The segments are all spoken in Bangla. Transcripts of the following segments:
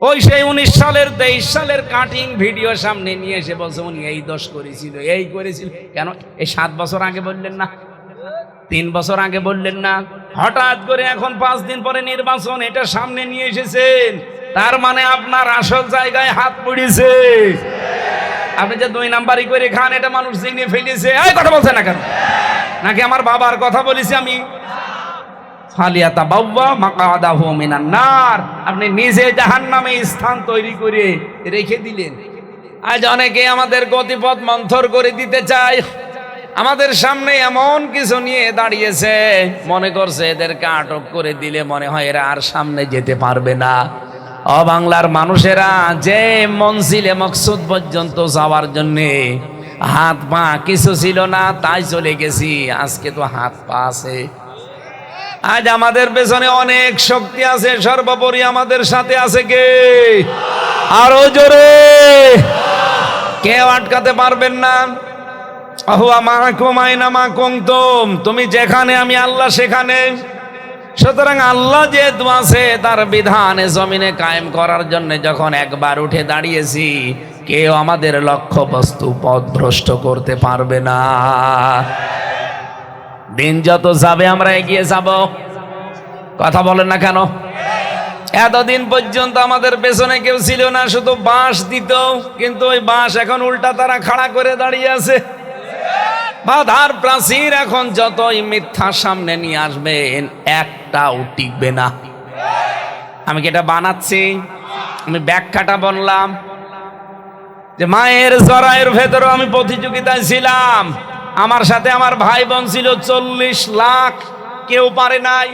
ওই সেই 19 সালের 23 সালের কাটিং ভিডিও সামনে নিয়ে এসে বলছে উনি এই দোষ করেছিল, এই করেছিল। কেন এই 7 বছর আগে বললেন না? 3 বছর আগে বললেন না? হঠাৎ করে এখন 5 দিন পরে নির্বাচন, এটা সামনে নিয়ে এসেছেন। তার মানে আপনার আসল জায়গায় হাত পড়েছে। আপনি যে 2 নাম্বারই করে খান, এটা মানুষ জেনে ফেলেছে। এই কথা বলছেন না কেন? নাকি আমার বাবার কথা বলেছি আমি? ফালিয়াতাবাওয়া মাকআদাহু মিনান নার। আপনি নিজে জাহান্নামে স্থান তৈরি করে রেখে দিলেন। আজ অনেকে আমাদের গতিপথ মন্থর করে দিতে চায়। আমাদের সামনে এমন কিছু নিয়ে দাঁড়িয়েছে, মনে করছে এদেরকে আটক করে দিলে মনে হয় এরা আর সামনে যেতে পারবে না। ও বাংলার মানুষেরা, যে মনজিলে মকসুদ পর্যন্ত যাওয়ার জন্যে হাত পা কিছু ছিল না, তাই চলে গেছি। আজকে তো হাত পা আছে। আজ আমাদের পেছনে অনেক শক্তি আছে, সর্বোপরি আমাদের সাথে আছে কে? আরো জোরে, কেউ আটকাতে পারবেন না। আহুয়া মাকুম আইনা মা কুনতুম, তুমি যেখানে আমি আল্লাহ সেখানে। সুতরাং আল্লাহ যেহেতু আছে, তার বিধানে জমিনে কায়েম করার জন্য যখন একবার উঠে দাঁড়িয়েছি, কেউ আমাদের লক্ষ্য বস্তু পথভ্রষ্ট করতে পারবে না। দিন যত যাবে আমরা এগিয়ে যাব। কথা বলেন না কেন? এতদিন পর্যন্ত আমাদের পেছনে কেউ ছিল না, শুধু বাঁশ দিত। কিন্তু ওই বাঁশ এখন উল্টা তারা খাড়া করে দাঁড়িয়ে আছে। বাধার প্রাচীর এখন যতই মিথ্যা সামনে নিয়ে আসবেন, একটাও টিকবে না। আমি কি এটা বানাচ্ছি? আমি ব্যাখ্যাটা বললাম যে মায়ের জরায়ের ভেতরে আমি প্রতিযোগিতায় ছিলাম। আমার সাথে আমার ভাই বোন ছিল 40 লাখ, কেউ পারে নাই।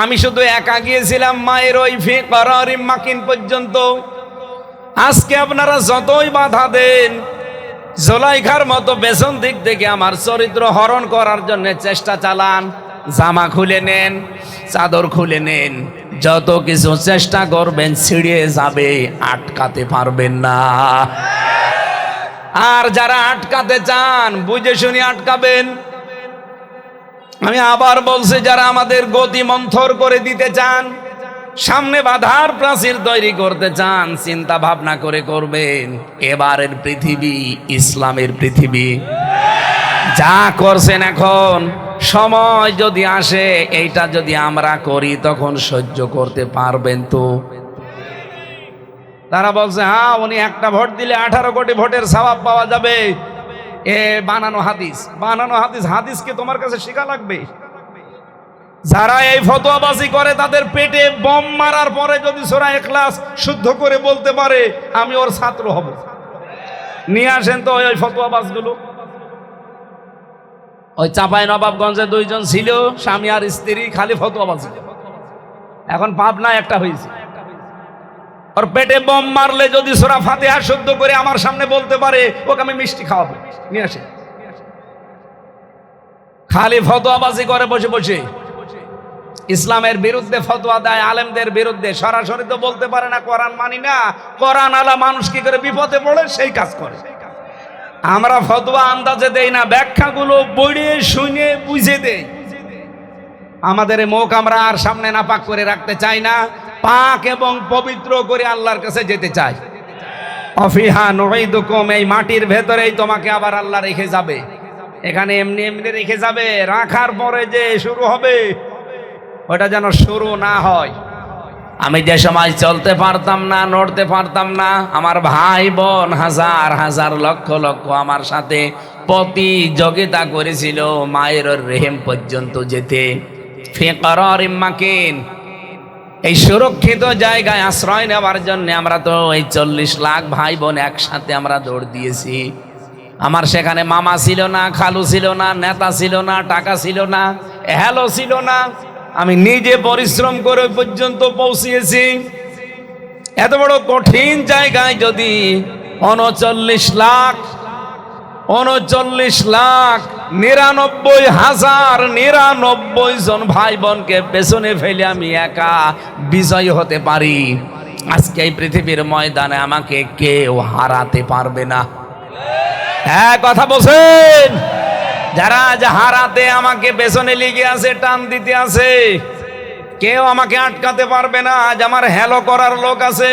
আমি শুধু একা গিয়েছিলাম মায়ের ওই ফি করারিম মাকিন পর্যন্ত। আজকে আপনারা যতই বাধা দেন, জোলাইখার মতো পেছন দিক থেকে আমার চরিত্র হরণ করার জন্য চেষ্টা চালান, জামা খুলে নেন, চাদর খুলে নেন, যত কিছু চেষ্টা করবেন ছিঁড়ে যাবে, আটকাতে পারবেন না। আর যারা আটকাতে চান, বুঝে শুনে আটকাবেন। আমি আবার বলছি, যারা আমাদের গতি মন্থর করে দিতে চান, সামনে বাধার প্রাচীর তৈরি করতে চান, চিন্তা ভাবনা করে করবেন। এবারের পৃথিবী ইসলামের পৃথিবী। যা করছেন এখন, সময় যদি আসে এইটা যদি আমরা করি, তখন সহ্য করতে পারবেন তো? তারা বলছে হ্যাঁ, উনি একটা ভোট দিলে 18 কোটি ভোটের সওয়াব পাওয়া যাবে। এ বানানো হাদিস, বানানো হাদিস। হাদিসকে তোমার কাছে শেখা লাগবে। যারা এই ফতোয়াবাজি করে, তাদের পেটে বম মারার পরে যদি সূরা ইখলাস শুদ্ধ করে বলতে পারে, আমি ওর ছাত্র হব। নিয়ে আসেন তো ওই ফতোয়াবাজগুলো। ওই চাঁপাই নবাবগঞ্জে 2 জন ছিল, স্বামী আর স্ত্রী, খালি ফতোয়াবাজি। এখন পাবনা একটা হয়েছে। ওর পেটে বম মারলে যদি সূরা ফাতিহা শুদ্ধ করে আমার সামনে বলতে পারে, ওকে আমি মিষ্টি খাওয়াবো। নিয়ে আসে। খালি ফতোয়াবাজি করে বসে বসে, ইসলামের বিরুদ্ধে ফতোয়া দেয়, আলেমদের বিরুদ্ধে। সরাসরি তো বলতে পারে না কোরআন মানি না। কোরআন আলা মানুষ কি করে বিপদে পড়ে সেই কাজ করে। আমরা ফতোয়া আন্দাজে দেই না, ব্যাখ্যাগুলো পড়ে শুনে বুঝে দেই। আমাদের মুখ আমরা আর সামনে নাপাক করে রাখতে চাই না, পাক এবং পবিত্র করে আল্লাহর কাছে যেতে চাই। অফিহা নুঈদুকুম, এই মাটির ভেতরেই তোমাকে আবার আল্লাহ রেখে যাবে। এখানে এমনি এমনি রেখে যাবে, রাখার পরে যে শুরু হবে, ওটা যেন শুরু না হয়। আমি যে সময় চলতে পারতাম না, নড়তে পারতাম না, আমার ভাই বোন হাজার হাজার লক্ষ লক্ষ আমার সাথে প্রতিযোগিতা করেছিল মায়ের রেহেম পর্যন্ত যেতে। ফি করারিম মাকিন, এই সুরক্ষিত জায়গায় আশ্রয় নেওয়ার জন্য আমরা তো এই 40 লাখ ভাই বোন একসাথে আমরা দৌড় দিয়েছি। আমার সেখানে মামা ছিল না, খালু ছিল না, নেতা ছিল না, টাকা ছিল না, হ্যালো ছিল না। আমি নিজে পরিশ্রম করে পর্যন্ত পৌঁছিয়েছি। এত বড় কঠিন জায়গায় যদি 39 লাখ 99,099 জন ভাই বোনকে পেছনে ফেলে আমি একা বিজয় হতে পারি, আজকে এই পৃথিবীর ময়দানে আমাকে কেউ হারাতে পারবে না। হ্যাঁ, কথা বলছেন? যারা আজ হারাতে আমাকে পেছনে লেগে আছে, টান দিতে আছে, কেউ আমাকে আটকাতে পারবে না। আজ আমার হ্যালো করার লোক আছে,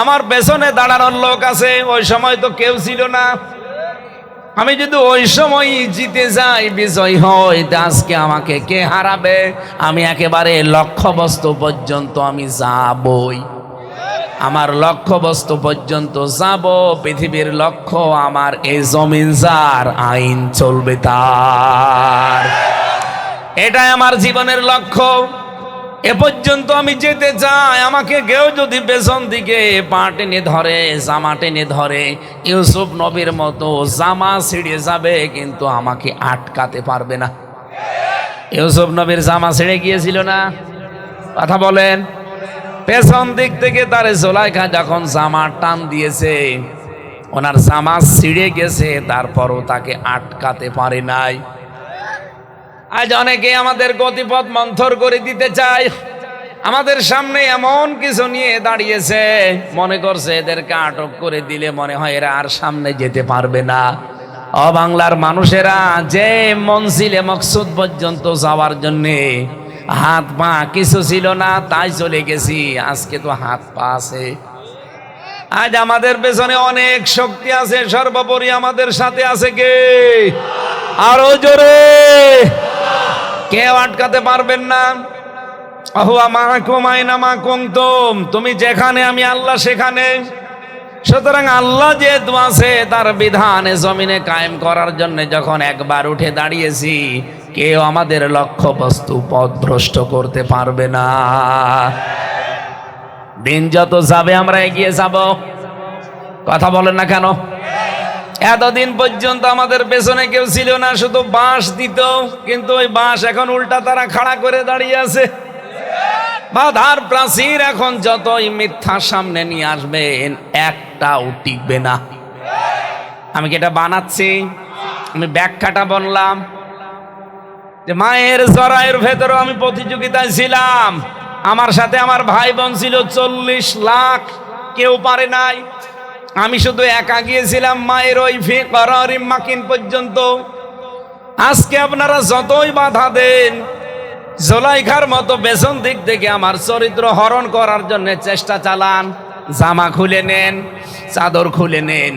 আমার পেছনে দাঁড়ানোর লোক আছে। ওই সময় তো কেউ ছিল না। আমি যদি ওই সময় জিতে যাই, বিজয় হই, আজকে আমাকে কে হারাবে? আমি একেবারে লক্ষ্যবস্তু পর্যন্ত আমি যাবই। আমার লক্ষ্যবস্তু পর্যন্ত যাব। পৃথিবীর লক্ষ্য আমার এই জমিন যার, আইন চলবে তার। এটাই আমার জীবনের লক্ষ্য। এ পর্যন্ত আমি যেতে চাই। আমাকে কেউ যদি পেছন দিকে পা টেনে ধরে, জামা টেনে ধরে, ইউসুফ নবীর মতো জামা ছিঁড়ে যাবে, কিন্তু আমাকে আটকাতে পারবে না। ইউসুফ নবীর জামা ছিঁড়ে গিয়েছিল না? কথা বলেন। পেছন দিক থেকে তার জুলাইখা যখন জামা টান দিয়েছে, ওনার জামা ছিঁড়ে গেছে, তারপরও তাকে আটকাতে পারে নাই। আজ অনেকে আমাদের গতিপথ মন্থর করে দিতে চায়। আমাদের সামনে এমন কিছু নিয়ে দাঁড়িয়েছে, মনে করছে এদেরকে আটক করে দিলে মনে হয় এরা আর সামনে যেতে পারবে না। ও বাংলার মানুষেরা, যে মনজিলে মকসুদ পর্যন্ত যাওয়ার জন্যে হাত পা কিছু ছিল না, তাই চলে গেছি। আজকে তো হাত পা আছে। আজ আমাদের পেছনে অনেক শক্তি আছে। সর্বোপরি আমাদের সাথে আছে কে? আরো জোরে। কেউ আটকাতে পারবেন না। আহুয়া মাকুম আইনা মা কুনতুম, তুমি যেখানে আমি আল্লাহ সেখানে। সুতরাং আল্লাহ যেহেতু আছে, তার বিধানে জমিনে কায়েম করার জন্য যখন একবার উঠে দাঁড়িয়েছি, কেউ আমাদের লক্ষ্য বস্তু পথভ্রষ্ট করতে পারবে না। দিন যত যাবে আমরা এগিয়ে যাব। কথা বলেন না কেন? এতদিন পর্যন্ত আমাদের পেছনে কেউ ছিল না, শুধু বাঁশ দিত, কিন্তু ওই বাঁশ এখন উল্টা তারা খাড়া করে দাঁড়িয়ে আছে। বাধার প্রাচীর এখন যতই মিথ্যা সামনে নিয়ে আসবেন, একটাও টিকবে না। আমি কি এটা বানাচ্ছি? আমি ব্যাখ্যাটা বললাম যে মায়ের জরায়ের ভেতরে আমি প্রতিযোগিতায় ছিলাম। আমার সাথে আমার ভাই বোন ছিল 40 লাখ, কেউ পারে নাই। আমি শুধু একা গিয়েছিলাম মায়ের ওই ফিকরারিম মাকিন পর্যন্ত। আজকে আপনারা যতই বাধা দেন, জুলাইখার মতো পেছন দিক থেকে আমার চরিত্র হরণ করার জন্য চেষ্টা চালান, জামা খুলে নেন, চাদর খুলে নেন,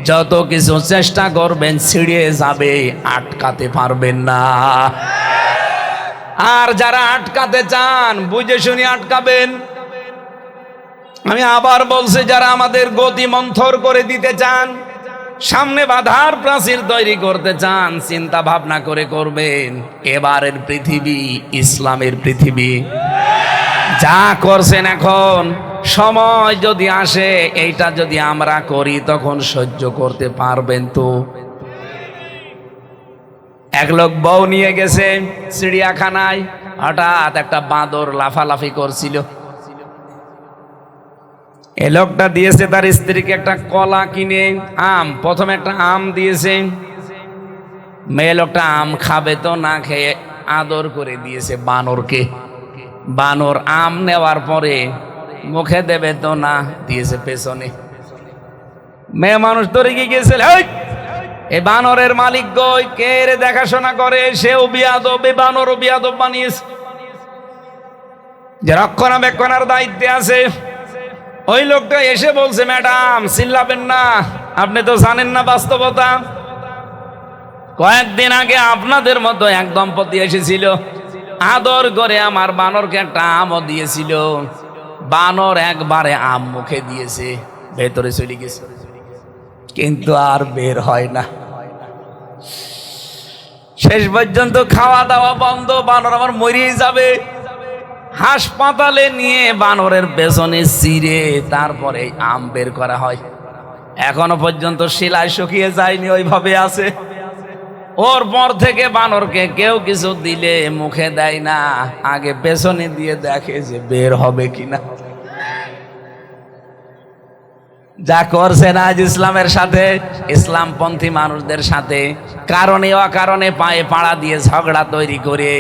যত কিছু চেষ্টা করবেন ছিঁড়ে যাবে, আটকাতে পারবেন না। আর যারা আটকাতে চান, বুঝে শুনে আটকাবেন। আমি আবার বলছি, যারা আমাদের গতি মন্থর করে দিতে চান, সামনে বাধার প্রাচীর তৈরি করতে চান, চিন্তা ভাবনা করে করবেন। এবারের পৃথিবী ইসলামের পৃথিবী। যা করছেন এখন, সময় যদি আসে এইটা যদি আমরা করি, তখন সহ্য করতে পারবেন তো? এক লোক বউ নিয়ে গেছে চিড়িয়াখানায়, হঠাৎ একটা বাঁদর লাফালাফি করছিল। এ লোকটা দিয়েছে তার স্ত্রীকে একটা কলা কিনে, আম, প্রথমে একটা আম দিয়েছে। মেয়ে লোকটা আম খাবে তো, না খেয়ে আদর করে দিয়েছে বানরকে। বানর আম নেওয়ার পরে মুখে দেবে তো, না, দিয়েছে পেছনে। মেয়ে মানুষ ধরে গিয়েছিল, এই বানরের মালিক গই, কে রে দেখাশোনা করে? সেও বিয়াদব, বানরও বিয়াদব বানিয়েছে। যে রক্ষণাবেক্ষণের দায়িত্বে আছে, ওই লোকটা এসে বলছে, ম্যাডাম চিল্লাবেন না, আপনি তো জানেন না বাস্তবতা। কয়েকদিন আগে আপনাদের মতো এক দম্পতি এসেছিল, আদর করে আমার বানরকে একটা আমও দিয়েছিল। বানর একবারে আম মুখে দিয়েছে, ভেতরে চলে গেছে, কিন্তু আর বের হয় না। শেষ পর্যন্ত খাওয়া দাওয়া বন্ধ, বানর আমার মরিয়ে যাবে। হাসপাতালে নিয়ে বানরের পেছনে চিরে তারপরে আম বের করা হয়। এখনো পর্যন্ত শিলায় শুকিয়ে যায়নি, ওইভাবে আছে। ওর পর থেকে বানরকে কেউ কিছু দিলে মুখে দেয় না, আগে পেছনে দিয়ে দেখে যে বের হবে কিনা। যা করছেন আজ ইসলামের সাথে, ইসলামপন্থী মানুষদের সাথে, কারণে অকারণে পায়ে পাড়া দিয়ে ঝগড়া তৈরি করে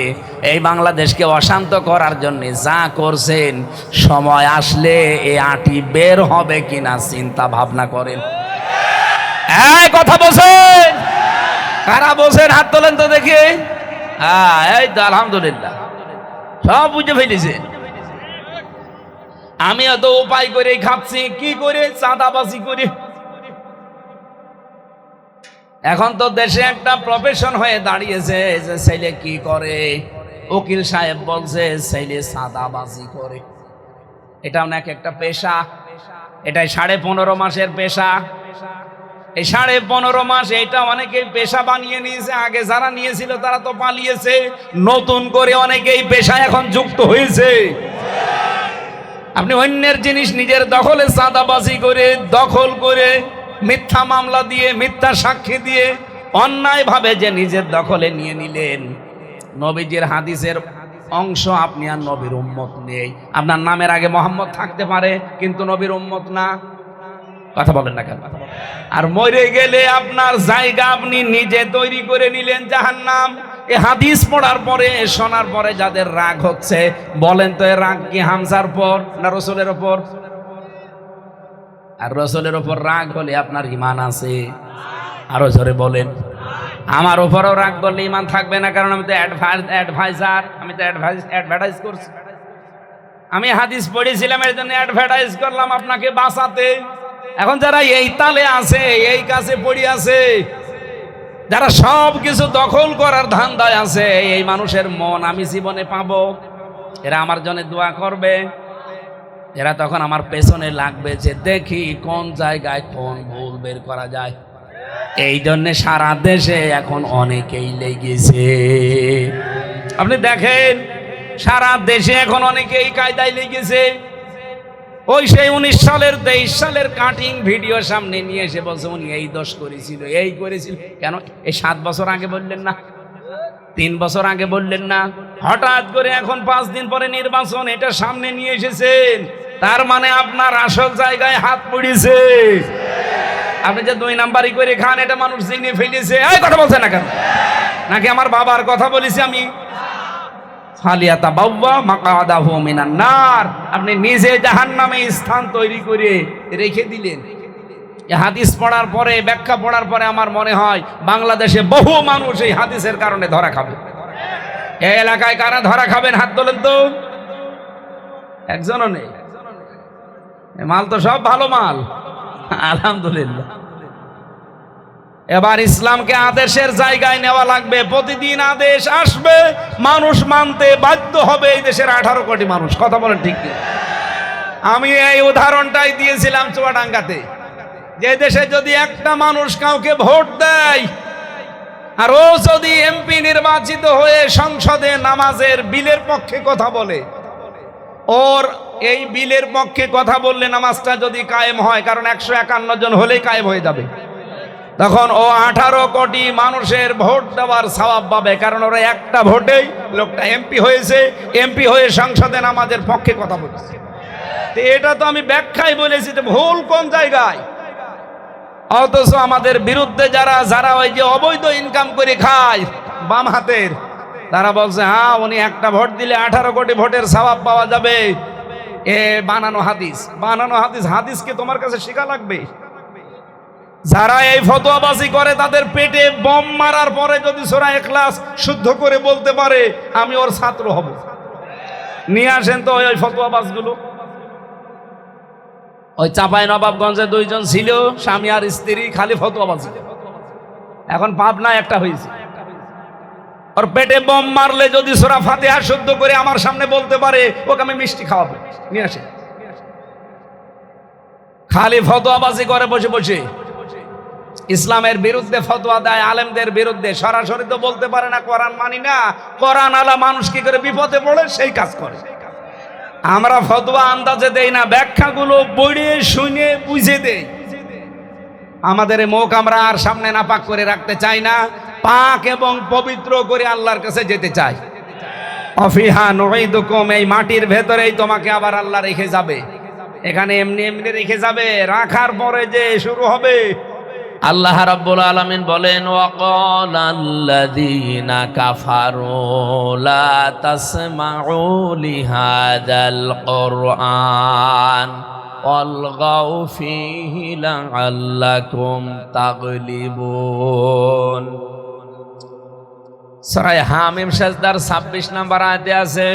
এই বাংলাদেশকে অশান্ত করার জন্য যা করছেন, সময় আসলে এই আটি বের হবে কিনা চিন্তা ভাবনা করেন। এই কথা বলছেন, কারা বলছেন? হাত তোলেন তো দেখি। হ্যাঁ, এই তো আলহামদুলিল্লাহ। সব বুঝে ফেলেছে। আমি এত উপায় করে খাচ্ছি, কি করে? চাঁদাবাজি করে। এখন তো দেশে একটা প্রফেশন হয়ে দাঁড়িয়েছে যে ছেলে কি করে, উকিল সাহেব বলছে ছেলে চাঁদাবাজি করে। এটাও নাকি একটা পেশা। এটাই 15.5 মাসের পেশা। এই 15.5 মাস এটা অনেকেই পেশা বানিয়ে নিয়েছে। আগে যারা নিয়েছিল তারা তো পালিয়েছে, নতুন করে অনেকেই পেশা এখন যুক্ত হয়েছে। আপনি অন্যের জিনিস নিজের দখলে চাঁদাবাজি করে, দখল করে, মিথ্যা মামলা দিয়ে, মিথ্যা সাক্ষী দিয়ে অন্যায়ভাবে যে নিজের দখলে নিয়ে নিলেন। নবীজির হাদিসের অংশ আপনি আর নবীর উম্মত নেই। আপনার নামের আগে মোহাম্মদ থাকতে পারে, কিন্তু নবীর উম্মত না। কথা বলেন না কেন? আর মরে গেলে আপনার জায়গা আপনি নিজে তৈরি করে নিলেন জাহান্নাম। এই হাদিস পড়ার পরে, শোনার পরে যাদের রাগ হচ্ছে, বলেন তো এ রাগ কি হামজার পর না রসুলের ওপর? আর রসুলের ওপর রাগ হলে আপনার ঈমান আছে? আরো জোরে বলেন। আমার ওপরও রাগ করলে ঈমান থাকবে না, কারণ আমি তো অ্যাডভাইজার, আমি তো অ্যাডভার্টাইজ করছি। আমি হাদিস পড়েছিলাম, এর জন্য অ্যাডভার্টাইজ করলাম আপনাকে বাঁচাতে। এখন যারা এই তালে আছে, এই কাছে পড়ে আছে, যারা সব কিছু দখল করার ধান্দায় আছে, এই মানুষের মন আমি জীবনে পাবো? এরা আমার জন্য দোয়া করবে। এরা তখন আমার পেছনে লাগবে যে দেখি কোন জায়গায় কোন ভুল বের করা যায়। এই জন্য সারা দেশে এখন অনেকেই লেগেছে। আপনি দেখেন সারা দেশে এখন অনেকেই কায়দায় লেগেছে। ওই সেই 19 সালের 23 সালের কাটিং ভিডিও সামনে নিয়ে এসে বলছে উনি এই দোষ করেছিল, এই করেছিল। কেন এই 7 বছর আগে বললেন না? 3 বছর আগে বললেন না? হঠাৎ করে এখন 5 দিন পরে নির্বাচন, এটা সামনে নিয়ে এসেছেন। তার মানে আপনার আসল জায়গায় হাত পড়েছে। আপনি যে 2 নাম্বারই করে খান, এটা মানুষ জেনে ফেলেছে। এই কথা বলছেন না কেন? নাকি আমার বাবার কথা বলেছি আমি? আপনি নিজে জাহান্নামে স্থান তৈরি করে রেখে দিলেন। হাদিস পড়ার পরে, ব্যাখ্যা পড়ার পরে আমার মনে হয় বাংলাদেশে বহু মানুষ এই হাদিসের কারণে ধরা খাবে। এই এলাকায় কারা ধরা খাবেন হাত তোলেন তো? একজনও নেই। মাল তো সব ভালো মাল, আলহামদুলিল্লাহ। এবার ইসলামকে আদেশের জায়গায় নেওয়া লাগবে। প্রতিদিন আদেশ আসবে, মানুষ মানতে বাধ্য হবে। এই দেশের 18 কোটি মানুষ। কথা বলেন ঠিক কি? আমি এই উদাহরণটাই দিয়েছিলাম চুয়াডাঙ্গাতে, যে দেশে যদি একটা মানুষ কাউকে ভোট দেয় আর ও যদি এমপি নির্বাচিত হয়ে সংসদে নামাজের বিলের পক্ষে কথা বলে, ওর এই বিলের পক্ষে কথা বললে নামাজটা যদি কায়েম হয়, কারণ 151 জন হলেই কায়েম হয়ে যাবে, তখন ও 18 কোটি মানুষের ভোট দেওয়ার সওয়াব পাবে। কারণ ওরা একটা ভোটেই লোকটা এমপি হয়েছে, এমপি হয়ে সংসদে নামাজের পক্ষে কথা বলেছে। তো এটা তো আমি ব্যাখ্যায় বলেছি যে ভুল কোন জায়গায়। অথচ আমাদের বিরুদ্ধে যারা ওই যে অবৈধ ইনকাম করে খায় বাম হাতের, তারা বলছে হ্যাঁ উনি একটা ভোট দিলে 18 কোটি ভোটের সওয়াব পাওয়া যাবে। এ বানানো হাদিস, বানানো হাদিস। হাদিসকে তোমার কাছে শেখা লাগবে। যারা এই ফতোয়াবাজি করে তাদের পেটে বম মারার পরে যদি সূরা ইখলাস শুদ্ধ করে বলতে পারে, আমি ওর ছাত্র হব। নিয়ে আসেন তো ওই ফতোয়াবাজগুলো। ওই চাঁপাই নবাবগঞ্জে 2 জন ছিল, স্বামী আর স্ত্রী, খালি ফতোয়াবাজি। এখন পাবনায় একটা হয়েছে। ওর পেটে বম মারলে যদি সূরা ফাতিহা শুদ্ধ করে আমার সামনে বলতে পারে, ওকে আমি মিষ্টি খাওয়াবো। নিয়ে আসেন। খালি ফতোয়াবাজি করে বসে বসে, ইসলামের বিরুদ্ধে ফতোয়া দেয়, আলেমদের বিরুদ্ধে। সরাসরি তো বলতে পারে না কোরআন মানি না। কোরআন আলা মানুষ কি করে বিপদে পড়ে সেই কাজ করে। আমরা ফতোয়া আন্দাজে দেই না, ব্যাখ্যাগুলো পড়ে শুনে বুঝে দেই। আমাদের মুখ আমরা আর সামনে নাপাক করে রাখতে চাই না, পাক এবং পবিত্র করে আল্লাহর কাছে যেতে চাই। অফিহা নুঈদুকুম, এই মাটির ভেতরেই তোমাকে আবার আল্লাহ রেখে যাবে। এখানে এমনি এমনি রেখে যাবে? রাখার পরে যে শুরু হবে। আল্লাহ রাব্বুল আলামিন বলেন ওয়াকালাল্লাযীনা কাফারু লা তাসমাউ লিহাযাল কুরআন ওয়ালগাউ ফীহি লাআল্লাকুম তাগলিবুন। সূরা হামিম সাজদার 26 নম্বর আয়াতে আছে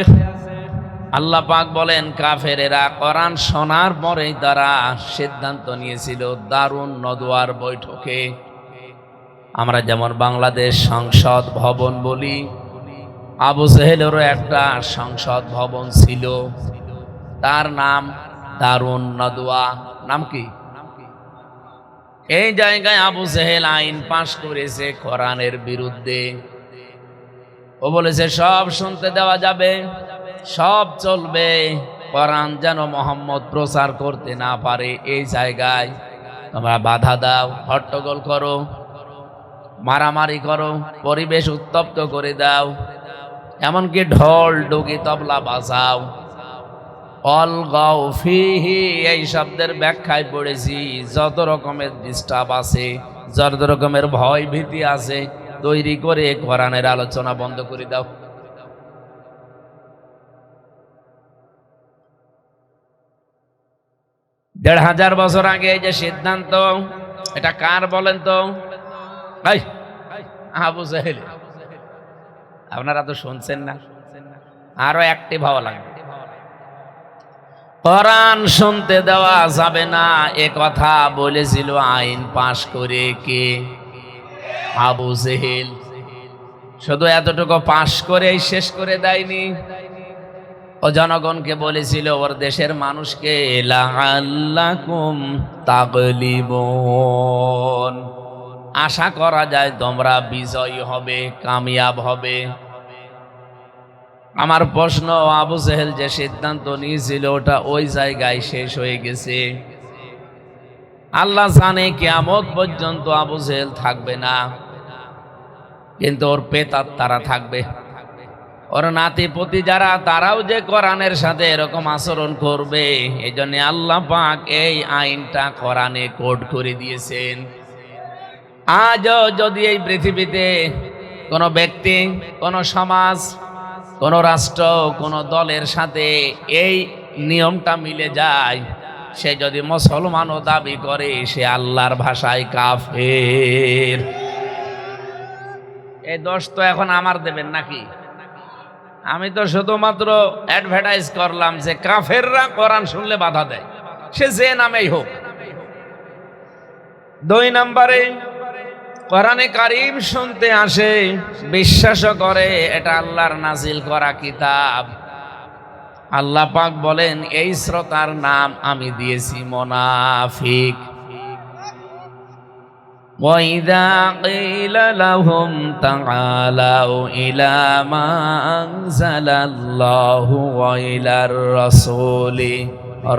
আল্লাহ পাক বলেন কাফেরেরা কোরআন শোনার পরেই তারা সিদ্ধান্ত নিয়েছিল দারুন নদওয়ার বৈঠকে। আমরা যেমন বাংলাদেশ সংসদ ভবন বলি, আবু জেহেলেরও একটা সংসদ ভবন ছিল, তার নাম দারুন নদওয়া। নাম কি? এই জায়গায় আবু জেহেল আইন পাশ করেছে কোরআনের বিরুদ্ধে। ও বলেছে সব শুনতে দেওয়া যাবে, সব চলবে, কোরআন যেন মোহাম্মদ প্রচার করতে না পারে এই জায়গায় তোমরা বাধা দাও, হট্টগোল করো, মারামারি করো, পরিবেশ উত্তপ্ত করে দাও, এমনকি ঢোল ডুগি তবলা বাজাও। অলগাও ফিহি এই শব্দের ব্যাখ্যায় পড়েছি যত রকমের ডিস্টার্ব আছে, যত রকমের ভয় ভীতি আছে তৈরি করে কোরআনের আলোচনা বন্ধ করে দাও। দেড় হাজার বছর আগে এই যে সিদ্ধান্ত, এটা কার বলেন তো? আবু জেহেল। আপনারা তো শুনছেন না, আরো অ্যাক্টিভ হওয়া লাগবে। কোরআন শুনতে দেওয়া যাবে না এ কথা বলেছিল আইন পাশ করে কে? আবু জেহেল। শুধু এতটুকু পাশ করেই শেষ করে দেয়নি, ও জনগণকে বলেছিল, ওর দেশের মানুষকে, লাআল্লাকুম তাগলিবুন, আশা করা যায় তোমরা বিজয়ী হবে, কামিয়াব হবে। আমার প্রশ্ন, আবু জেহেল যে সিদ্ধান্ত নিয়েছিল ওটা ওই জায়গায় শেষ হয়ে গেছে। আল্লাহ জানে কিয়ামত পর্যন্ত আবু জেহেল থাকবে না, কিন্তু ওর পেতার তারা থাকবে, ওর নাতিপতি যারা, তারাও যে কোরআনের সাথে এরকম আচরণ করবে। এই জন্য আল্লাহ পাক এই আইনটা কোরআনে কোড করে দিয়েছেন। আজও যদি এই পৃথিবীতে কোনো ব্যক্তি, কোনো সমাজ, কোনো রাষ্ট্র, কোনো দলের সাথে এই নিয়মটা মিলে যায়, সে যদি মুসলমানও দাবি করে, সে আল্লাহর ভাষায় কাফের। এই দোষ তো এখন আমার দেবেন নাকি? আমি তো শুধুমাত্র অ্যাডভার্টাইজ করলাম যে কাফেররা কোরআন শুনলে বাধা দেয়, সে যে নামেই হোক। 2 নম্বরে, কোরআনে কারীম শুনতে আসে, বিশ্বাসও করে এটা আল্লাহর নাজিল করা কিতাব। আল্লাহ পাক বলেন এই শ্রোতার নাম আমি দিয়েছি মুনাফিক। وَإِذَا قِيلَ لَهُمْ تَعَالَوْا إِلَى مَا أَنزَلَ اللَّهُ وَإِلَى الرَّسُولِ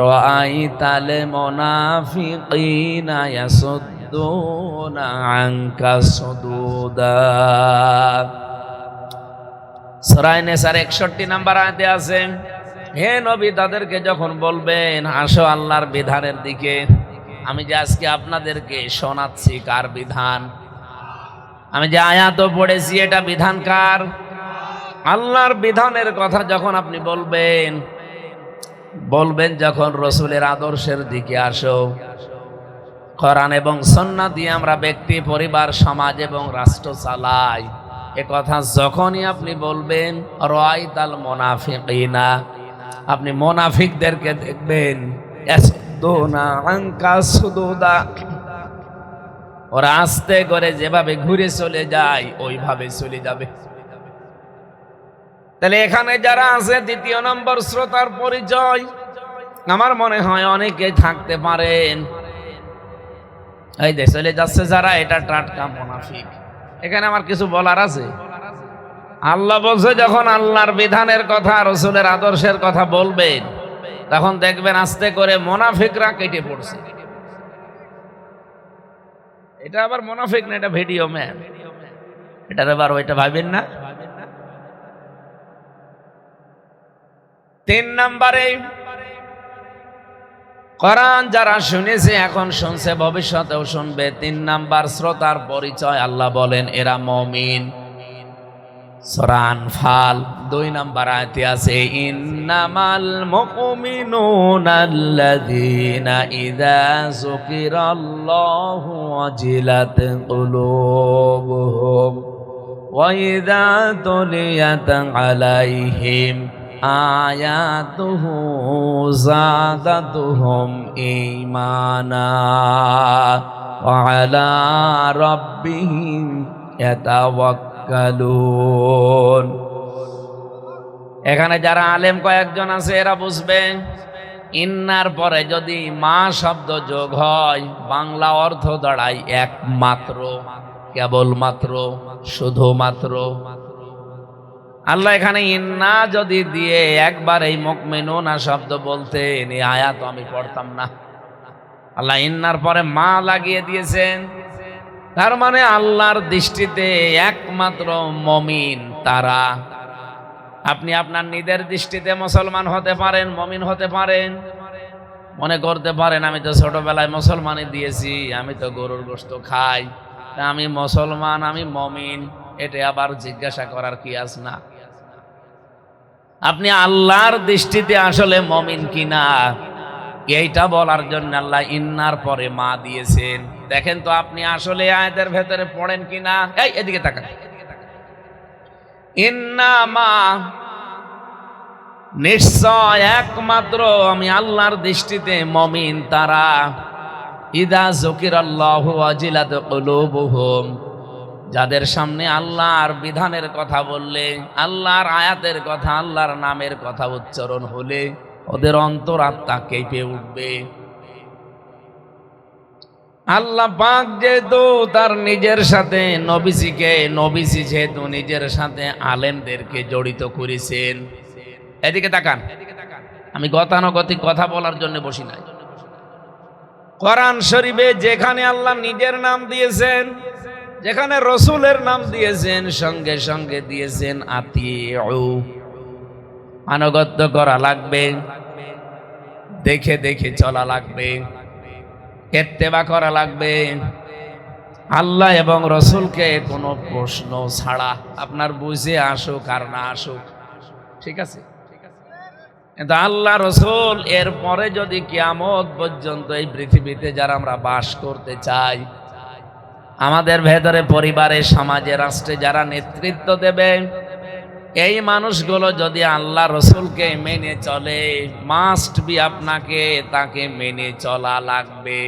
رَأَيْتَ الْمُنَافِقِينَ يَصُدُّونَ عَنكَ صُدُودًا। সূরা নিসার 61 নম্বর আয়াতে আছে, হে নবী তাদেরকে যখন বলবেন আসো আল্লাহর বিধানের দিকে, আমি যে আজকে আপনাদেরকে শোনাচ্ছি কার বিধান, আমি যে আয়াত পড়েছি এটা বিধান কার? আল্লাহর বিধানের কথা যখন আপনি বলবেন যখন রাসূলের আদর্শের দিকে আসো, কোরআন এবং সুন্নাহ দিয়ে আমরা ব্যক্তি, পরিবার, সমাজ এবং রাষ্ট্র চালাই, এ কথা যখনই আপনি বলবেন, রাআইতাল মুনাফিকিনা, আপনি মুনাফিকদেরকে দেখবেন, ওরা আস্তে করে যেভাবে ঘুরে চলে যায় ওইভাবে চলে যাবে। তাহলে এখানে যারা আছে, 2 নম্বর শ্রোতার পরিচয়, আমার মনে হয় অনেকে থাকতে পারেন এই যে চলে যাচ্ছে যারা, এটা টাটকা মুনাফিক। এখানে আমার কিছু বলার আছে। আল্লাহ বলছে যখন আল্লাহর বিধানের কথা, রাসূলের আদর্শের কথা বলবেন, তখন দেখবেন আস্তে করে মুনাফিকরা কেটে পড়ছে। এটা আবার মুনাফিক না, এটা ভিডিও ম্যান, এটার আবার ওইটা ভাবেন না। 3 নম্বরে, কোরআন যারা শুনেছে, এখন শুনছে, ভবিষ্যতেও শুনবে, 3 নাম্বার শ্রোতার পরিচয় আল্লাহ বলেন এরা মুমিন। সূরা আনফাল 2 নম্বর আয়াতে আছে, ইন্নামাল মুমিনুনা আল্লাযীনা ইযা যুকিরাল্লাহু ওয়াজিলাত কুলুবুহুম ওয়া ইযা তুলিয়াত আলাইহিম আয়াতুহু যাদাতুহুম ঈমানা ওয়া আলা রাব্বিহিম ইয়াতাওয়াক্কালুন। এখানে যারা আলেম কয়েকজন আছে এরা বুঝবে ইন্নার পরে যদি মা শব্দ যোগ হয় বাংলা অর্থ দাঁড়ায় একমাত্র, কেবলমাত্র, শুধুমাত্র। আল্লাহ এখানে ইন্না যদি দিয়ে একবার এই মুমিনুনা শব্দ বলতেন এই আয়াত আমি পড়তাম না। আল্লাহ ইন্নার পরে মা লাগিয়ে দিয়েছেন, তার মানে আল্লাহর দৃষ্টিতে একমাত্র মুমিন তারা। আপনি আপনার নিজের দৃষ্টিতে মুসলমান হতে পারেন, মুমিন হতে পারেন, মনে করতে পারেন আমি তো ছোটবেলায় মুসলমানই দিয়েছি, আমি তো গরুর গোশত খাই, তা আমি মুসলমান, আমি মুমিন। এটা আবার জিজ্ঞাসা করার কি আছে না? আপনি আল্লাহর দৃষ্টিতে আসলে মুমিন কিনা এইটা বলার জন্য আল্লাহ ইন্নার পরে মা দিয়েছেন। দেখেন তো আপনি আসলে আয়াতের ভেতরে পড়েন কিনা। এই এদিকে তাকান, ইন্নামা নিশ্চয় একমাত্র আমি আল্লাহর দৃষ্টিতে মুমিন তারা ইদা যুকিরাল্লাহু ওয়াজিলাত কুলুবুহুম, যাদের সামনে আল্লাহর বিধানের কথা বললে, আল্লাহর আয়াতের কথা, আল্লাহর নামের কথা উচ্চারণ হলে ওদের অন্তরাত্মা কেঁপে উঠবে। আল্লাহ পাক যেহেতু তার নিজের সাথে নবীজি যেহেতু নিজের সাথে আলেমদেরকে জড়িত করেছেন। এদিকে তাকান, আমি গতানুগতিক কথা বলার জন্য বসি নাই। কোরআন শরীফে যেখানে আল্লাহ নিজের নাম দিয়েছেন, যেখানে রসুলের নাম দিয়েছেন, সঙ্গে সঙ্গে দিয়েছেন আতিউ, আনুগত্য করা লাগবে, দেখে দেখে চলা লাগবে, ইত্তেবা করা লাগবে। আল্লাহ এবং রসুলকে কোনো প্রশ্ন ছাড়া, আপনার বুঝে আসুক আর না আসুক, ঠিক আছে। কিন্তু আল্লাহ রসুল এর পরে যদি কিয়ামত পর্যন্ত এই পৃথিবীতে যারা আমরা বাস করতে চাই, আমাদের ভেতরে পরিবারে, সমাজে, রাষ্ট্রে যারা নেতৃত্ব দেবে, এই মানুষগুলো যদি আল্লাহ রসুলকে মেনে চলে, মাস্ট বি আপনাকে তাকে মেনে চলা লাগবে।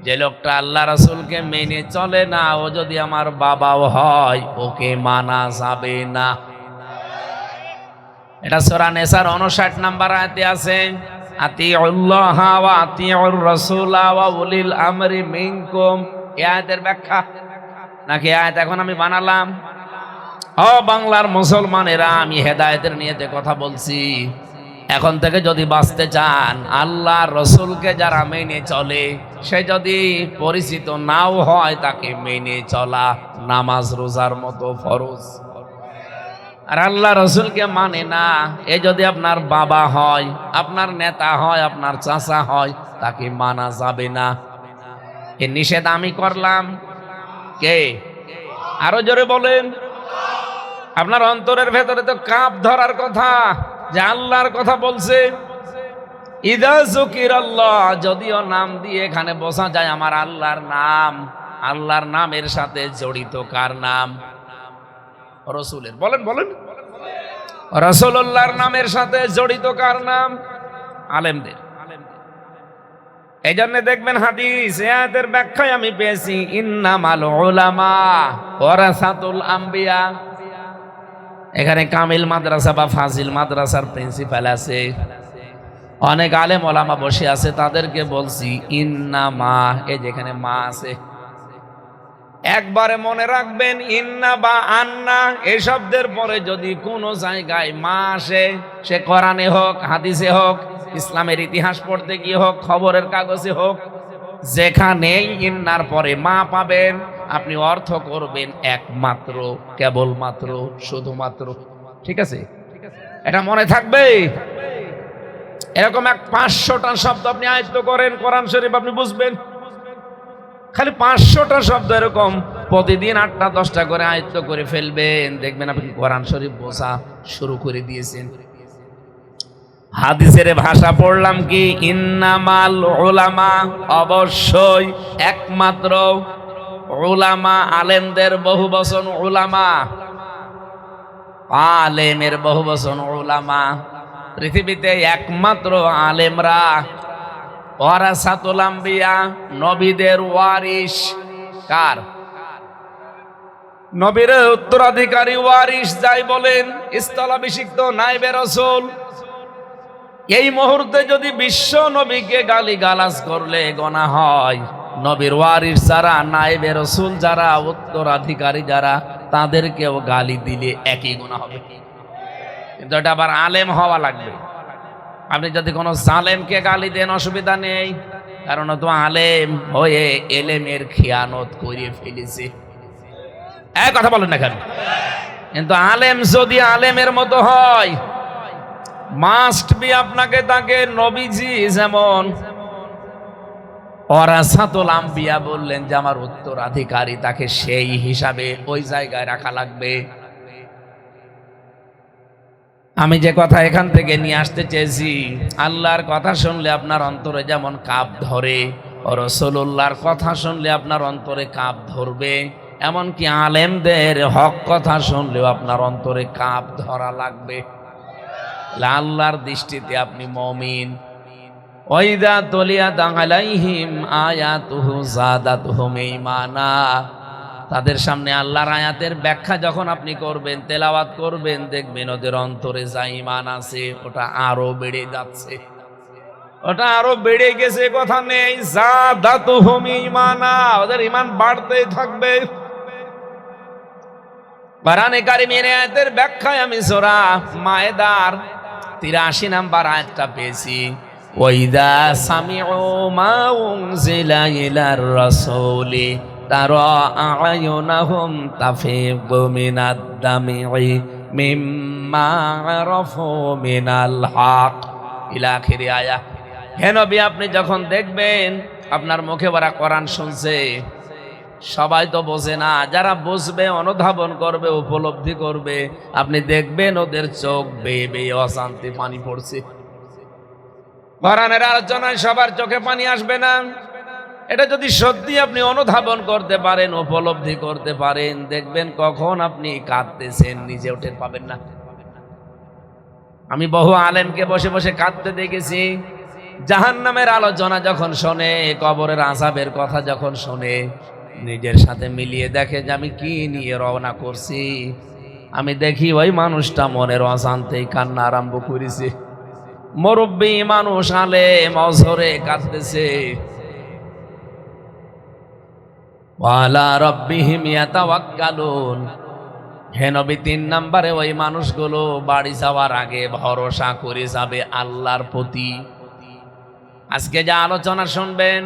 যে লোকটা আল্লাহ রসুলকে মেনে চলে না, ও যদি আমার বাবাও হয়, ওকে মানা যাবে না। এটা সূরা নিসার 59 নম্বর আয়াতে আছে, আতিউল্লাহ ওয়া আতিউর রাসূলা ওয়া উলিল আমরি মিনকুম। এই আয়াতের ব্যাখ্যা নাকি আয়াত এখন আমি বানালাম? ও বাংলার মুসলমানেরা, আমি হেদায়েতের নিয়তে কথা বলছি। এখন থেকে যদি বাঁচতে চান, আল্লাহ রসুলকে যারা মেনে চলে, সে যদি পরিচিত নাও হয়, তাকে মেনে চলা নামাজ রোজার মতো ফরজ। আর আল্লাহ রসুলকে মানে না, এ যদি আপনার বাবা হয়, আপনার নেতা হয়, আপনার চাচা হয়, তাকে মানা যাবে না। এ নিষেধ আমি করলাম, কে? আরো জোরে বলেন। আপনার অন্তরের ভেতরে তো কাঁপ ধরার কথা যে আল্লাহর কথা বলছে। ইদা যুকিরাল্লাহ, যদিও নাম দিয়ে এখানে বোঝা যায় আমার আল্লাহর নাম, আল্লাহর নামের সাথে জড়িত কার নাম? রসুলের। বলেন বলেন, রাসূলুল্লাহর নামের সাথে জড়িত কার নাম? আলেমদের। এই জন্য দেখবেন হাদিস আয়াতের ব্যাখ্যায় আমি পেয়েছি, ইন্নামাল উলামা ওয়ারাসাতুল আম্বিয়া। এখানে কামিল মাদ্রাসা বা ফাজিল মাদ্রাসার প্রিন্সিপাল আছে, অনেক আলেম ওলামা বসে আছে, তাদেরকে বলছি ইন্নামা, এই যেখানে মা আছে, একবারে মনে রাখবেন, ইন্না বা আন্না এই শব্দের পরে যদি কোনো জায়গায় মা আসে, সে কোরআনে হোক, হাদিসে হোক, ইসলামের ইতিহাস পড়তে গিয়ে হোক, খবরের কাগজে হোক, যেখানেই ইন্নার পরে মা পাবেন, আপনি অর্থ করবেন একমাত্র, কেবলমাত্র, শুধুমাত্র। ঠিক আছে, এটা মনে থাকবে। এরকম 500টা শব্দ আপনি আয়ত্ত করেন, কোরআন শরীফ আপনি বুঝবেন। খালি 500টা শব্দ এরকম প্রতিদিন 8টা 10টা করে আয়ত্ত করে ফেলবেন, দেখবেন আপনি কোরআন শরীফ বোঝা শুরু করে দিয়েছেন। হাদিসের ভাষা পড়লাম কি, ইন্নামাল উলামা, অবশ্যই একমাত্র উলামা, আলেমদের বহু বচন উলামা। আলেমের বহু বচন উলামা। পৃথিবীতে একমাত্র আলেমরা ওয়ারাসাতুল আম্বিয়া, নবীদের ওয়ারিস। কার? নবীর উত্তরাধিকারী ওয়ারিস যাই বলেন, স্থলাভিষিক্ত নায়েবে রাসূল। এই মুহূর্তে যদি বিশ্ব নবীকে গালিগালাজ করলে গোনাহ হয়, নবীর ওয়ারিস যারা, নায়েবে রাসূল যারা, উত্তরাধিকারী যারা, তাদেরকেও গালি দিলে একই গুনাহ হবে। কিন্তু এটা আবার আলেম হওয়া লাগবে। আপনি যদি কোনো জালেমকে গালি দেন অসুবিধা নেই, কারণ তো আলেম হয়ে এলেমের খিয়ানত করে ফেলেছে। এক কথা বলেন না কেন? কিন্তু আলেম যদি আলেমের মতো হয়, মাস্ট বি আপনাকে তাকে নবীজি যেমন ওয়ারাসাতুল আম্বিয়া বললেন যে আমার উত্তরাধিকারী, তাকে সেই হিসাবে ওই জায়গায় রাখা লাগবে। আমি যে কথা এখান থেকে নিয়ে আসতে চেয়েছি, আল্লাহর কথা শুনলে আপনার অন্তরে যেমন কাঁপ ধরে, রাসূলুল্লাহর কথা শুনলে আপনার অন্তরে কাঁপ ধরবে, এমনকি আলেমদের হক কথা শুনলেও আপনার অন্তরে কাঁপ ধরা লাগবে। আল্লাহর দৃষ্টিতে আপনি মুমিন। ওয়াইদা তুলিয়াত আলাইহিম আয়াতুহু যাদাতুহুম ঈমানা। তাদের সামনে আল্লাহর আয়াতের ব্যাখ্যা যখন আপনি করবেন, তেলাওয়াত করবেন, দেখবেন ওদের অন্তরে যা ঈমান আছে ওটা আরো বেড়ে যাচ্ছে, ওটা আরো বেড়ে গেছে, কথা নেই। যাদাতুহুম ঈমানা, ওদের ঈমান বাড়তেই থাকবে। কোরআনে কারীমের আয়াতের ব্যাখ্যায় আমি সূরা মায়েদার 83 নাম্বার আয়াতটা পেয়েছি। ওয়াইদা সামিউ মা উনজিলা ইলার রাসূলি তারা আ'য়ুনাহুম তাফিদু মিনাদ দামি মিম্মা আরাফু মিনাল হক ইলা আখিরি আয়া। হে নবী, আপনি যখন দেখবেন আপনার মুখে ভরা কোরআন শুনছে, সবাই তো বোঝে না, যারা বুঝবে, অনুধাবন করবে, উপলব্ধি করবে, আপনি দেখবেন ওদের চোখ বেয়ে বেয়ে অশান্তি পানি পড়ছে। কোরআনের আলোচনায় সবার চোখে পানি আসবে না। এটা যদি সত্যি আপনি অনুধাবন করতে পারেন, উপলব্ধি করতে পারেন, দেখবেন কখন আপনি কাঁদতেছেন নিজেও টের পাবেন না। আমি বহু আলেমকে বসে বসে কাঁদতে দেখেছি। জাহান্নামের আলোচনা যখন শোনে, কবরের আযাবের কথা যখন শোনে, নিজের সাথে মিলিয়ে দেখে যে আমি কি নিয়ে রওনা করছি। আমি দেখি ওই মানুষটা মনের অশান্তি কান্না আরম্ভ করেছে। মুরব্বী মানুষ, আলেম, অঝরে কাঁদতেছে। ওয়ালা রাব্বিহিম ইয়াতাওয়াক্কালুন। হে নবী, 3 নম্বরে ওই মানুষগুলো বাড়ি যাওয়ার আগে ভরসা করে যাবে আল্লাহর প্রতি। আজকে যা আলোচনা শুনবেন,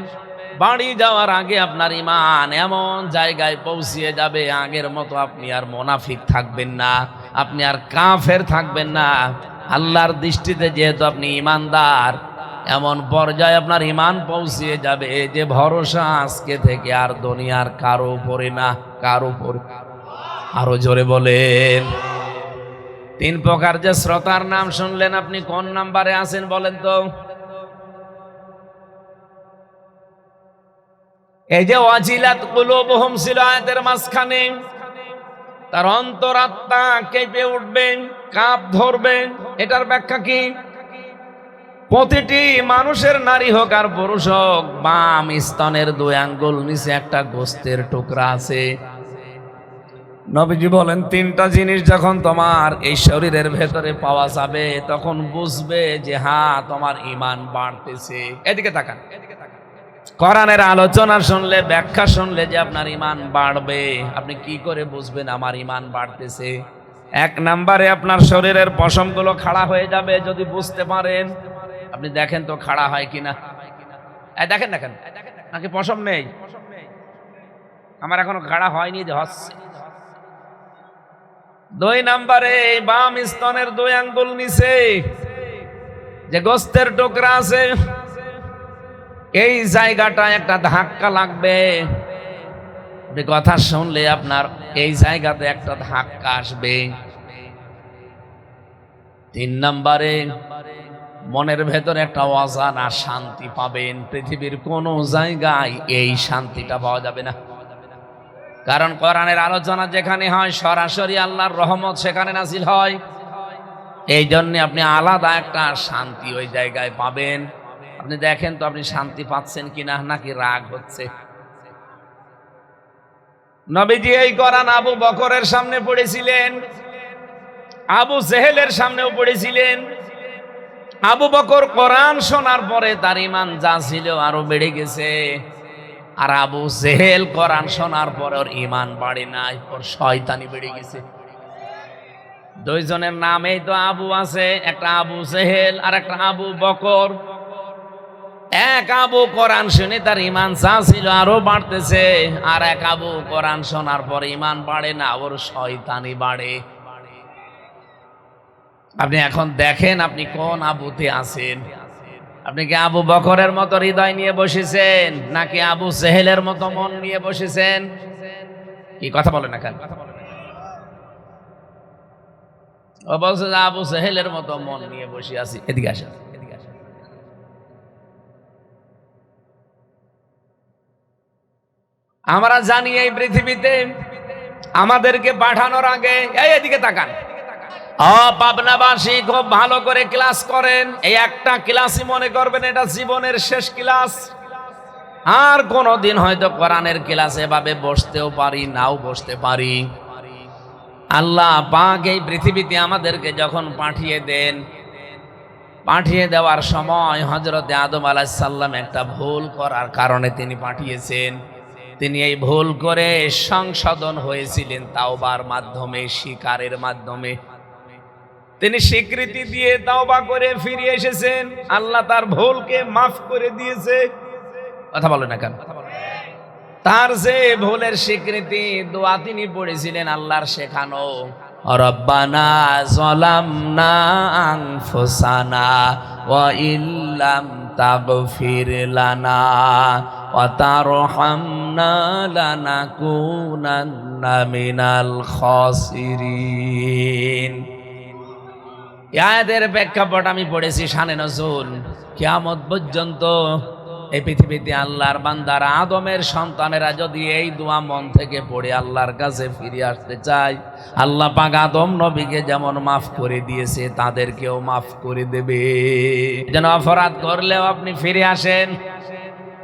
বাড়ি যাওয়ার আগে আপনার ঈমান এমন জায়গায় পৌঁছিয়ে যাবে, আগের মতো আপনি আর মুনাফিক থাকবেন না, আপনি আর কাফের থাকবেন না। আল্লাহর দৃষ্টিতে যেহেতু আপনি ঈমানদার, এমন পর্যায়ে আপনার ঈমান পৌঁছিয়ে যাবে যে ভরসা আজকে থেকে আর দুনিয়ার কারো উপরে না, কারো উপরে। আরো জোরে বলেন। 3 প্রকার যে শ্রোতার নাম শুনলেন, আপনি কোন নাম্বারে আছেন বলেন তো? এই যে ওয়াজিলাত কুলুবুহুম ছিল আয়াতের মাঝখানে, তার অন্তরাত্মা কেঁপে উঠবে, কাঁপ ধরবে, এটার ব্যাখ্যা কি? প্রতিটি মানুষের, নারী হোক আর পুরুষ হোক, বাম স্তনের 2 আঙ্গুল নিচে একটা গোস্তের টুকরা আছে। নবীজি বলেন 3টা জিনিস যখন তোমার এই শরীরের ভেতরে পাওয়া যাবে, তখন বুঝবে যে হ্যাঁ, তোমার ঈমান বাড়তেছে। এদিকে তাকান। কোরআনের আলোচনা শুনলে, ব্যাখ্যা শুনলে যে আপনার ঈমান বাড়বে, আপনি কি করে বুঝবেন আমার ঈমান বাড়তেছে? 1 নম্বরে আপনার শরীরের পশমগুলো খাড়া হয়ে যাবে। যদি বুঝতে পারেন, আপনি দেখেন তো খাড়া হয় কিনা। দেখেন দেখেন, নাকি পশম নেই? আমার এখনো খাড়া হয়নি, যে হচ্ছে। 2 নম্বরে বাম স্তনের 2 আঙ্গুল নিচে যে গোস্তের টুকরা আছে, এই জায়গাটা একটা ধাক্কা লাগবে। কথা শুনলে আপনার এই জায়গাতে একটা ধাক্কা আসবে। 3 নম্বরে মনের ভেতরে একটা অজানা শান্তি পাবেন। পৃথিবীর কোনো জায়গায় এই শান্তিটা পাওয়া যাবে না। কারণ কোরআনের আলোচনা যেখানে হয় সরাসরি আল্লাহর রহমত সেখানে নাজিল হয়। এই জন্য আপনি আলাদা একটা শান্তি ওই জায়গায় পাবেন। আপনি দেখেন তো আপনি শান্তি পাচ্ছেন কিনা, নাকি রাগ হচ্ছে। নবীজি এই কোরআন আবু বকরের সামনে পড়েছিলেন, আবু জেহেলের সামনেও পড়েছিলেন। আবু বকর কোরআন শোনার পরে তার ঈমান যা ছিল আরো বেড়ে গেছে, আর আবু জেহেল কোরআন শোনার পরে ওর ঈমান বাড়ে নাই, ওর শয়তানি বেড়ে গেছে। দুইজনের নামেই তো আবু আছে, একটা আবু জেহেল আর একটা আবু বকর। এক আবু কোরআন শুনে তার ঈমান যা ছিল আরো বাড়তেছে, আর এক আবু কোরআন শোনার পর ঈমান বাড়ে না, ওর শয়তানি বাড়ে। আপনি এখন দেখেন আপনি কোন আবুতে আছেন। আপনি কি আবু বকরের মতো হৃদয় নিয়ে বসেছেন, নাকি আবু জেহেলের মতো মন নিয়ে বসেছেন? কি কথা বলেন না কেন? ও বলছে যে আবু জেহেলের মতো মন নিয়ে বসে আছি। এদিকে আসেন। আমরা জানি এই পৃথিবীতে আমাদেরকে পাঠানোর আগে, এদিকে তাকান, পাবনাবাসী খুব ভালো করে ক্লাস করেন। এই একটা ক্লাসই মনে করবেন এটা জীবনের শেষ ক্লাস। আর কোনদিন হয়তো কোরআনের ক্লাসে এভাবে বসতেও পারি, নাও বসতে পারি। আল্লাহ পাক এই পৃথিবীতে আমাদেরকে যখন পাঠিয়ে দেন, পাঠিয়ে দেওয়ার সময় হযরতে আদম আলাইহিস সালাম একটা ভুল করার কারণে তিনি পাঠিয়েছেন। তিনি এই ভুল করে সংশোধন হয়েছিলেন তাওবার মাধ্যমে, স্বীকারের মাধ্যমে। তিনি স্বীকৃতি দিয়ে তাওবা করে ফিরে এসেছেন। আল্লাহ তার ভুলকে মাফ করে দিয়েছে। কথা বলে না কেন? তার যে ভুলের স্বীকৃতি দোয়া তিনি পড়েছিলেন আল্লাহর শেখানো, রব্বানা যালামনা আনফুসানা ওয়া ইল্লাম তাগফির লানা ওয়া তারহামনা লানাকুনান্না মিনাল খাসিরিন। আয়াতের প্রেক্ষাপট আমি পড়েছি শানে নজুল। কিয়ামত পর্যন্ত এই পৃথিবীতে আল্লাহর বান্দারা, আদমের সন্তানেরা যদি এই দোয়া মন থেকে পড়ে আল্লাহর কাছে ফিরে আসতে চায়, আল্লাহ পাক আদম নবীকে যেমন মাফ করে দিয়েছে তাদেরকেও মাফ করে দেবে। যেন অপরাধ করলেও আপনি ফিরে আসেন।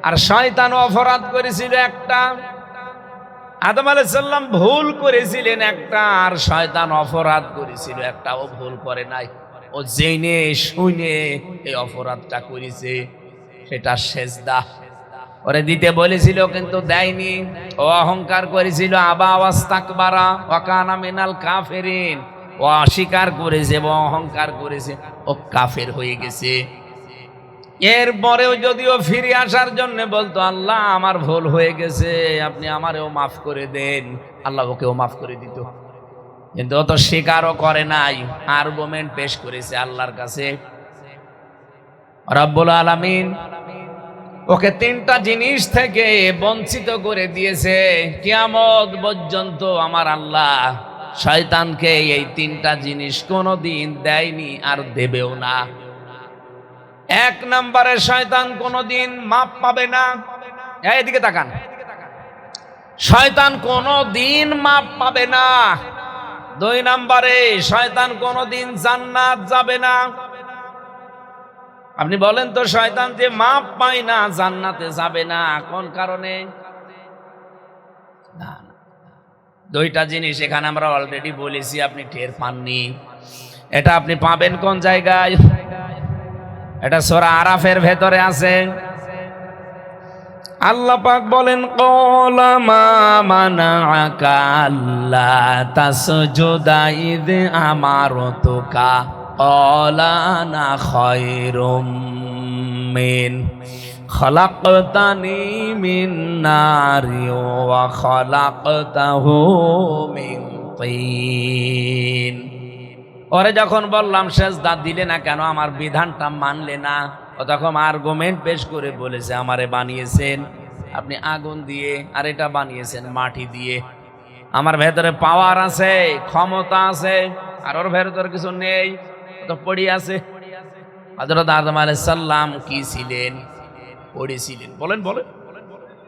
আর শয়তানও অপরাধ করেছিল একটা, আদম আলাইহিস সালাম ভুল করেছিলেন একটা, আর শয়তান অপরাধ করেছিল একটা। ও ভুল করে নাই, ও জেনে শুনে এই অপরাধটা করেছে। সেটা সেজদা ওরে দিতে বলেছিল কিন্তু দেয়নি। ও অহংকার করেছিল, আবা ওয়াস্তাকবারা ওয়া কানা মিনাল কাফিরিন। ও অস্বীকার করেছে এবং অহংকার করেছে, ও কাফের হয়ে গেছে। এরপরেও যদিও ফিরে আসার জন্য বলতো আল্লাহ আমার ভুল হয়ে গেছে, আপনি আমারেও মাফ করে দেন, আল্লাহ ওকেও মাফ করে দিত। কিন্তু ও তো স্বীকারও করে নাই, আর্গুমেন্ট পেশ করেছে আল্লাহর কাছে। রব্বুল আলামিন ওকে তিনটা জিনিস থেকে বঞ্চিত করে দিয়েছে। কিয়ামত পর্যন্ত আমার আল্লাহ শয়তানকে এই তিনটা জিনিস কোনোদিন দেয়নি, আর দেবেও না। এক নম্বরে শয়তান কোনোদিন মাপ পাবে না। এদিকে তাকান, শয়তান কোনোদিন মাপ পাবে না। দুই নম্বরে শয়তান কোনোদিন জান্নাত যাবে না। আপনি বলেন তো শয়তান যে মাপ পায় না, জান্নাতে যাবে না, কোন কারণে? না, দুইটা জিনিস এখানে আমরা অলরেডি বলেছি, আপনি টের পাননি। এটা আপনি পাবেন কোন জায়গায়? এটা সূরা আরাফের ভেতরে আছে। আল্লাহ পাক বলেন, ক্বালা মা মানাআকা আল্লা তাসজুদা ইয আমারতুকা ক্বালা আনা খায়রুম মিন খালাকতানি মিন নারি ওয়া খালাকতাহু মিন তিন। ওরে যখন বললাম সেজদা দিলে না কেন, আমার বিধানটা মানলে না, ও তখন আর্গুমেন্ট পেশ করে বলেছে আমারে বানিয়েছেন আপনি আগুন দিয়ে, আর এটা বানিয়েছেন মাটি দিয়ে। আমার ভেতরে পাওয়ার আছে, ক্ষমতা আছে, আর ওর ভেতরে কিছু নেই, তো পড়ে আছে। হযরত আদম আলাইহিস সালাম কি ছিলেন? পড়েছিলেন। বলেন বলেন,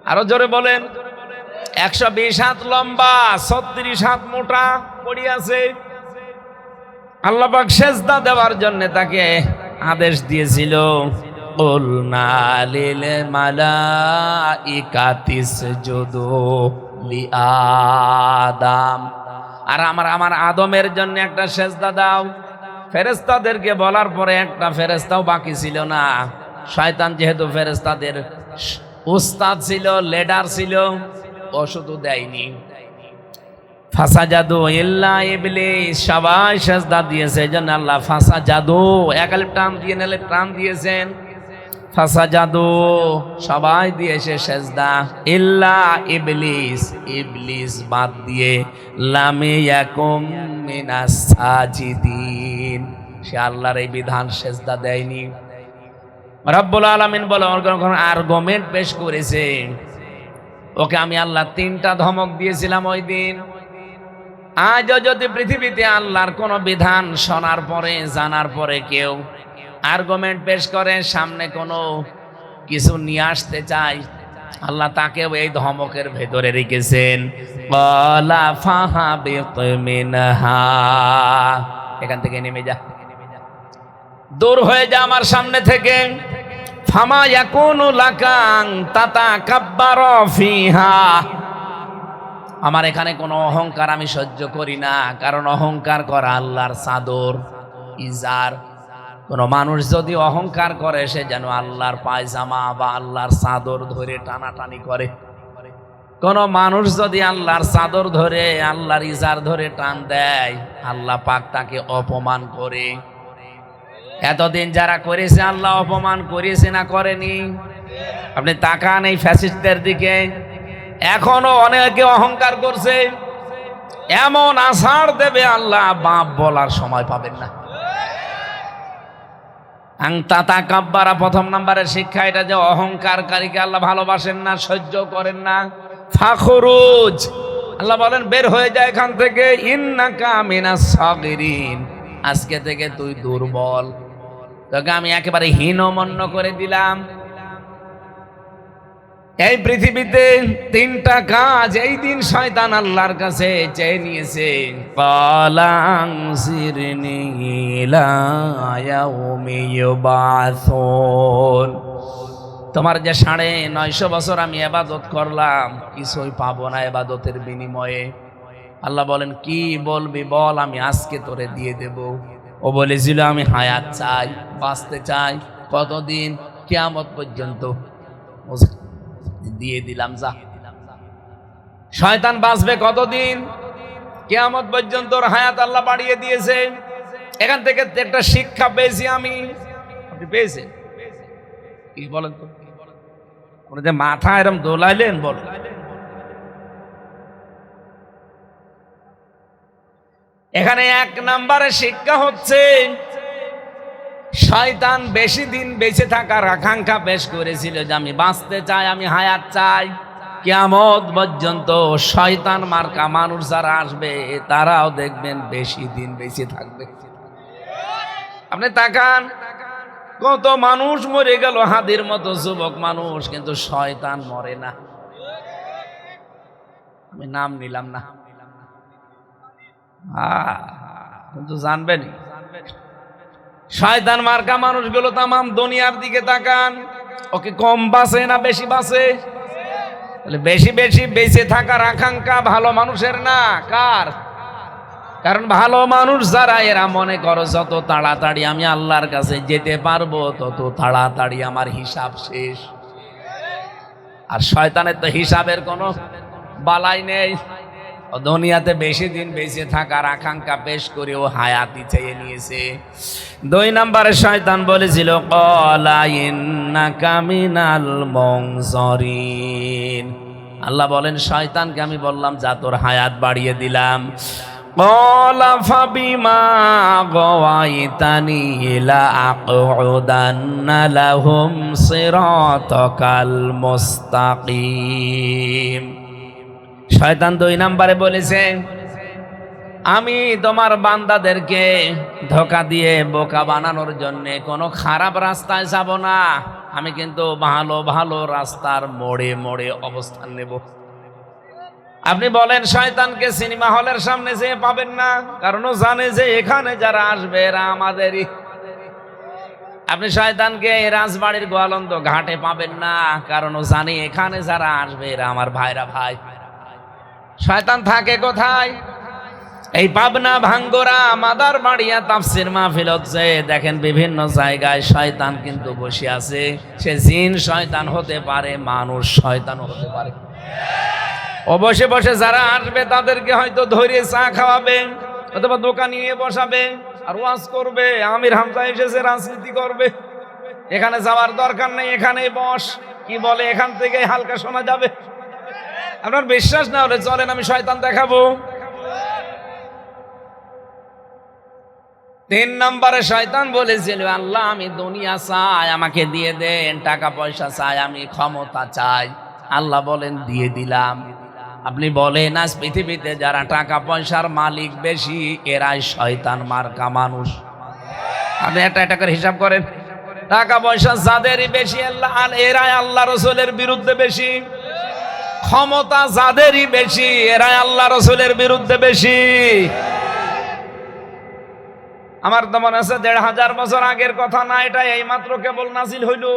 আরো জোরে বলেন। 120 হাত লম্বা, 36 হাত মোটা পড়ে আছে। আল্লাহ পাক সেজদা দেওয়ার জন্য তাকে আদেশ দিয়েছিল, কুলনা লিল মালাইকাতি ইসজুদু লিআদম, আর আমার আদমের জন্য একটা সেজদা দাও। ফেরেশতাদেরকে বলার পরে একটা ফেরেশতাও বাকি ছিল না। শয়তান যেহেতু ফেরেশতাদের উস্তাদ ছিল, লিডার ছিল, ও শুধু দেয়নি। ফাসাজাদু ইল্লা ইবলিস, সবাই সেজদা দিয়েছে। এজন্য আল্লাহ ফাসাজাদু একাল টান দিয়ে নিলে টান দিয়েছেন। ফাসাজাদু সবাই দিয়েছে সেজদা, ইল্লা ইবলিস, ইবলিস বাদ দিয়ে, লামে ইয়াকুম মিনাস সাজিদিন, সে আল্লাহর এই বিধান সেজদা দেয়নি। রব্বুল আলামিন বলে আর্গুমেন্ট পেশ করেছে, ওকে আমি আল্লাহ 3টা ধমক দিয়েছিলাম ওই দিন। আজও যদি পৃথিবীতে আল্লাহর কোন বিধান শোনার পরে, জানার পরে কেউ আর্গুমেন্ট পেশ করে, সামনে কোনো কিছু নিয়ে আসতে চায়, আল্লাহ তাকেও এই ধমকের ভেতরে রেখেছেন। ক্বালা ফাহাবিত মিনহা, এখান থেকে নেমে যা, দূর হয়ে যা আমার সামনে থেকে। ফামা ইয়াকুনু লাকাং তাতাকাব্বারু ফিহা, আমার এখানে কোনো অহংকার আমি সহ্য করি না, কারণ অহংকার করা আল্লাহর চাদর, ইজার। কোন মানুষ যদি অহংকার করে, সে যেন আল্লাহর পায়জামা বা আল্লাহর চাদর ধরে টানাটানি করে। কোন মানুষ যদি আল্লাহর চাদর ধরে, আল্লাহর ইজার ধরে টান দেয়, আল্লাহ পাক তাকে অপমান করে। এতদিন যারা করেছে, আল্লাহ অপমান করেছে না করেনি? আপনি তাকান এই ফ্যাসিস্টদের দিকে, এখনো অনেকে অহংকার করছে, এমন আছাড় দেবে আল্লাহ, বাপ বলার সময় পাবেন না। তাতাকাব্বারা, প্রথম নাম্বারের শিক্ষা এটা যে অহংকারকারীকে আল্লাহ ভালোবাসেন না, সহ্য করেন না। ফাখরুজ, আল্লাহ বলেন বের হয়ে যায় এখান থেকে, ইন্নাকা মিনাস সাগিরিন, আজকে থেকে তুই দুর্বল, তোকে আমি একেবারে হীনমন্য করে দিলাম। এই পৃথিবীতে 3টা কাজ এই দিন শয়তান আল্লাহর কাছে চেয়ে নিয়েছে। ফালাংসিরনি ইলা ইয়াউমি ইউবাসুন, তোমার যে 950 বছর আমি ইবাদত করলাম, কিছুই পাবো না ইবাদতের বিনিময়ে। আল্লাহ বলেন কি বলবি বল, আমি আজকে তোরে দিয়ে দেব। ও বলেছিল আমি হায়াত চাই, বাঁচতে চাই, কতদিন? কিয়ামত পর্যন্ত। দিয়ে দিলাম, যা। শয়তান বাঁচবে কতদিন? কিয়ামত পর্যন্ত হায়াত আল্লাহ বাড়িয়ে দিয়েছে। এখান থেকে একটা শিক্ষা পেয়েছি আমি, আপনি পেয়েছেন কি বলেন তো? যে মাথা এরম দোলাইলেন, বল। এখানে 1 নম্বরের শিক্ষা হচ্ছে, শয়তান বেশি দিন বেঁচে থাকার আকাঙ্ক্ষা পেশ করেছিল, যে আমি বাঁচতে চাই, আমি হায়াত চাই। কিয়ামত পর্যন্ত শয়তান মার্কা মানুষ যারা আসবে, তারাও দেখবেন বেশি দিন বেঁচে থাকবে। আপনি তাকান, কত মানুষ মরে গেল, হাদির মতো যুবক মানুষ, কিন্তু শয়তান মরে না। আমি নাম নিলাম না, কিন্তু জানবেন শয়তান মার্কা মানুষগুলো তামাম দুনিয়ার দিকে তাকান, ওকে কম বাঁচে না বেশি বাঁচে? বেশি বেশি বেঁচে থাকার আকাঙ্ক্ষা ভালো মানুষের না, কার? কারণ ভালো মানুষ যারা, এরা মনে করো যত তাড়াতাড়ি আমি আল্লাহর কাছে যেতে পারবো, তত তাড়াতাড়ি আমার হিসাব শেষ। আর শয়তানের তো হিসাবের কোনো বালাই নেই, দুনিয়াতে বেশি দিন বেঁচে থাকার আকাঙ্ক্ষা পেশ করে ও হায়াতি চেয়ে নিয়েছে। 2 নম্বরে শয়তান বলেছিল, ক্বালা ইন্নাকা মিনাল মুনজারিন, আল্লাহ বলেন শয়তানকে আমি বললাম যা, তোর হায়াত বাড়িয়ে দিলাম। ক্বালা ফাবিমা গাওয়াইতানি লা আকুদান্না লাহুম সিরাতাকাল মুস্তাকিম, শয়তান 2 নম্বরে বলেছে, আমি তোমার বান্দাদেরকে ধোঁকা দিয়ে বোকা বানানোর জন্য কোনো খারাপ রাস্তায় যাব না, আমি কিন্তু ভালো ভালো রাস্তার মোড়ে মোড়ে অবস্থান নেব। আপনি বলেন শয়তানকে সিনেমা হলের সামনে যেয়ে পাবেন না, কারণ ও জানে যে এখানে যারা আসবে এরা আমাদেরই। আপনি শয়তানকে রাজবাড়ির গোয়ালন্দ ঘাটে পাবেন না, কারণ ও জানে এখানে যারা আসবে এরা আমার ভাইরা ভাই। শয়তান থাকে কোথায়? এই পাবনা, ভাঙ্গরা, মাদারবাড়িয়া তাফসীর মাহফিল হচ্ছে, দেখেন বিভিন্ন জায়গায় শয়তান কিন্তু বসে আছে। সে জিন শয়তান হতে পারে, মানুষ শয়তান হতে পারে। ও বসে বসে যারা আসবে তাদেরকে হয়তো ধরে চা খাওয়াবে, অথবা দোকান নিয়ে বসাবে আর ওয়াজ করবে। আমির হামজা এসেছে রাজনীতি করবে, এখানে যাওয়ার দরকার নেই, এখানেই বস। কি বলে এখান থেকে হালকা শোনা যাবে। আপনার বিশ্বাস না হলে চলেন আমি শয়তান দেখাবো। 3 নম্বরে শয়তান বলেছিল, আল্লাহ আমি দুনিয়া চাই, আমাকে দিয়ে দেন, টাকা পয়সা চাই, আমি ক্ষমতা চাই। আল্লাহ বলেন দিয়ে দিলাম। আপনি বলেন আজ পৃথিবীতে যারা টাকা পয়সার মালিক বেশি এরাই শয়তান মার্কা মানুষ। আপনি একটা করে হিসাব করেন, টাকা পয়সা যাদেরই বেশি এরাই আল্লাহ রসুলের বিরুদ্ধে বেশি। ক্ষমতা যাদেরই বেশি এরাই আল্লাহ রসুলের বিরুদ্ধে বেশি। আমার তো মনে আছে 1500 বছর আগের কথা না, এটা এইমাত্র কেবল নাজিল হইল।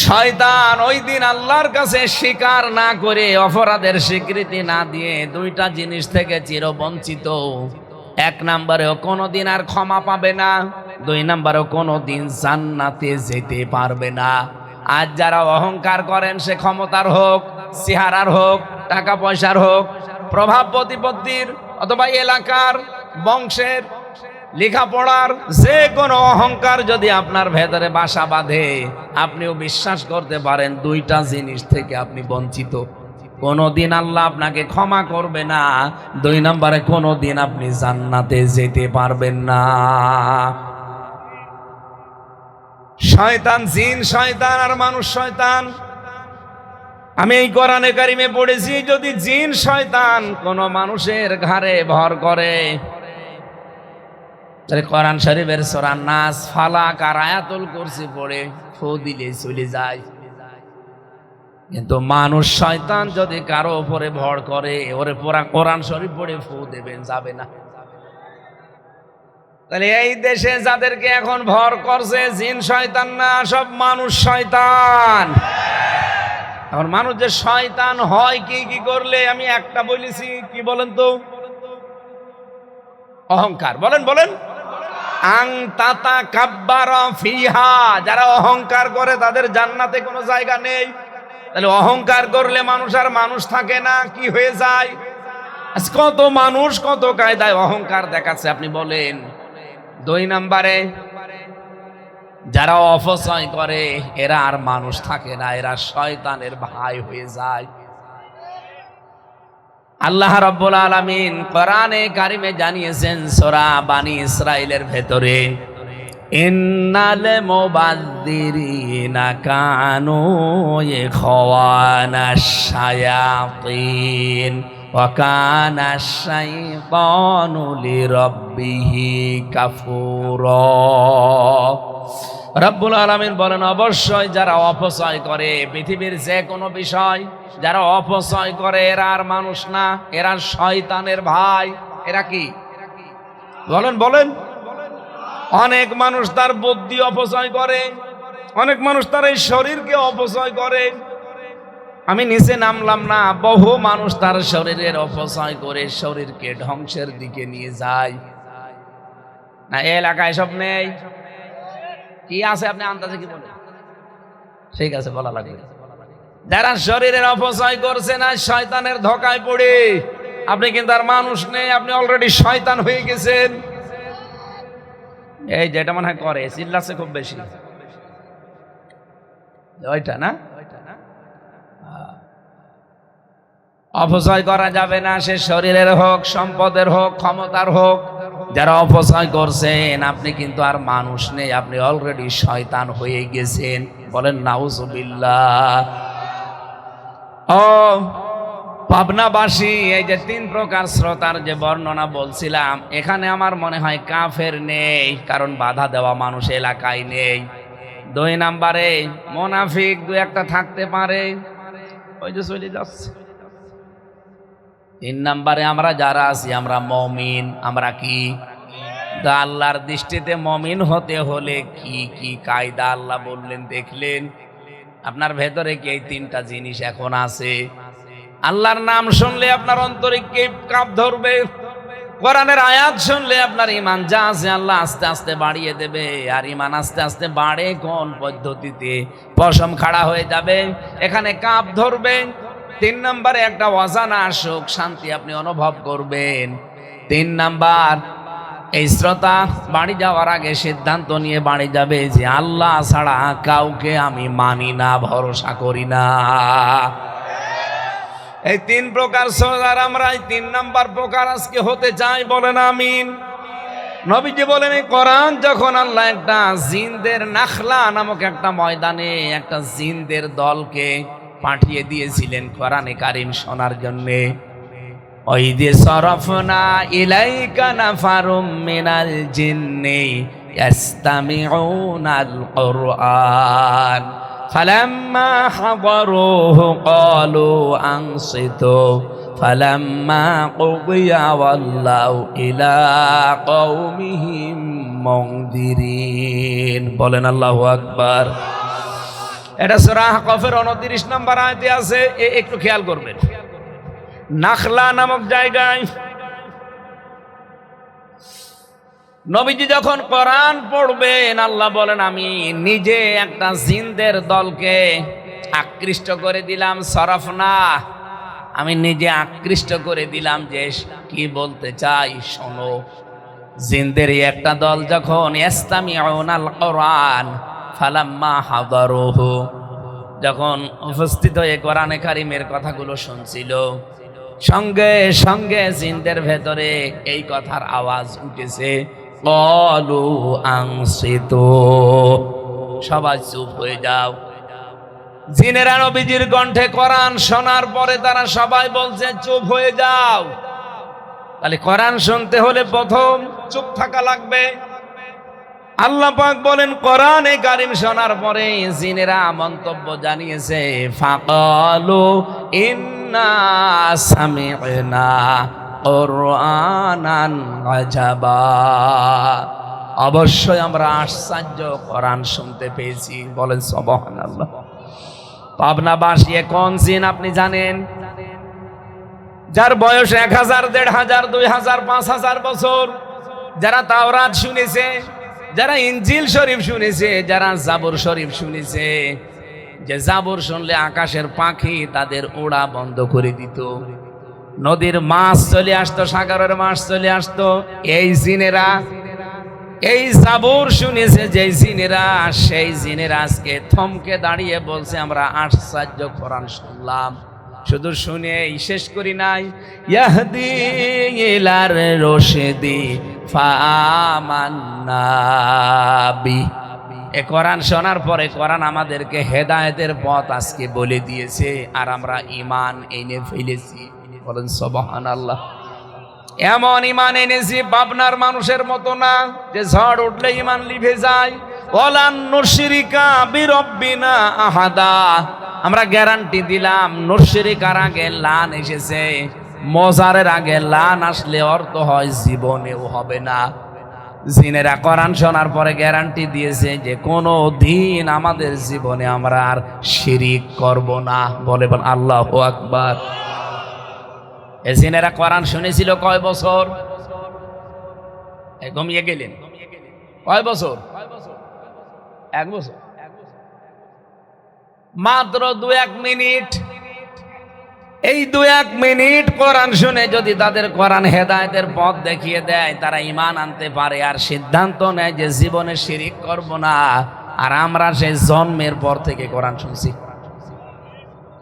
শয়তান ওই দিন আল্লাহর কাছে স্বীকার না করে, অপরাধের স্বীকৃতি না দিয়ে 2টা জিনিস থেকে চিরবঞ্চিত। 1 নম্বরেও কোনোদিন আর ক্ষমা পাবে না, 2 নম্বরেও কোনোদিন জান্নাতে যেতে পারবে না। আজ যারা অহংকার করেন, সে ক্ষমতার হোক, চেহারার হোক, টাকা পয়সার হোক, প্রভাব প্রতিপত্তির অথবা এলাকার, বংশের, লেখাপড়ার, যে কোনো অহংকার যদি আপনার ভেতরে বাসা বাঁধে, আপনিও বিশ্বাস করতে পারেন 2টা জিনিস থেকে আপনি বঞ্চিত। কোনোদিন আল্লাহ আপনাকে ক্ষমা করবে না, 2 নম্বরে কোনোদিন আপনি জান্নাতে যেতে পারবেন না। শয়তান জিন শয়তান আর মানুষ শয়তান। আমি এই কোরআনে কারিমে পড়েছি, যদি জিন শয়তান কোন মানুষের ঘাড়ে ভর করে, তাহলে কোরআন শরীফের সূরা নাস, ফালাক আর আয়াতুল কুরসি পড়ে ফু দিলে চলে যায়। কিন্তু মানুষ শয়তান যদি কারো উপরে ভর করে, ওরে কোরআন শরীফ পড়ে ফু দেবেন, যাবে না। তাহলে এই দেশে যাদেরকে এখন ভর করছে জিন শয়তান না, সব মানুষ শয়তান। এখন মানুষ যে শয়তান হয় কি কি করলে, আমি একটা বলেছি, কি বলেন তো? অহংকার। বলেন বলেন। আং তাতা কাব্বারা ফিহা, যারা অহংকার করে তাদের জান্নাতে কোনো জায়গা নেই। তাহলে অহংকার করলে মানুষ আর মানুষ থাকে না, কি হয়ে যায়? আজ কত মানুষ কত কায়দায় অহংকার দেখাচ্ছে, আপনি বলেন। 2 নম্বরে যারা অপচয় করে এরা আর মানুষ থাকে না, এরা শয়তানের ভাই হয়ে যায়। আল্লাহ রাব্বুল আলামিন কোরআনে কারিমে জানিয়েছেন সূরা বানি ইসরাইলের ভেতরে, ইন্নাল মুবাযযিরিনা কানু ইখওয়ানাশ শায়াতিন ওয়া কানাশ শাইতানু লিরাব্বিহি কাফুরা। রব্বুল আলামিন বলেন, অবশ্যই যারা অপচয় করে পৃথিবীর যে কোনো বিষয়, যারা অপচয় করে এরা আর মানুষ না, এরা শয়তানের ভাই। এরা কি? বলেন বলেন। অনেক মানুষ তার বুদ্ধি অপচয় করে, অনেক মানুষ তার এই শরীরকে অপচয় করে। আমি নিচে নামলাম না, বহু মানুষ তার শরীরের অপচয় করে শরীরকে ধ্বংসের দিকে নিয়ে যায়। না এলাকায় সব নেই? কি আছে আপনি আন্দাজে কি বলেন? ঠিক আছে, বলা লাগবে। যারা শরীরের অপচয় করছে না, শয়তানের ধোঁকায় পড়ে, আপনি কিন্তু আর মানুষ নেই, আপনি অলরেডি শয়তান হয়ে গেছেন। এই যেটা মনে হয় করে চিল্লাচ্ছে খুব বেশি, ওইটা না? অপচয় করা যাবে না, সে শরীরের হোক, সম্পদের হোক, ক্ষমতার হোক। যারা অপচয় করছেন, আপনি কিন্তু আর মানুষ নেই, আপনি অলরেডি শয়তান হয়ে গেছেন। বলেন নাউজুবিল্লাহ। ও পাবনাবাসী, এই যে 3 প্রকার শ্রোতার যে বর্ণনা বলছিলাম, এখানে আমার মনে হয় কাফের নেই, কারণ বাধা দেওয়া মানুষ এলাকায় নেই। দুই নাম্বারে মুনাফিক দু একটা থাকতে পারে, ওই যে চলে যাচ্ছে। তিন নাম্বারে আমরা যারা আছি আমরা মুমিন। আমরা কি? আল্লাহর দৃষ্টিতে মুমিন হতে হলে কি কি কায়দা আল্লাহ বললেন দেখলেন? আপনার ভেতরে কি এই তিনটা জিনিস এখন আছে? আল্লাহর নাম শুনলে আপনার অন্তরে কি কাঁপ ধরবে? কোরআনের আয়াত শুনলে আপনার ঈমান যা আছে আল্লাহ আস্তে আস্তে বাড়িয়ে দেবে। আর ঈমান আস্তে আস্তে বাড়ে কোন পদ্ধতিতে? পশম খাড়া হয়ে যাবে, এখানে কাঁপ ধরবে। তিন নম্বরে একটা অজানা সুখ শান্তি আপনি অনুভব করবেন। তিন নাম্বার, এই শ্রোতা বাড়ি যাওয়ার আগে সিদ্ধান্ত নিয়ে বাড়ি যাবে যে আল্লাহ ছাড়া কাউকে আমি মানি না, ভরসা করি না। এই তিন প্রকার সোজার আমরা এই তিন নাম্বার প্রকার আজকে হতে চাই, বলেন আমিন। নবীজি বলেন এই কোরআন যখন আল্লাহ একটা জিনদের নাখলা নামক একটা ময়দানে একটা জিনদের দলকে পাঠিয়ে দিয়েছিলেন কোরআনে কারিম শোনার জন্যে। ওই যে সরফনা ইলাইকা নাফারুম মিনাল জিন্নি ইয়াস্তামিউনাল কুরআন ফালাম্মা হাদারুহু ক্বালু আনসিতু ফালাম্মা কুদিয়া ওয়াল্লাউ ইলা কওমিহিম মুনদিরিন। বলেন আল্লাহু আকবার। এটা সূরা আহকাফের 29 নম্বর আয়াতে আছে, একটু খেয়াল করবেন। নাখলা নামক জায়গায় নবীজি যখন কোরআন পড়বেন আল্লাহ বলেন আমি নিজে একটা জিনদের দলকে আকৃষ্ট করে দিলাম। সরফনা, আমি নিজে আকৃষ্ট করে দিলাম যে কি বলতে চাই শোনো। জিনদের একটা দল যখন ইস্তামিউনাল কুরআন ফালাম্মা হাদারুহু, যখন উপস্থিত হয়ে কোরআনে কারিমের কথাগুলো শুনছিল, সঙ্গে সঙ্গে জিনদের ভেতরে এই কথার আওয়াজ উঠেছে, ক্বালু আনসিতু, সবাই চুপ হয়ে যাও। জিনেরা নবীজির কণ্ঠে কোরআন শোনার পরে তারা সবাই বলছে চুপ হয়ে যাও। তাহলে কোরআন শুনতে হলে প্রথম চুপ থাকা লাগবে। আল্লাহ পাক বলেন কোরআনে কারিম শোনার পরে জিনেরা মন্তব্য জানিয়েছে, ফাকালু ইন্না সামি'না কুরআনান আজাবা, অবশ্যই আমরা আশ্চর্য কোরআন শুনতে পেয়েছি। বলেন সুবহানাল্লাহ। পাবনাবাসী কোন জিন আপনি জানেন? যার বয়স 1000, 1500, 2000, 5000 বছর, যারা তাওরাত শুনেছে, যারা ইনজিল শরীফ শুনেছে, যারা জাবুর শরীফ শুনেছে, যে জাবুর শুনলে আকাশের পাখি তাদের ওড়া বন্ধ করে দিত, নদীর মাছ চলে আসতো, সাগরের মাছ চলে আসতো, এই জিনেরা এই জাবুর শুনেছে যে জিনেরা, সেই জিনেরা আজকে থমকে দাঁড়িয়ে বলছে আমরা আশ্চর্য কোরআন শুনলাম। শুধু শুনে শেষ করি নাই, ইয়াহদি ইলার রশদি ফাআমান্না বি, এ কোরআন শোনার পরে কোরআন আমাদেরকে হেদায়েতের পথ আজকে বলে দিয়েছে, আর আমরা ঈমান এনে ফেলেছি। বলেন সুবহানাল্লাহ। এমন ঈমান এনেছি পাবনার মানুষের মতো না যে ঝড় উঠলে ঈমান লিভে যায়। ওয়ালান নুশরিকা বিরব্বিনা আহাদা, আমরা গ্যারান্টি দিলাম নুশরিকার আগে লান এসেছে, মজারের আগে লান আসলে অর্থ হয় জীবনেও হবে না। জিনেরা কোরআন শোনার পরে গ্যারান্টি দিয়েছে যে কোনো দিন আমাদের জীবনে আমরা আর শিরিক করব না। বলে আল্লাহু আকবার। এই জিনেরা কোরআন শুনেছিল কয় বছর? ঘুমিয়ে গেলেন কয় বছর? 1 বছর। মাত্র 2-1 মিনিট। এই 2-1 মিনিট কোরআন শুনে যদি তাদের কোরআন হেদায়েতের পথ দেখিয়ে দেয়, তারা ঈমান আনতে পারে আর সিদ্ধান্ত নেয় যে জীবনে শিরিক করব না। আর আমরা সেই জন্মের পর থেকে কোরআন শুনছি।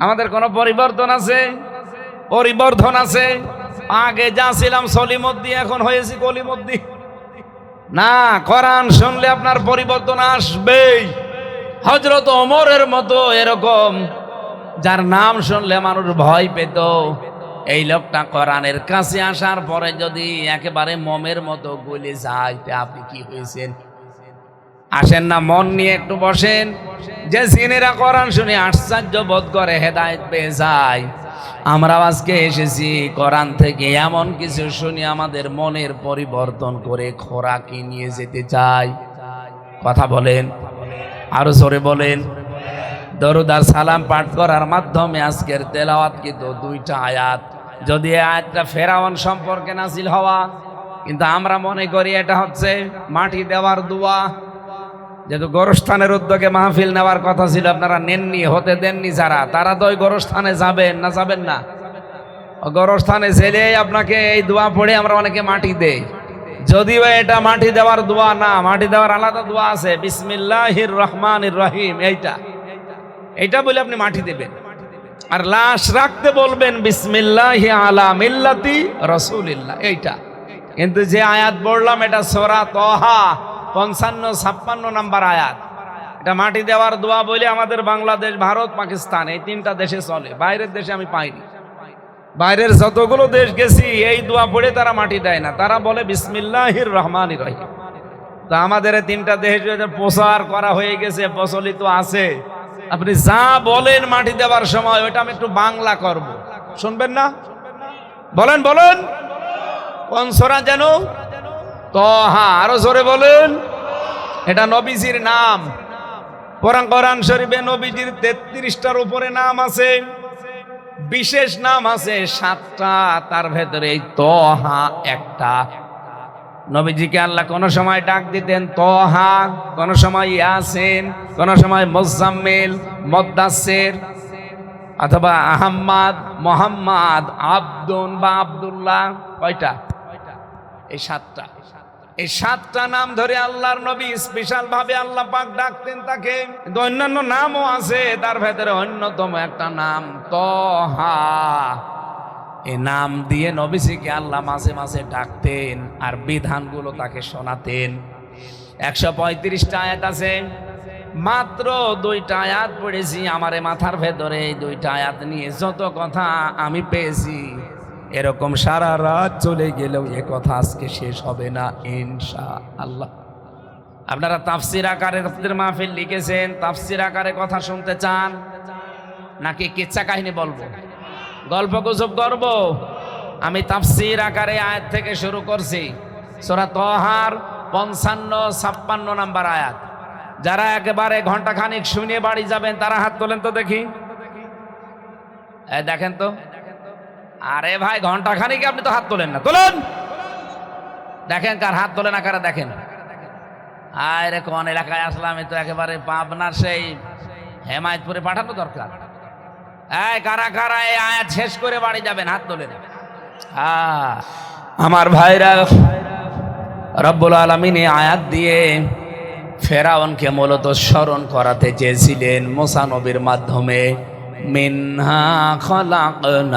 আমাদের কোনো পরিবর্তন আছে? পরিবর্তন আছে। আগে যা ছিলাম সলিমুদ্দি, এখন হয়েছি কলিমুদ্দি না। কোরআন শুনলে আপনার পরিবর্তন আসবেই। হযরত ওমরের মতো এরকম যার নাম শুনলে মানুষ ভয় পেত, এই লোকটা কোরআনের কাছে আসার পরে যদি একেবারে মোমের মতো গলে যায়, আপনি কি হয়েছেন? আসেন না, মন নিয়ে একটু বসেন। যে জিনেরা কোরআন শুনে আশ্চর্য বোধ করে, হেদায়েত পেয়ে যায়, আমরা আজকে এসেছি কোরআন থেকে এমন কিছু শুনি আমাদের মনের পরিবর্তন করে খোরাকি নিয়ে যেতে চাই। কথা বলেন, আরো জোরে বলেন। দরুদ আর সালাম পাঠ করার মাধ্যমে আজকের তেলাওয়াত কিন্তু দুইটা আয়াত। যদি এই আয়াতটা ফেরাউন সম্পর্কে নাজিল হওয়া, কিন্তু আমরা মনে করি এটা হচ্ছে মাটি দেওয়ার দোয়া। যেহেতু গোরস্থানের উদ্যোগে মাহফিল নেওয়ার কথা ছিল, আপনারা নেননি, হতে দেননি যারা, তারা তো ওই গোরস্থানে যাবেন না, যাবেন না? গোরস্থানে ছেলে আপনাকে এই দোয়া পড়ে আমরা অনেকে মাটি দেই, যদিও এটা মাটি দেওয়ার দোয়া না। মাটি দেওয়ার আলাদা দোয়া আছে, বিসমিল্লাহির রহমানির রহিম, এইটা বলে আপনি মাটি দেবেন। আর লাশ রাখতে বলবেন বিসমিল্লাহি আলা মিল্লাতি রাসূলিল্লাহ, এইটা। কিন্তু যে আয়াত পড়লাম এটা সূরা তাহা 55-56 নম্বর আয়াত। এটা মাটি দেওয়ার দোয়া বলে আমাদের বাংলাদেশ, ভারত, পাকিস্তান এই তিনটা দেশে চলে, বাইরের দেশে আমি পাইনি। বাইরের যতগুলো দেশ গেছি এই দোয়া পড়ে তারা মাটি দেয় না, তারা বলে বিসমিল্লাহির রহমানির রহিম। তো আমাদের এই তিনটা দেশে প্রচার করা হয়ে গেছে, প্রচলিত আছে। আপনি যা বলেন মাটি দেওয়ার সময়, ওইটা আমি একটু বাংলা করব, শুনবেন না? বলেন বলেন, কোন সূরা যেন? তাহা। আরো জোরে বলেন। এটা নবীজির নাম। কোরআন শরীফে নবীজির 33টার উপরে নাম আছে, বিশেষ নাম আছে 7টা, তার ভেতরে এই তাহা একটা। নবীজিকে আল্লাহ কোন সময় ডাক দিতেন তাহা, কোন সময় ইয়াসিন, কোন সময় মুজাম্মিল, মুদ্দাসসির, অথবা আহমদ, মোহাম্মদ, আব্দুন বা আব্দুল্লাহ। কয়টা? এই 7টা। এই 7টা নাম ধরে আল্লাহর নবী স্পেশাল ভাবে আল্লাহ পাক ডাকতেন তাকে। কিন্তু অন্যান্য নামও আছে, তার ভেতরে অন্যতম একটা নাম তাহা। এই নাম দিয়ে নবীজিকে আল্লাহ মাঝে মাঝে ডাকতেন আর বিধানগুলো তাকে শোনাতেন। 135টা আয়াত আছে, মাত্র 2টা আয়াত পড়েছি। আমার মাথার ভেতরে এই 2টা আয়াত নিয়ে যত কথা আমি পেয়েছি, এরকম সারা রাত চলে গেলেও এ কথা আজকে শেষ হবে না ইনশাআল্লাহ। আপনারা তাফসির আকারে আপনাদের মাহফিল লিখেছেন, তাফসির আকারে কথা শুনতে চান নাকি কিচ্ছা কাহিনী বলবো, গল্প গুজব করব? আমি তাফসির আকারে আয়াত থেকে শুরু করছি। সূরা তাহার 55-56 নম্বর আয়াত। যারা একেবারে ঘন্টা খানিক শুনে বাড়ি যাবেন তারা হাত তোলেন তো দেখি। দেখেন তো, আরে ভাই ঘন্টা খানিক আপনি তো হাত তোলেন না, তোলেন। দেখেন কার হাত তোলেন, আকারে দেখেন। আরে কোন এলাকায় আসলাম, আমি তো একেবারে পাবনার সেই হেমায়তপুরে পাঠানো দরকার। কারা কারা এই আয়াত শেষ করে বাড়ি যাবেন, হাত তোলেন। আমার ভাইরা, রব্বুল আলামিন এই আয়াত দিয়ে ফেরাউনকে মূলত স্মরণ করাতে চেয়েছিলেন মুসা নবীর মাধ্যমে। মিনহা খলাকনাকুম,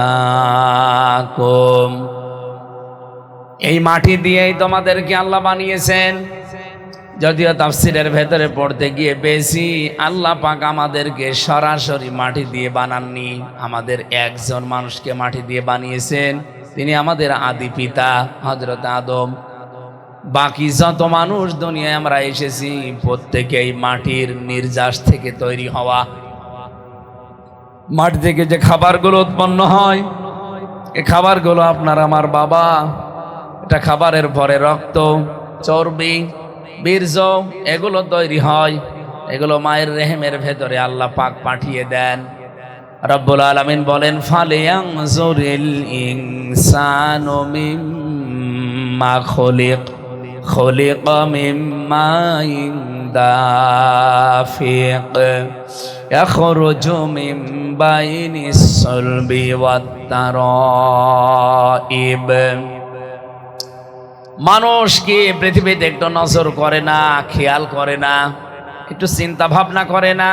এই মাটি দিয়েই তোমাদেরকে আল্লাহ বানিয়েছেন। যদিও তাফসিরের ভেতরে পড়তে গিয়ে পেয়েছি আল্লাহ পাক আমাদেরকে সরাসরি মাটি দিয়ে বানাননি, আমাদের একজন মানুষকে মাটি দিয়ে বানিয়েছেন, তিনি আমাদের আদি পিতা হযরত আদম। বাকি যত মানুষ দুনিয়ায় আমরা এসেছি প্রত্যেকেই মাটির নির্যাস থেকে তৈরি হওয়া। মাটি থেকে যে খাবারগুলো উৎপন্ন হয়, এই খাবারগুলো আপনার আমার বাবা, এটা খাবারের পরে রক্ত, চর্বি, বীর্য এগুলো তৈরি হয়। এগুলো মায়ের রেহেমের ভেতরে আল্লাহ পাক পাঠিয়ে দেন। রব্বুল আলামিন বলেন, ফালিয়ানজুরিল ইনসানু মিম্মা খুলিকা মিম্মা দাফিক ইয়াখরুজু মিন বাইনিস সুলবি ওয়াত তারাইব। মানুষ কি পৃথিবীতে একটু নজর করে না, খেয়াল করে না, একটু চিন্তা ভাবনা করে না?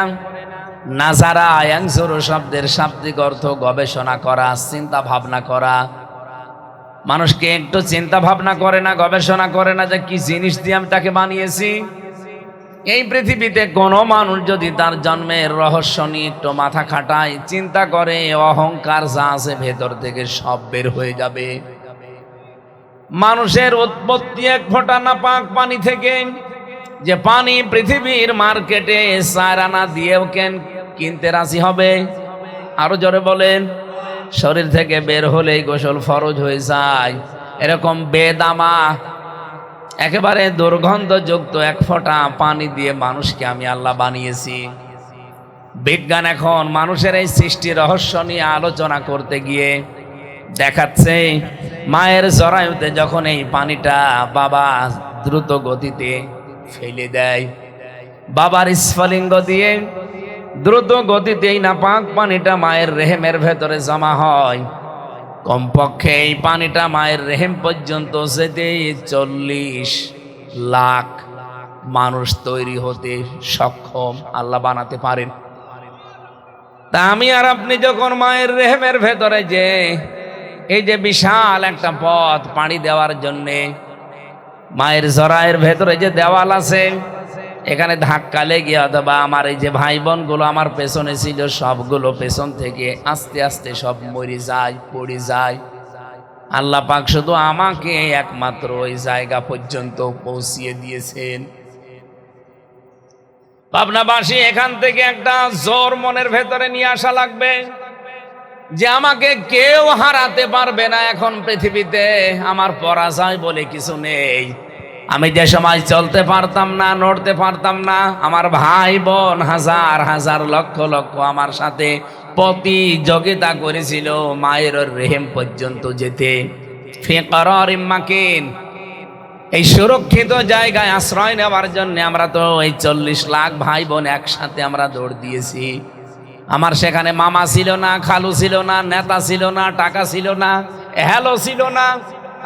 নাজারা ইয়ানজুরু শব্দের শাব্দিক অর্থ গবেষণা করা, চিন্তা ভাবনা করা। মানুষকে একটু চিন্তা ভাবনা করে না, গবেষণা করে না যে কি জিনিস দিয়ে আমি তাকে বানিয়েছি? এই পৃথিবীতে কোনো মানুষ যদি তার জন্মের রহস্য নিয়ে একটু মাথা খাটায়, চিন্তা করে, অহংকার যা আছে ভেতর থেকে সব বের হয়ে যাবে। মানুষের উৎপত্তি এক ফোঁটা নাপাক পানি থেকে, যে পানি পৃথিবীর মার্কেটে 4 আনা দিয়েও কিনতে রাজি হবে? আরো জোরে বলেন। শরীর থেকে বের হলেই গোসল ফরজ হয়ে যায়, এরকম বেদামা একেবারে দুর্গন্ধযুক্ত 1 ফোঁটা পানি দিয়ে মানুষকে আমি আল্লাহ বানিয়েছি। বিজ্ঞান এখন মানুষের এই সৃষ্টি রহস্য নিয়ে আলোচনা করতে গিয়ে দেখাচ্ছে, মায়ের জরায়ুতে যখন এই পানিটা বাবা দ্রুত গতিতে ফেলে দেয়, বাবার স্ফলিঙ্গ দিয়ে দ্রুত গতিতেই নাপাক পানিটা মায়ের রেহেমের ভেতরে জমা হয়। কমপক্ষে এই পানিটা মায়ের রেহেম পর্যন্ত যেতে 40 লাখ মানুষ তৈরি হতে সক্ষম আল্লাহ বানাতে পারেন। তা আমি আর আপনি যখন মায়ের রেহেমের ভেতরে যে এই যে বিশাল একটা পথ পাড়ি দেওয়ার জন্যে মায়ের জরায়ের ভেতরে যে দেওয়াল আছে, এখানে ধাক্কা লেগে অথবা আমার এই যে ভাই বোনগুলো আমার পেছনে ছিল সবগুলো পেছন থেকে আস্তে আস্তে সব মরে যায়, পড়ে যায়। আল্লাহ পাক শুধু আমাকে একমাত্র ওই জায়গা পর্যন্ত পৌঁছিয়ে দিয়েছেন। পাবনাবাসী, এখান থেকে একটা জোর মনের ভেতরে নিয়ে আসা লাগবে যে আমাকে কেউ হারাতে পারবে না। এখন পৃথিবীতে আমার পরাজয় বলে কিছু নেই। আমি যে সময় চলতে পারতাম না, নড়তে পারতাম না, আমার ভাই বোন হাজার হাজার লক্ষ লক্ষ আমার সাথে প্রতিযোগিতা করেছিল মায়ের রেহেম পর্যন্ত যেতে। ফি করারিম মাকিন, এই সুরক্ষিত জায়গায় আশ্রয় নেওয়ার জন্য আমরা তো এই 40 লাখ ভাই বোন একসাথে আমরা দৌড় দিয়েছি। আমার সেখানে মামা ছিল না, খালু ছিল না, নেতা ছিল না, টাকা ছিল না, হ্যালো ছিল না।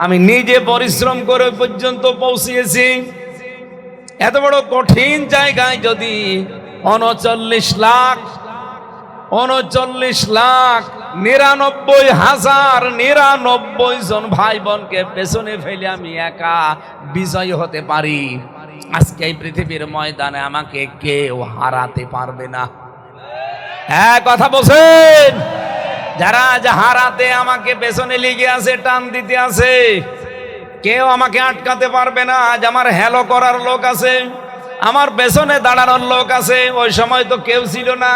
আমি নিজে পরিশ্রম করে পর্যন্ত পৌঁছিয়েছি। এত বড় কঠিন জায়গায় যদি 39 লাখ 99,099 জন ভাই বোনকে পেছনে ফেলে আমি একা বিজয়ী হতে পারি, আজকে এই পৃথিবীর ময়দানে আমাকে কেউ হারাতে পারবে না। হ্যাঁ, কথা বলছেন? যারা আজ হারাতে আমাকে পেছনে লেগে আছে, টান দিতে আছে, কেউ আমাকে আটকাতে পারবে না। আজ আমার হ্যালো করার লোক আছে, আমার পেছনে দাঁড়ানোর লোক আছে। ওই সময় তো কেউ ছিল না।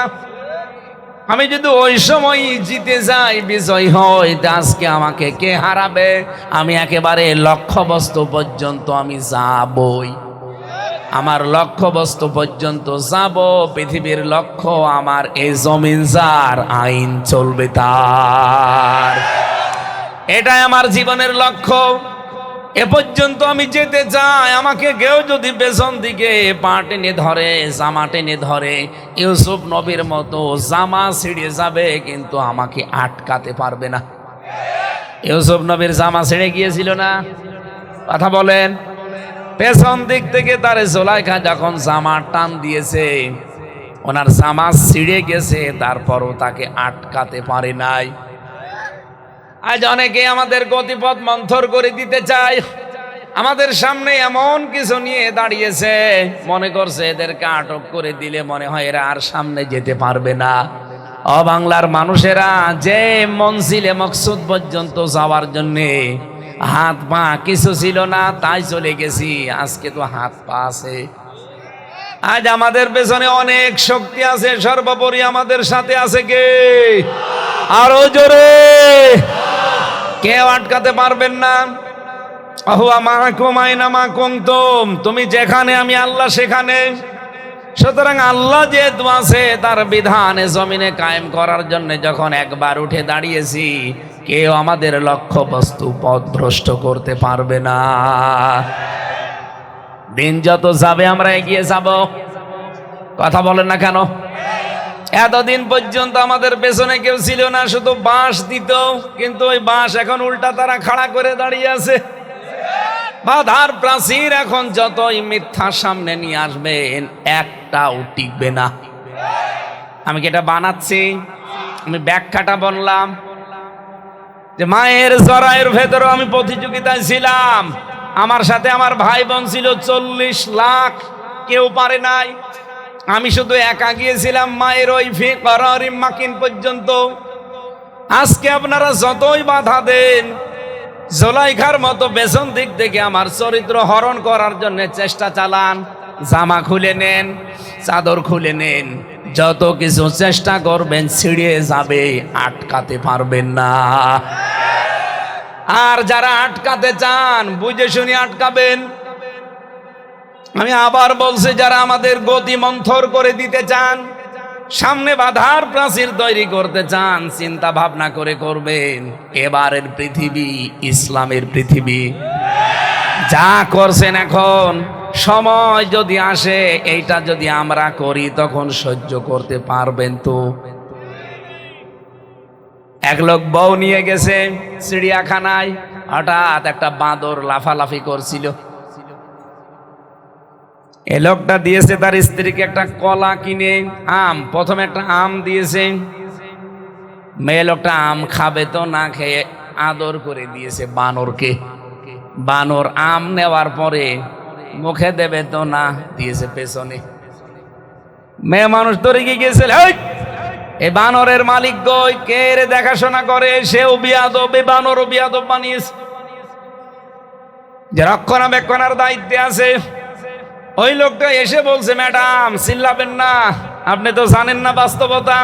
আমি যদি ওই সময় জিতে যাই, বিজয় হই, আজকে আমাকে কে হারাবে? আমি একেবারে লক্ষ্যবস্তু পর্যন্ত আমি যাবই। আমার লক্ষ্যবস্তু পর্যন্ত যাব। পৃথিবীর লক্ষ্য আমার এই জমিন, যার আইন চলবে তার। এটাই আমার জীবনের লক্ষ্য। এ পর্যন্ত আমি যেতে চাই। আমাকে কেউ যদি পেছন দিকে পা টেনে ধরে, জামা টেনে ধরে, ইউসুফ নবীর মতো জামা ছিঁড়ে যাবে, কিন্তু আমাকে আটকাতে পারবে না। ইউসুফ নবীর জামা ছিঁড়ে গিয়েছিল না? কথা বলেন। পেছন দিক থেকে তারে জুলাইখা যখন জামা টান দিয়েছে, ওনার জামা ছিঁড়ে গেছে, তারপরও তাকে আটকাতে পারে নাই। আজ অনেকে আমাদের গতিপথ মন্থর করে দিতে চায়। আমাদের সামনে এমন কিছু নিয়ে দাঁড়িয়েছে, মনে করছে এদেরকে আটক করে দিলে মনে হয় এরা আর সামনে যেতে পারবে না। বাংলার মানুষেরা যে মনজিলে মকসুদ পর্যন্ত যাওয়ার জন্যে হাত পা কিছু ছিল না, তাই চলে গেছি। আজকে তো হাত পা আছে। আজ আমাদের পেছনে অনেক শক্তি আছে। সর্বোপরি আমাদের সাথে আছে কে? আরো জোরে। কেউ আটকাতে পারবেন না। আহুয়া মাকুম আইনা মা কুনতুম, তুমি যেখানে আমি আল্লাহ সেখানে। সুতরাং আল্লাহ যেহেতু আছে, তার বিধানে জমিনে কায়েম করার জন্য যখন একবার উঠে দাঁড়িয়েছি, কেউ আমাদের লক্ষ্য বস্তু পথভ্রষ্ট করতে পারবে না। দিন যত যাবে আমরা এগিয়ে যাব। কথা বলেন না কেন? এতদিন পর্যন্ত আমাদের পেছনে কেউ ছিল না, শুধু বাঁশ দিত, কিন্তু ওই বাঁশ এখন উল্টা তারা খাড়া করে দাঁড়িয়ে আছে। বাধার প্রাচীর এখন যতই মিথ্যা সামনে নিয়ে আসবেন, একটাও টিকবে না। আমি কি এটা বানাচ্ছি? আমি ব্যাখ্যাটা বললাম যে মায়ের জরায়ের ভেতরে আমি প্রতিযোগিতায় ছিলাম। আমার সাথে আমার ভাই বোন ছিল 40 লাখ, কেউ পারে নাই। আমি শুধু একা গিয়েছিলাম মায়ের ওই ফি করারিম মাকিন পর্যন্ত। আজকে আপনারা যতই বাধা দেন, জুলাইখার মতো পেছন দিক থেকে আমার চরিত্র হরণ করার জন্য চেষ্টা চালান, জামা খুলে নেন, চাদর খুলে নেন, যত কিছু চেষ্টা করবেন ছিঁড়ে যাবে, আটকাতে পারবেন না। আর যারা আটকাতে চান বুঝে শুনে আটকাবেন। আমি আবার বলছি, যারা আমাদের গতি মন্থর করে দিতে চান, সামনে বাধার প্রাচীর তৈরি করতে চান, চিন্তা ভাবনা করে করবেন। এবারের পৃথিবী ইসলামের পৃথিবী। যা করছেন এখন, সময় যদি আসে এইটা যদি আমরা করি তখন সহ্য করতে পারবেন তো? এক লোক বউ নিয়ে গেছে চিড়িয়াখানায়, হঠাৎ একটা বাঁদর লাফালাফি করছিল। এ লোকটা দিয়েছে তার স্ত্রীকে একটা কলা কিনে, আম, প্রথমে একটা আম দিয়েছে। মেয়ে লোকটা আম খাবে তো না খেয়ে আদর করে দিয়েছে বানরকে। বানর আম নেওয়ার পরে মুখে দেবে তো না, দিয়েছে পেছনে। মেয়ে মানুষ ধরে গিয়েছে, এই বানরের মালিক গই, কে রে দেখাশোনা করে? সেও বিয়াদব, এই বানরও বিয়াদব বানিয়েছে। যে রক্ষণাবেক্ষণের দায়িত্বে আছে ওই লোকটা এসে বলছে, ম্যাডাম চিল্লাবেন না, আপনি তো জানেন না বাস্তবতা।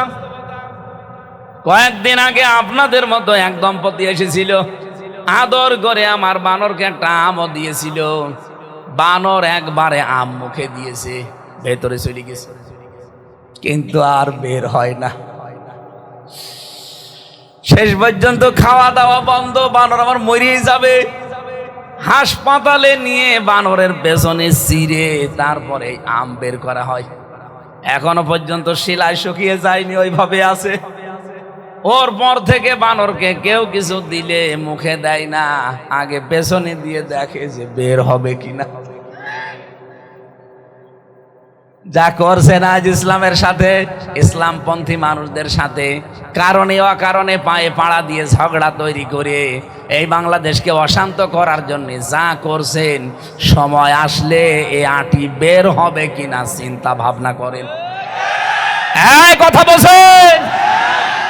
কয়েকদিন আগে আপনাদের মতো এক দম্পতি এসেছিল, আদর করে আমার বানরকে একটা আমও দিয়েছিল। বানর একবারে আম মুখে দিয়েছে, ভেতরে চলে গেছে, কিন্তু আর বের হয় না। শেষ পর্যন্ত খাওয়া দাওয়া বন্ধ, বানর আমার মরিয়ে যাবে। হাসপাতালে নিয়ে বানরের পেছনে চিরে তারপরে আম বের করা হয়। এখনো পর্যন্ত শিলায় শুকিয়ে যায়নি, ওইভাবে আছে। ওর পর থেকে বানরকে কেউ কিছু দিলে মুখে দেয় না, আগে পেছনে দিয়ে দেখে যে বের হবে কিনা। যা করছেন আজ ইসলামের সাথে, ইসলামপন্থী মানুষদের সাথে, কারণে অকারণে পায়ে পাড়া দিয়ে ঝগড়া তৈরি করে এই বাংলাদেশকে অশান্ত করার জন্য যা করছেন, সময় আসলে এই আটি বের হবে কিনা চিন্তা ভাবনা করেন। এই কথা বলছেন,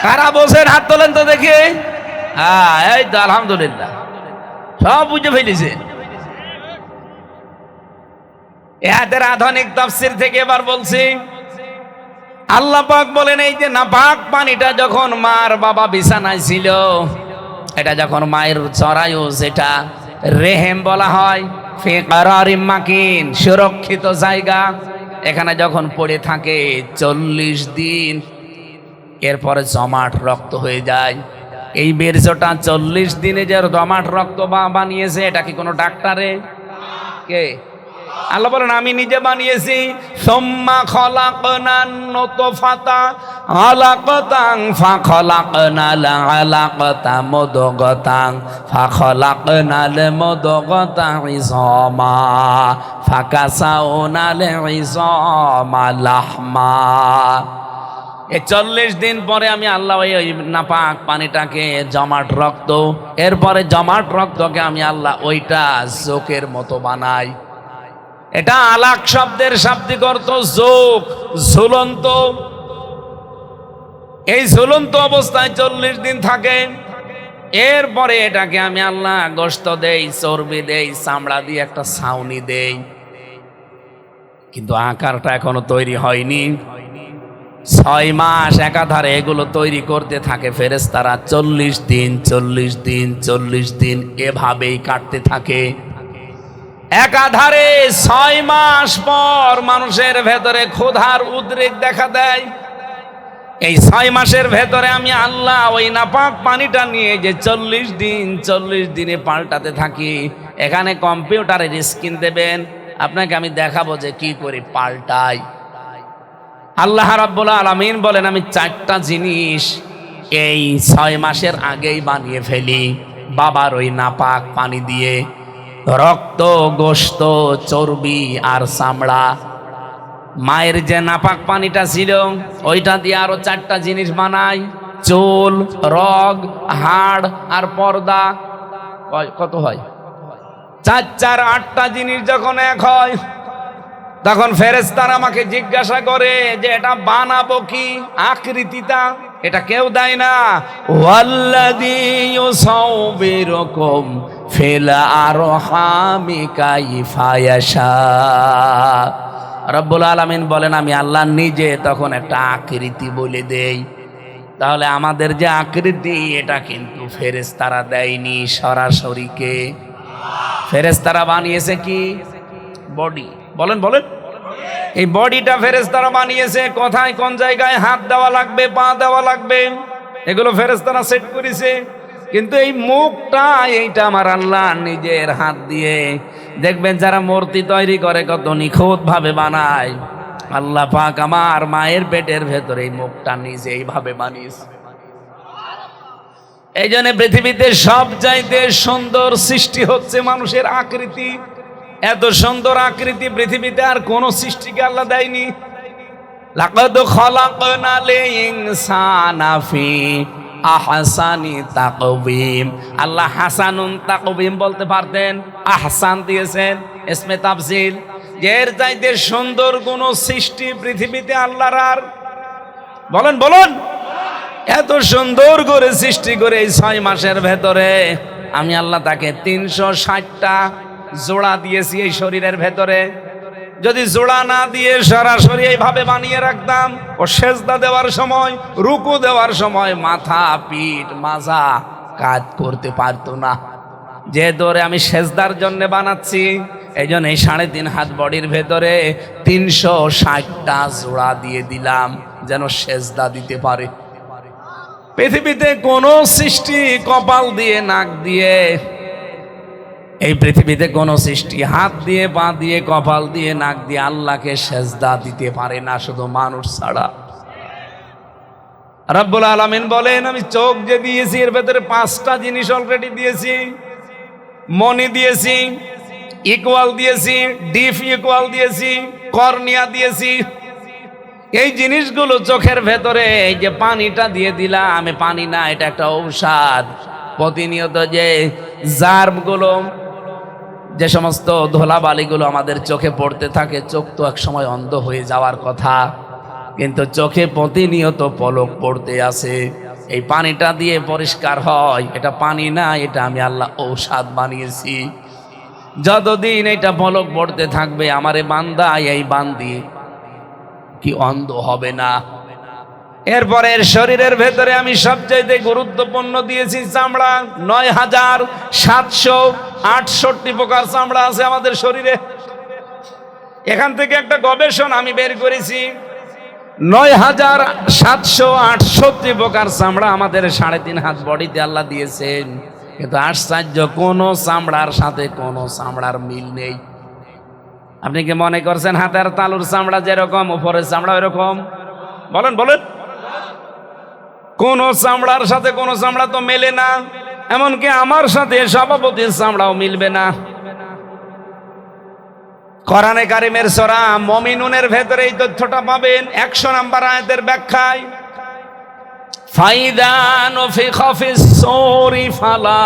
কারা বলছেন হাত তোলেন তো দেখি। হ্যাঁ, এই তো আলহামদুলিল্লাহ, সব বুঝে ফেলেছেন। এদের আধুনিক তাফসীর থেকে এবার বলছি, আল্লাহ পাক বলেন, এই যে নাপাক পানিটা যখন মার বাবা বিছানায় ছিল, এটা যখন মায়ের চড়ায়ু, যেটা রেহেম বলা হয়, ফি কারারিম মাকিন, সুরক্ষিত জায়গা, এখানে যখন পড়ে থাকে 40 দিন, এরপরে জমাট রক্ত হয়ে যায়। এই বীর্যটা 40 দিনে যে জমাট রক্ত বানিয়েছে, এটা কি কোনো ডাক্তারে? কে? আল্লাহ বলেন, আমি নিজে বানিয়েছি। সুম্মা খলাকনান নুতফাতা আলাকাতান ফাখলাকনাল আলাকাতা মুদগাতান ফাখলাকনাল মুদগাতা ইযামা ফাকাসাউনাল ইযামা লাহমা। এই 40 দিন পরে আমি আল্লাহ ওই নাপাক পানিটাকে জমাট রক্ত, এরপরে জমাট রক্তকে আমি আল্লাহ ওইটা জোকের মতো বানাই। এটা আলাক শব্দের শাব্দিক অর্থ যোগ, ঝুলন্ত। এই ঝুলন্ত অবস্থায় 40 দিন থাকে। এরপরে এটাকে আমি আল্লাহ গোশত দেই, চর্বি দেই, চামড়া দিয়ে একটা ছাউনি দেই, কিন্তু আকারটা এখনো তৈরি হয়নি। 6 মাস একাধারে এগুলো তৈরি করতে থাকে ফেরেশতারা। 40 দিন 40 দিন 40 দিন এভাবেই কাটতে থাকে একাধারে। 6 মাস পর মানুষের ভেতরে ক্ষুধার উদ্রেক দেখা দেয়। এই 6 মাসের ভেতরে আমি আল্লাহ ওই নাপাক পানিটা নিয়ে যে 40 দিন 40 দিনে পাল্টাতে থাকি। এখানে কম্পিউটারের স্ক্রিন দেবেন, আপনাকে আমি দেখাবো যে কি করে পাল্টাই। আল্লাহ রাব্বুল আলামিন বলেন, আমি 4টা জিনিস এই 6 মাসের আগেই বানিয়ে ফেলি বাবার ওই নাপাক পানি দিয়ে। রক্ত, গোশত, চর্বি আর চামড়া। মায়ের যে নাপাক পানিটা ছিল ওইটা দিয়ে আরো 4টা জিনিস বানাই, চুল, রগ, হাড় আর পর্দা। কত হয়? 4 4 8টা জিনিস যখন এক হয়, তখন ফেরেশতারা আমাকে জিজ্ঞাসা করে যে এটা বানাবো কি, আকৃতিটা এটা কেউ দেয় না। ওয়াল্লাযী ইউসাউবিরুকুম ফিল আরহামি কাইফা ইয়াশা। রব্বুল আলামিন বলেন আমি আল্লাহ নিজে তখন একটা আকৃতি বলে দেই। তাহলে আমাদের যে আকৃতি এটা কিন্তু ফেরেশতারা দেয়নি, সরাসরি কে? ফেরেশতারা বানিয়েছে কি? বডি। বলেন বলেন, এই বডিটা ফেরেশতারা বানিয়েছে। কোথায় কোন জায়গায় হাত দেওয়া লাগবে, পা দেওয়া লাগবে, এগুলো ফেরেশতারা সেট করেছে। কিন্তু এই মুখটা, এইটা আমার আল্লাহ নিজের হাত দিয়ে, দেখবেন যারা মূর্তি তৈরি করে কত নিখুঁত ভাবে বানায়, আল্লাহ পাক আমার মায়ের পেটের ভেতরে এই মুখটা নিজে এইভাবে বানিয়েছে। এই জন্য পৃথিবীতে সব চাইতে সুন্দর সৃষ্টি হচ্ছে মানুষের আকৃতি। এত সুন্দর আকৃতি পৃথিবীতে আর কোন সৃষ্টিকে আল্লাহ দেয়নি। লাকাদ খালাকনাল ইনসানা ফি আহসানি তাকওয়িম। আল্লাহ হাসানুন তাকওয়িম বলতে পারতেন, আহসান দিয়েছেন ইসমে তাফসিল। এর চাইতে সুন্দর কোন সৃষ্টি পৃথিবীতে আল্লাহর আর? বলেন বলেন, এত সুন্দর করে সৃষ্টি করে এই 6 মাসের ভেতরে আমি আল্লাহ তাকে 360টা জোড়া দিয়েছি এই শরীরের ভেতরে। যদি জোড়া না দিয়ে সরাসরি এইভাবে বানিয়ে রাখতাম, ও সেজদা দেওয়ার সময়, রুকু দেওয়ার সময় মাথা, পিঠ, মাজা কাজ করতে পারতো না। যে দরে আমি সেজদার জন্য বানাচ্ছি, এই জন্য এই 3.5 হাত বডির ভেতরে 360টা জোড়া দিয়ে দিলাম যেন সেজদা দিতে পারে। পৃথিবীতে কোন সৃষ্টি কপাল দিয়ে, নাক দিয়ে, এই পৃথিবীতে কোন সৃষ্টি হাত দিয়ে, পা দিয়ে, কপাল দিয়ে, নাক দিয়ে আল্লাহকে সেজদা দিতে পারে না, শুধু মানুষ ছাড়া। রব্বুল আলামিন বলেন আমি চোখ যে দিয়েছি এর ভেতরে 5টা জিনিস অলরেডি দিয়েছি। মনি দিয়েছি, ইকুয়াল দিয়েছি, ডিফ ইকুয়াল দিয়েছি, কর্নিয়া দিয়েছি। এই জিনিসগুলো চোখের ভেতরে, এই যে পানিটা দিয়ে দিলাম, আমি পানি না, এটা একটা ঔষধ। প্রতিনিয়ত যে জার্মগুলো, যে সমস্ত ধুলাবালিগুলো আমাদের চোখে পড়তে থাকে, চোখ তো এক সময় অন্ধ হয়ে যাওয়ার কথা, কিন্তু চোখে প্রতিনিয়ত পলক পড়তে আছে। এই পানিটা দিয়ে পরিষ্কার হয়। এটা পানি না, এটা আমি আল্লাহ ঔষধ বানিয়েছি। যতদিন এটা পলক পড়তে থাকবে, আমারে বান্দা, এই বান্দি কি অন্ধ হবে না? এরপরে শরীরের ভেতরে আমি সবচাইতে গুরুত্বপূর্ণ দিয়েছি চামড়া। ৯,৭৬৮ প্রকার চামড়া আছে আমাদের শরীরে। এখান থেকে একটা গবেষণা আমি বের করেছি। ৯,৭৬৮ প্রকার চামড়া আমাদের 3.5 হাত বডিতে আল্লাহ দিয়েছেন। কিন্তু আশ্চর্য, কোন চামড়ার সাথে কোন চামড়ার মিল নেই। আপনি কি মনে করছেন হাতের তালুর চামড়া যেরকম, উপরের চামড়া এরকম? বলেন বলেন, কোন চামড়ার সাথে কোন চামড়া তো মেলে না। এমনকি আমার সাথে সভাপতির চামড়াও মিলবে না। কোরআনে কারিমের সূরা মুমিনুনের ভেতরে এই তথ্যটা পাবেন। 100 নম্বর আয়াতের ব্যাখ্যায়, ফাইদা নুফিখা ফিস সূরি ফালা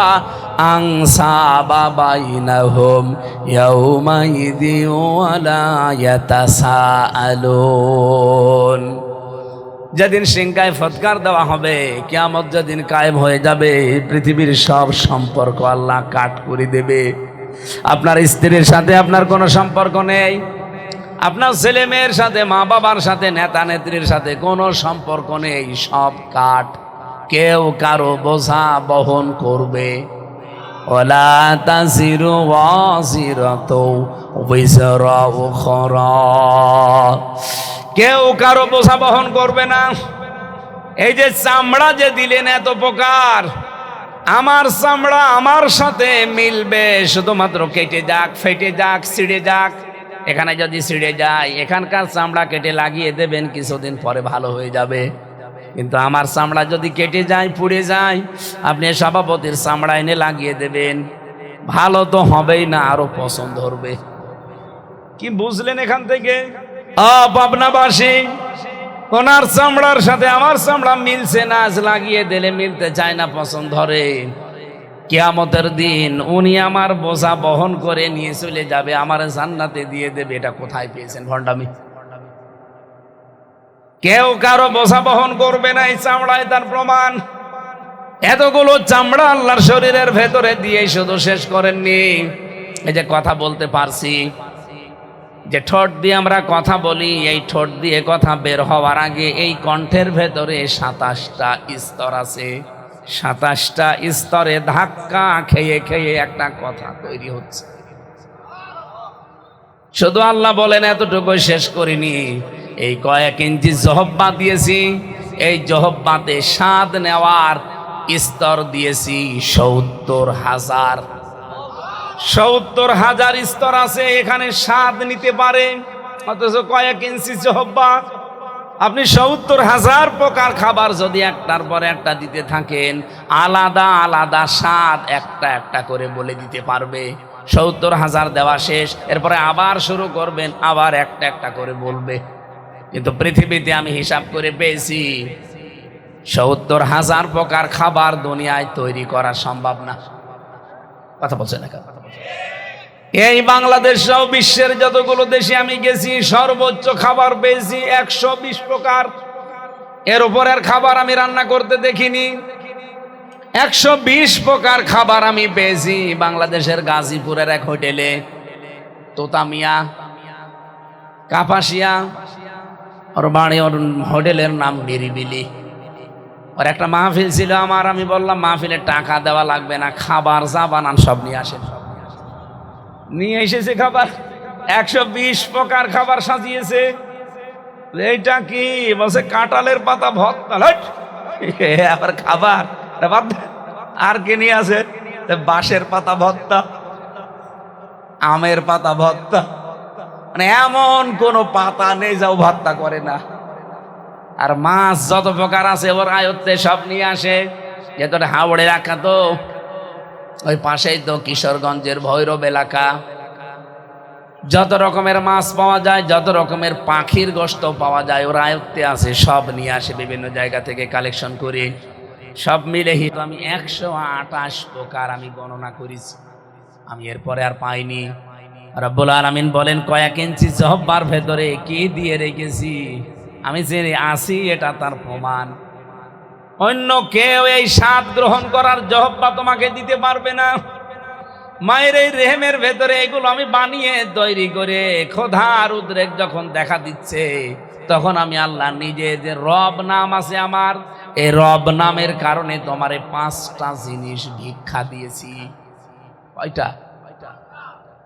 আনসাবা বাইনাহুম ইয়াউমাইযি ওয়ালা ইয়াতাসাআলুন। যেদিন সিংহায় ফৎকার দেওয়া হবে, কিয়ামত যেদিন কায়েম হয়ে যাবে, পৃথিবীর সব সম্পর্ক আল্লাহ কাট করে দেবে। আপনার স্ত্রীর সাথে আপনার কোনো সম্পর্ক নেই, আপনার ছেলে মেয়ের সাথে, মা বাবার সাথে, নেতা নেত্রীর সাথে কোনো সম্পর্ক নেই, সব কাট। কেউ কারো বোঝা বহন করবে। ওয়ালা তাজিরু ওয়াজিরাতু ওয়িজরা উখরা। কেউ কারো বোঝা বহন করবে না। এই যে চামড়া যে দিলেন এত প্রকার, আমার চামড়া আমার সাথে মিলবে শুধুমাত্র কেটে যাক, ফেটে যাক, ছিঁড়ে যাক। এখানে যদি ছিঁড়ে যায়, এখানকার চামড়া কেটে লাগিয়ে দেবেন, কিছুদিন পরে ভালো হয়ে যাবে। কিন্তু আমার চামড়া যদি কেটে যায়, পুড়ে যায়, আপনি সভাপতির চামড়া এনে লাগিয়ে দেবেন, ভালো তো হবেই না, আরো পছন্দ ধরবে। কি বুঝলেন এখান থেকে? পাবনাবাসী, ওনার চামড়ার সাথে আমার চামড়া মিলছে না, আজ লাগিয়ে দিলে মিলতে চায় না, পছন্দ ধরে। কিয়ামতের দিন উনি আমার বোঝা বহন করে নিয়ে চলে যাবে, আমার জান্নাতে দিয়ে দেবে। এটা কোথায় পেয়েছেন? ভণ্ডামি। কেউ কারো বোঝা বহন করবে না, এই চামড়ায় তার প্রমাণ। এতগুলো চামড়া আল্লাহর শরীরের ভেতরে দিয়ে শুধু শেষ করেননি, এই যে কথা বলতে পারছি, যে ঠোঁট দিয়ে আমরা কথা বলি, এই ঠোঁট দিয়ে কথা বের হওয়ার আগে এই কণ্ঠের ভেতরে 27টা স্তর আছে। 27টা স্তরে ধাক্কা খেয়ে খেয়ে একটা কথা তৈরি হচ্ছে। শুধু আল্লাহ বলেন এতটুকু শেষ করিনি, এই কয়েক ইঞ্চি জহব্বা দিয়েছি, এই জহব্বাতে স্বাদ নেওয়ার স্তর দিয়েছি 70,000। 70,000 স্তর আছে, এখানে স্বাদ নিতে পারে, অথচ কয়েক ইঞ্চি জহব্বা। আপনি 70,000 প্রকার খাবার যদি একটার পর একটা দিতে থাকেন, আলাদা আলাদা স্বাদ একটা একটা করে বলে দিতে পারবে। 70,000 দেওয়া শেষ, এরপরে আবার শুরু করবেন, আবার একটা একটা করে বলবে। কিন্তু পৃথিবীতে আমি হিসাব করে পেয়েছি 70,000 প্রকার খাবার দুনিয়ায় তৈরি করা সম্ভব না। কথা বলছে না? এই বাংলাদেশ সহ বিশ্বের যতগুলো দেশে আমি গেছি, সর্বোচ্চ খাবার পেয়েছি 120 প্রকার। এর উপরের খাবার আমি রান্না করতে দেখিনি। 120 প্রকার খাবার আমি পেয়েছি বাংলাদেশের গাজীপুরের এক হোটেলে। তোতামিয়া, কাপাসিয়া, ওর বাড়ি, ওর হোটেলের নাম নিরিবিলি। ওর একটা মাহফিল ছিল আমার, আমি বললাম মাহফিলে টাকা দেওয়া লাগবে না, খাবার যা বানান সব নিয়ে আসেন। নিয়ে এসেছে খাবার, 120 প্রকার খাবার সাজিয়েছে। এইটা কি বলছে? কাঁঠালের পাতা ভর্তা। আবার খাবার আর কে নিয়ে আছে? বাঁশের পাতা ভর্তা, আমের পাতা ভর্তা, মানে এমন কোন পাতা নেই যাও ভর্তা করে না। আর মাছ যত প্রকার আছে ওর আয়ত্তে সব নিয়ে আসে। যেটা হাওড়ে রাখা, তো ওই পাশেই তো কিশোরগঞ্জের ভৈরব এলাকা। যত রকমের মাছ পাওয়া যায়, যত রকমের পাখির গোশত পাওয়া যায় ওর আয়ত্তে আছে, সব নিয়ে আসে বিভিন্ন জায়গা থেকে কালেকশন করে। সব মিলে আমি 128 প্রকার আমি গণনা করেছি। আমি এরপরে আর পাইনি। রব্বুল আলামিন বলেন কয়েক ইঞ্চি জহব্বার ভেতরে কি দিয়ে রেখেছি আমি জেনে আসি, এটা তার প্রমাণ। অন্য কেউ এই স্বাদ গ্রহণ করার জহব্বা তোমাকে দিতে পারবে না। মায়ের এই রেহেমের ভেতরে এগুলো আমি বানিয়ে তৈরি করে, ক্ষুধার উদ্রেক যখন দেখা দিচ্ছে, তখন আমি আল্লাহ নিজে যে রব নাম আছে আমার, এই রব নামের কারণে তোমারে 5টা জিনিস ভিক্ষা দিয়েছি। কয়টা?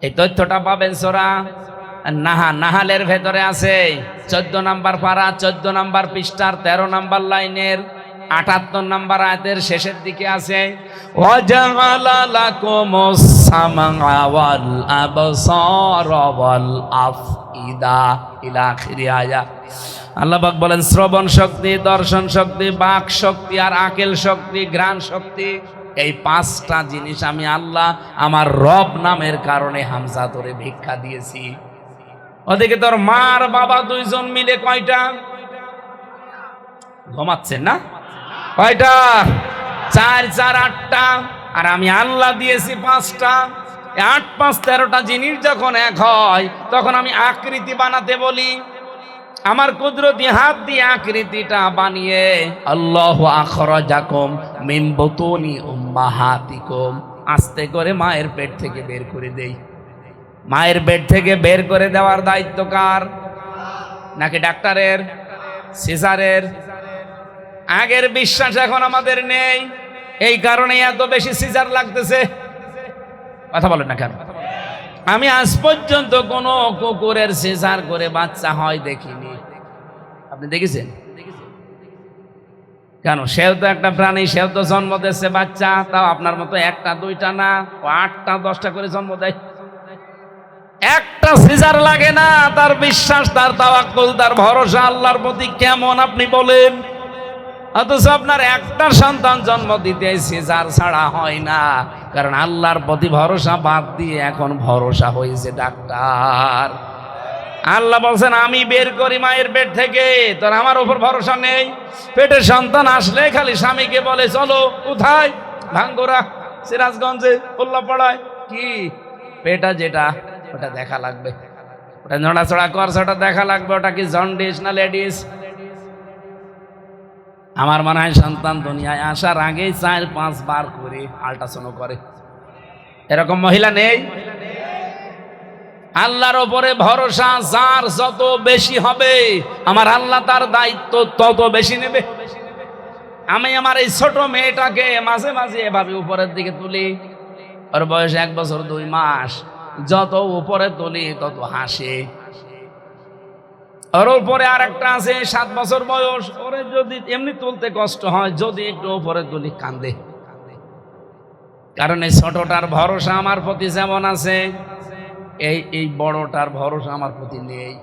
এই তথ্যটা পাবেন সূরা নাহালের ভেতরে আছে, 14 নম্বর পারা, 14 নম্বর পৃষ্ঠার 13 নম্বর লাইনের 78 নম্বর আয়াতের শেষের দিকে আছে। ওয়াজআলা লাকুমুস সামআ ওয়াল আবসারা ওয়াল আফইদা ইলা আখিরি আয়াত। আল্লাহ পাক বলেন শ্রবণ শক্তি, দর্শন শক্তি, বাক শক্তি আর আকেল শক্তি, ঘ্রাণ শক্তি, এই 5টা জিনিস আমি আল্লাহ আমার রব নামের কারণে হামজা ধরে ভিক্ষা দিয়েছি। ওদিকে তোর মার বাবা দুইজন মিলে কয়টা? ঘুমাচ্ছেন না? কয়টা? 4 4 8টা, আর আমি আল্লাহ দিয়েছি 5টা। 8 5 13টা জিনিস যখন এক হয়, তখন আমি আকৃতি বানাতে বলি। আমার কুদরতি হাত দিয়ে আকৃতিটা বানিয়ে আল্লাহু আখরাজাকুম মিন বুতুনি উম্মাহাতিকুম, আস্তে করে মায়ের পেট থেকে বের করে দেই। মায়ের পেট থেকে বের করে দেওয়ার দায়িত্ব কার? নাকি ডাক্তারের, সিজারের? আগের বিশ্বাস এখন আমাদের নেই, এই কারণে এত বেশি সিজার লাগতেছে। কথা বলেন না কেন? আমি আজ পর্যন্ত কোন কুকুরের সিজার করে বাচ্চা হয় দেখিনি। আপনি দেখেছেন? কেন? সেও তো একটা প্রাণী, সেও তো জন্ম দিচ্ছে বাচ্চা, তাও আপনার মতো 1টা 2টা না, ও 8টা 10টা করে জন্ম দেয়। একটা সিজার লাগে না। তার বিশ্বাস, তার তাওয়াক্কুল, তার ভরসা আল্লাহর প্রতি কেমন আপনি বলেন? অথচ আপনার একটা সন্তান জন্ম দিতে সিজার ছাড়া হয় না, কারণ আল্লাহর প্রতি ভরসা বাদ দিয়ে এখন ভরসা হয়েছে ডাক্তার। আল্লাহ বলছেন আমি বের করি মায়ের পেট থেকে, তোর আমার উপর ভরসা নেই। পেটে সন্তান আসলে খালি স্বামীকে বলে চলো কোথায়? ভাঙ্গুরা, সিরাজগঞ্জে, উল্লাপাড়ায়। কি পেটা যেটা ওটা দেখা লাগবে, ওটা নড়াচড়া করছে ওটা দেখা লাগবে। ওটা কি জন্ডিস না লেডিস? আমার মনে হয় সন্তান দুনিয়ায় আসার আগেই 4-5 বার করে আল্ট্রাসাউন্ড করে। এরকম মহিলা নেই? আল্লাহর ওপরে ভরসা যার যত বেশি হবে, আমার আল্লাহ তার দায়িত্ব তত বেশি নেবে। আমি আমার এই ছোট মেয়েটাকে মাঝে মাঝে এভাবে উপরের দিকে তুলি, ওর বয়স 1 বছর 2 মাস, যত উপরে তুলি তত হাসে। ওর উপরে আর একটা আছে 7 বছর বয়স, ওরে যদি এমনি তুলতে কষ্ট হয়, যদি একটু উপরে তুলি কান্দে। কারণ এই ছোটটার ভরসা আমার প্রতি যেমন আছে, এই বড়টার ভরসা আমার প্রতি নেই।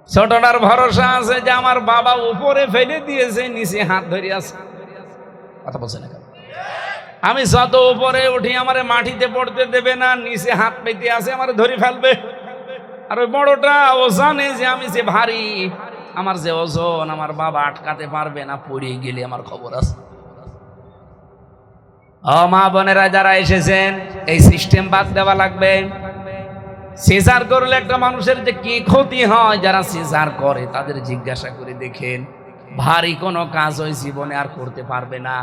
ছোটটার ভরসা আছে যে আমার বাবা উপরে ফেলে দিয়েছে, নিচে হাত ধরে আছে। কথা বলছে না? আমি যত উপরে উঠি আমারে মাটিতে পড়তে দেবে না, নিচে হাত পেতে আছে, আমার ধরে ফেলবে। আর ওই বড়টা ও জানে যে আমি যে ভারী, আমার যে ওজন, আমার বাবা আটকাতে পারবে না, পড়ে গেলে আমার খবর আছে। ও মা বোনেরা যারা এসেছেন, এই সিস্টেম বাদ দেওয়া লাগবে। সিজার করলে একটা মানুষের যে কি ক্ষতি হয়, যারা সিজার করে তাদের জিজ্ঞাসা করে দেখেন, ভারী কোনো কাজ ওই জীবনে আর করতে পারবে না।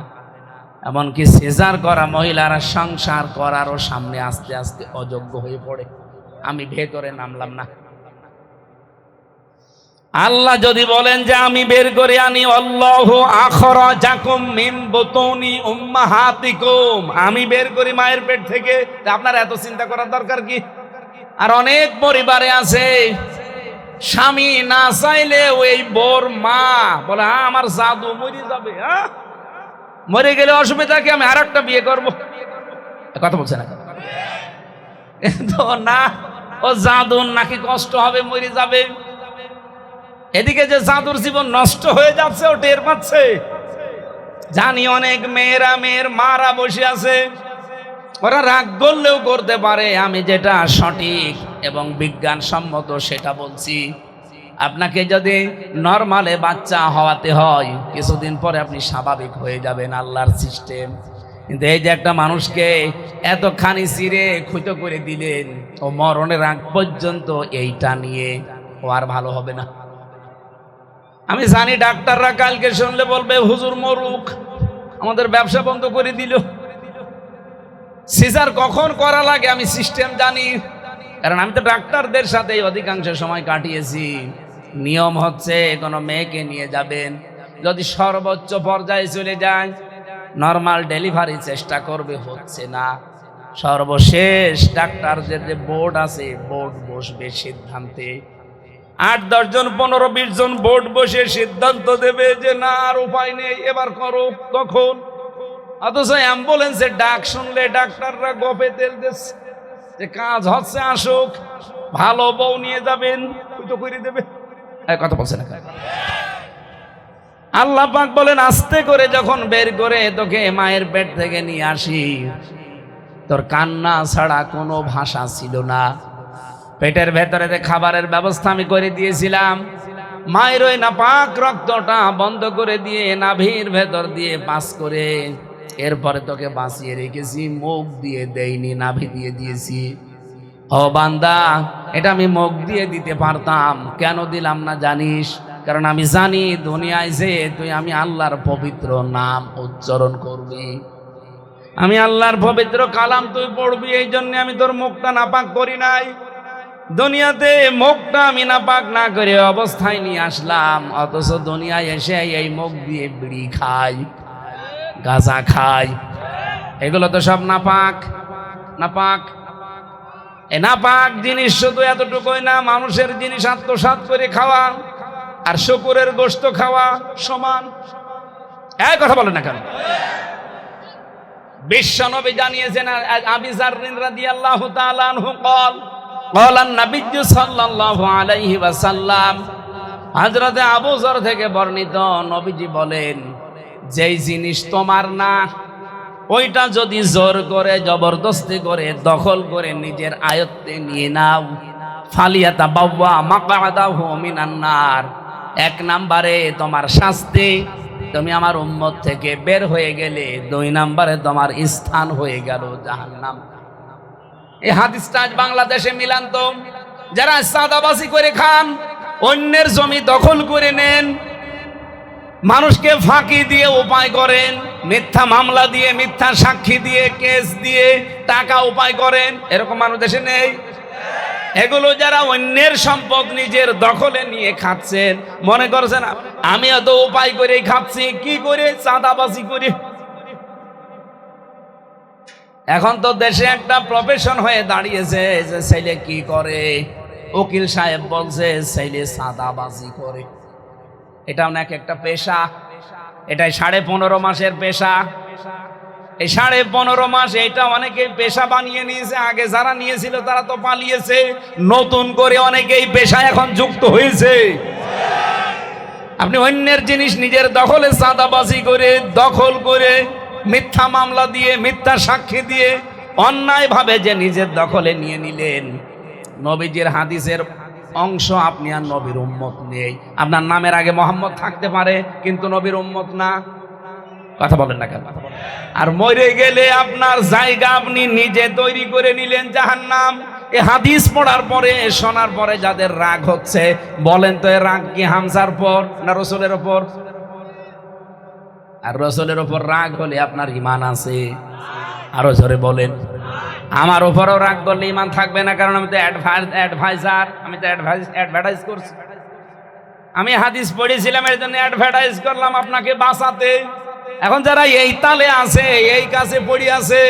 এমনকি সিজার করা মহিলারা সংসার করারও সামনে আস্তে আস্তে অযোগ্য হয়ে পড়ে। আমি ভেতরে নামলাম না। আল্লাহ যদি বলেন যে আমি বের করে আনি, আল্লাহু আখরাজাকুম মিন বুতুনি উম্মাহাতিকুম, আমি বের করি মায়ের পেট থেকে, আপনার এত চিন্তা করার দরকার কি? আর অনেক পরিবারে আছে স্বামী না চাইলে ওই বোর মা বলে, হ্যাঁ আমার জাদু মরে যাবে, হ্যাঁ মরে গেলে অসুবিধা কি, আমি আর একটা বিয়ে করবো। কথা বলছে না? তো না, ও জাদুর নাকি কষ্ট হবে, মরে যাবে। এদিকে যে জাদুর জীবন নষ্ট হয়ে যাচ্ছে ও টের পাচ্ছে। জানি অনেক মেয়ের মারা বসে আছে, ওরা রাগ করলেও করতে পারে, আমি যেটা সঠিক এবং বিজ্ঞানসম্মত সেটা বলছি। আপনাকে যদি নরমালে বাচ্চা হওয়াতে হয়, কিছুদিন পরে আপনি স্বাভাবিক হয়ে যাবেন, আল্লাহর সিস্টেম। কিন্তু এই যে একটা মানুষকে এতখানি চিরে খুঁতো করে দিলেন, ও মরণের আগ পর্যন্ত এইটা নিয়ে ও আর ভালো হবে না। আমি জানি ডাক্তাররা কালকে শুনলে বলবে হুজুর মরুক, আমাদের ব্যবসা বন্ধ করে দিল। সিজার কখন করা লাগে আমি সিস্টেম জানি, কারণ আমি তো ডাক্তারদের সাথে অধিকাংশ সময় কাটিয়েছি। নিয়ম হচ্ছে কোনো মেয়েকে নিয়ে যাবেন, যদি সর্বোচ্চ পর্যায়ে চলে যায় নরমাল ডেলিভারি চেষ্টা করবে, হচ্ছে না, সর্বশেষ ডাক্তারদের যে বোর্ড আছে, বোর্ড বসবে সিদ্ধান্তে। 8-10 জন 15-20 জন বোর্ড বসে সিদ্ধান্ত দেবে যে না আর উপায় নেই, এবার করো। তখন অথচ অ্যাম্বুলেন্সের ডাক শুনলে ডাক্তাররা গপে তেল দিচ্ছে যে কাজ হচ্ছে, আসুক, ভালো বউ নিয়ে যাবেন, তো করে দেবে। কথা বলছে না? আল্লাহ পাক বলেন আস্তে করে যখন বের করে তোকে মায়ের পেট থেকে নিয়ে আসি, তোর কান্না ছাড়া কোনো ভাষা ছিল না। পেটের ভেতরে খাবারের ব্যবস্থা আমি করে দিয়েছিলাম, মায়ের ওই নাপাক রক্তটা বন্ধ করে দিয়ে নাভির ভেতর দিয়ে পাস করে, এরপরে তোকে বাঁচিয়ে রেখেছি, মুখ দিয়ে দেইনি, নাভি দিয়ে দিয়েছি। ও বান্দা, এটা আমি মুখ দিয়ে দিতে পারতাম, কেন দিলাম না জানিস? কারণ আমি জানি দুনিয়ায় যে তুই আমি আল্লাহর পবিত্র নাম উচ্চারণ করবি, আমি আল্লাহর পবিত্র কালাম তুই পড়বি, এই জন্য আমি তোর মুখটা নাপাক করি নাই। দুনিয়াতে মুখটা আমি নাপাক না করে অবস্থায় নিয়ে আসলাম, অথচ দুনিয়ায় এসে এই মুখ দিয়ে বিড়ি খাই, গাঁজা খাই, এগুলো তো সব নাপাক। নাপাক এ নাপাক জিনিস শুধু এতটুকুই না, মানুষের জিনিস আত্মসাৎ করে খাওয়া আর শুকুরের গোশত খাওয়া সমান। এই কথা বলেন না কেন? বিশ্বনবী জানিয়েছেন, আবি যার রাদিয়াল্লাহু তাআলা আনহু قال قال النبي সাল্লাল্লাহু আলাইহি ওয়াসাল্লাম, হযরত আবু যর থেকে বর্ণিত, নবীজি বলেন, যেই জিনিস তোমার না ওইটা যদি জোর করে জবরদস্তি করে দখল করে নিজের আয়ত্তে নিয়ে নাও, ফালিয়াতাবাওয়া মাকআদাহু মিনান নার, 1 নম্বরে তোমার শাস্তি, তুমি আমার উম্মত থেকে বের হয়ে গেলে, 2 নম্বরে তোমার স্থান হয়ে গেল জাহান্নাম। এই হাদিসটা আজ বাংলাদেশে মিলান্ত, যারা সাদাবাজি করে খান, অন্যের জমি দখল করে নেন, মানুষকে ফাঁকি দিয়ে উপায় করেন, মিথ্যা মামলা দিয়ে, মিথ্যা সাক্ষী দিয়ে, কেস দিয়ে টাকা উপায় করেন। এরকম মানুষ দেশে নেই? এগুলো যারা অন্যের সম্পদ নিজের দখলে নিয়ে খাচ্ছেন, মনে করছেন আমি এত উপায় করে খাচ্ছি, কি করে? চাঁদাবাজি করে। এখন তো দেশে একটা প্রফেশন হয়ে দাঁড়িয়েছে যে ছেলে কি করে, উকিল সাহেব বলছে ছেলে চাঁদাবাজি করে। এটা অনেক একটা পেশা, এটাই 15.5 মাসের পেশা। এই 15.5 মাস এটা অনেকে পেশা বানিয়ে নিয়েছে। আগে যারা নিয়েছিল তারা তো পালিয়েছে, নতুন করে অনেকেই পেশায় এখন যুক্ত হয়েছে। আপনি অন্যের জিনিস নিজের দখলে চাঁদাবাজি করে, দখল করে, মিথ্যা মামলা দিয়ে, মিথ্যা সাক্ষী দিয়ে অন্যায়ভাবে যে নিজের দখলে নিয়ে নিলেন। নবীজির হাদিসের অংশ আপনি আর নবীর উম্মত নেই। আপনার নামের আগে মোহাম্মদ থাকতে পারে, কিন্তু নবীর উম্মত না। কথা বলেন না কেন? আর মরে গেলে আপনার জায়গা আপনি নিজে তৈরি করে নিলেন জাহান্নাম। এই হাদিস পড়ার পরে, শোনার পরে যাদের রাগ হচ্ছে, বলেন তো এ রাগ কি হামজার পর না রসুলের ওপর? আর রসুলের ওপর রাগ হলে আপনার ঈমান আছে? আরো জোরে বলেন। আমার ওপরও রাগ করলে ঈমান থাকবে না, কারণ আমি তো অ্যাডভাইজার, আমি তো অ্যাডভার্টাইজ করছি। আমি হাদিস পড়েছিলাম, এর জন্য অ্যাডভার্টাইজ করলাম আপনাকে বাঁচাতে। এখন যারা এই তালে আছে, এই কাছে পড়ে আছে,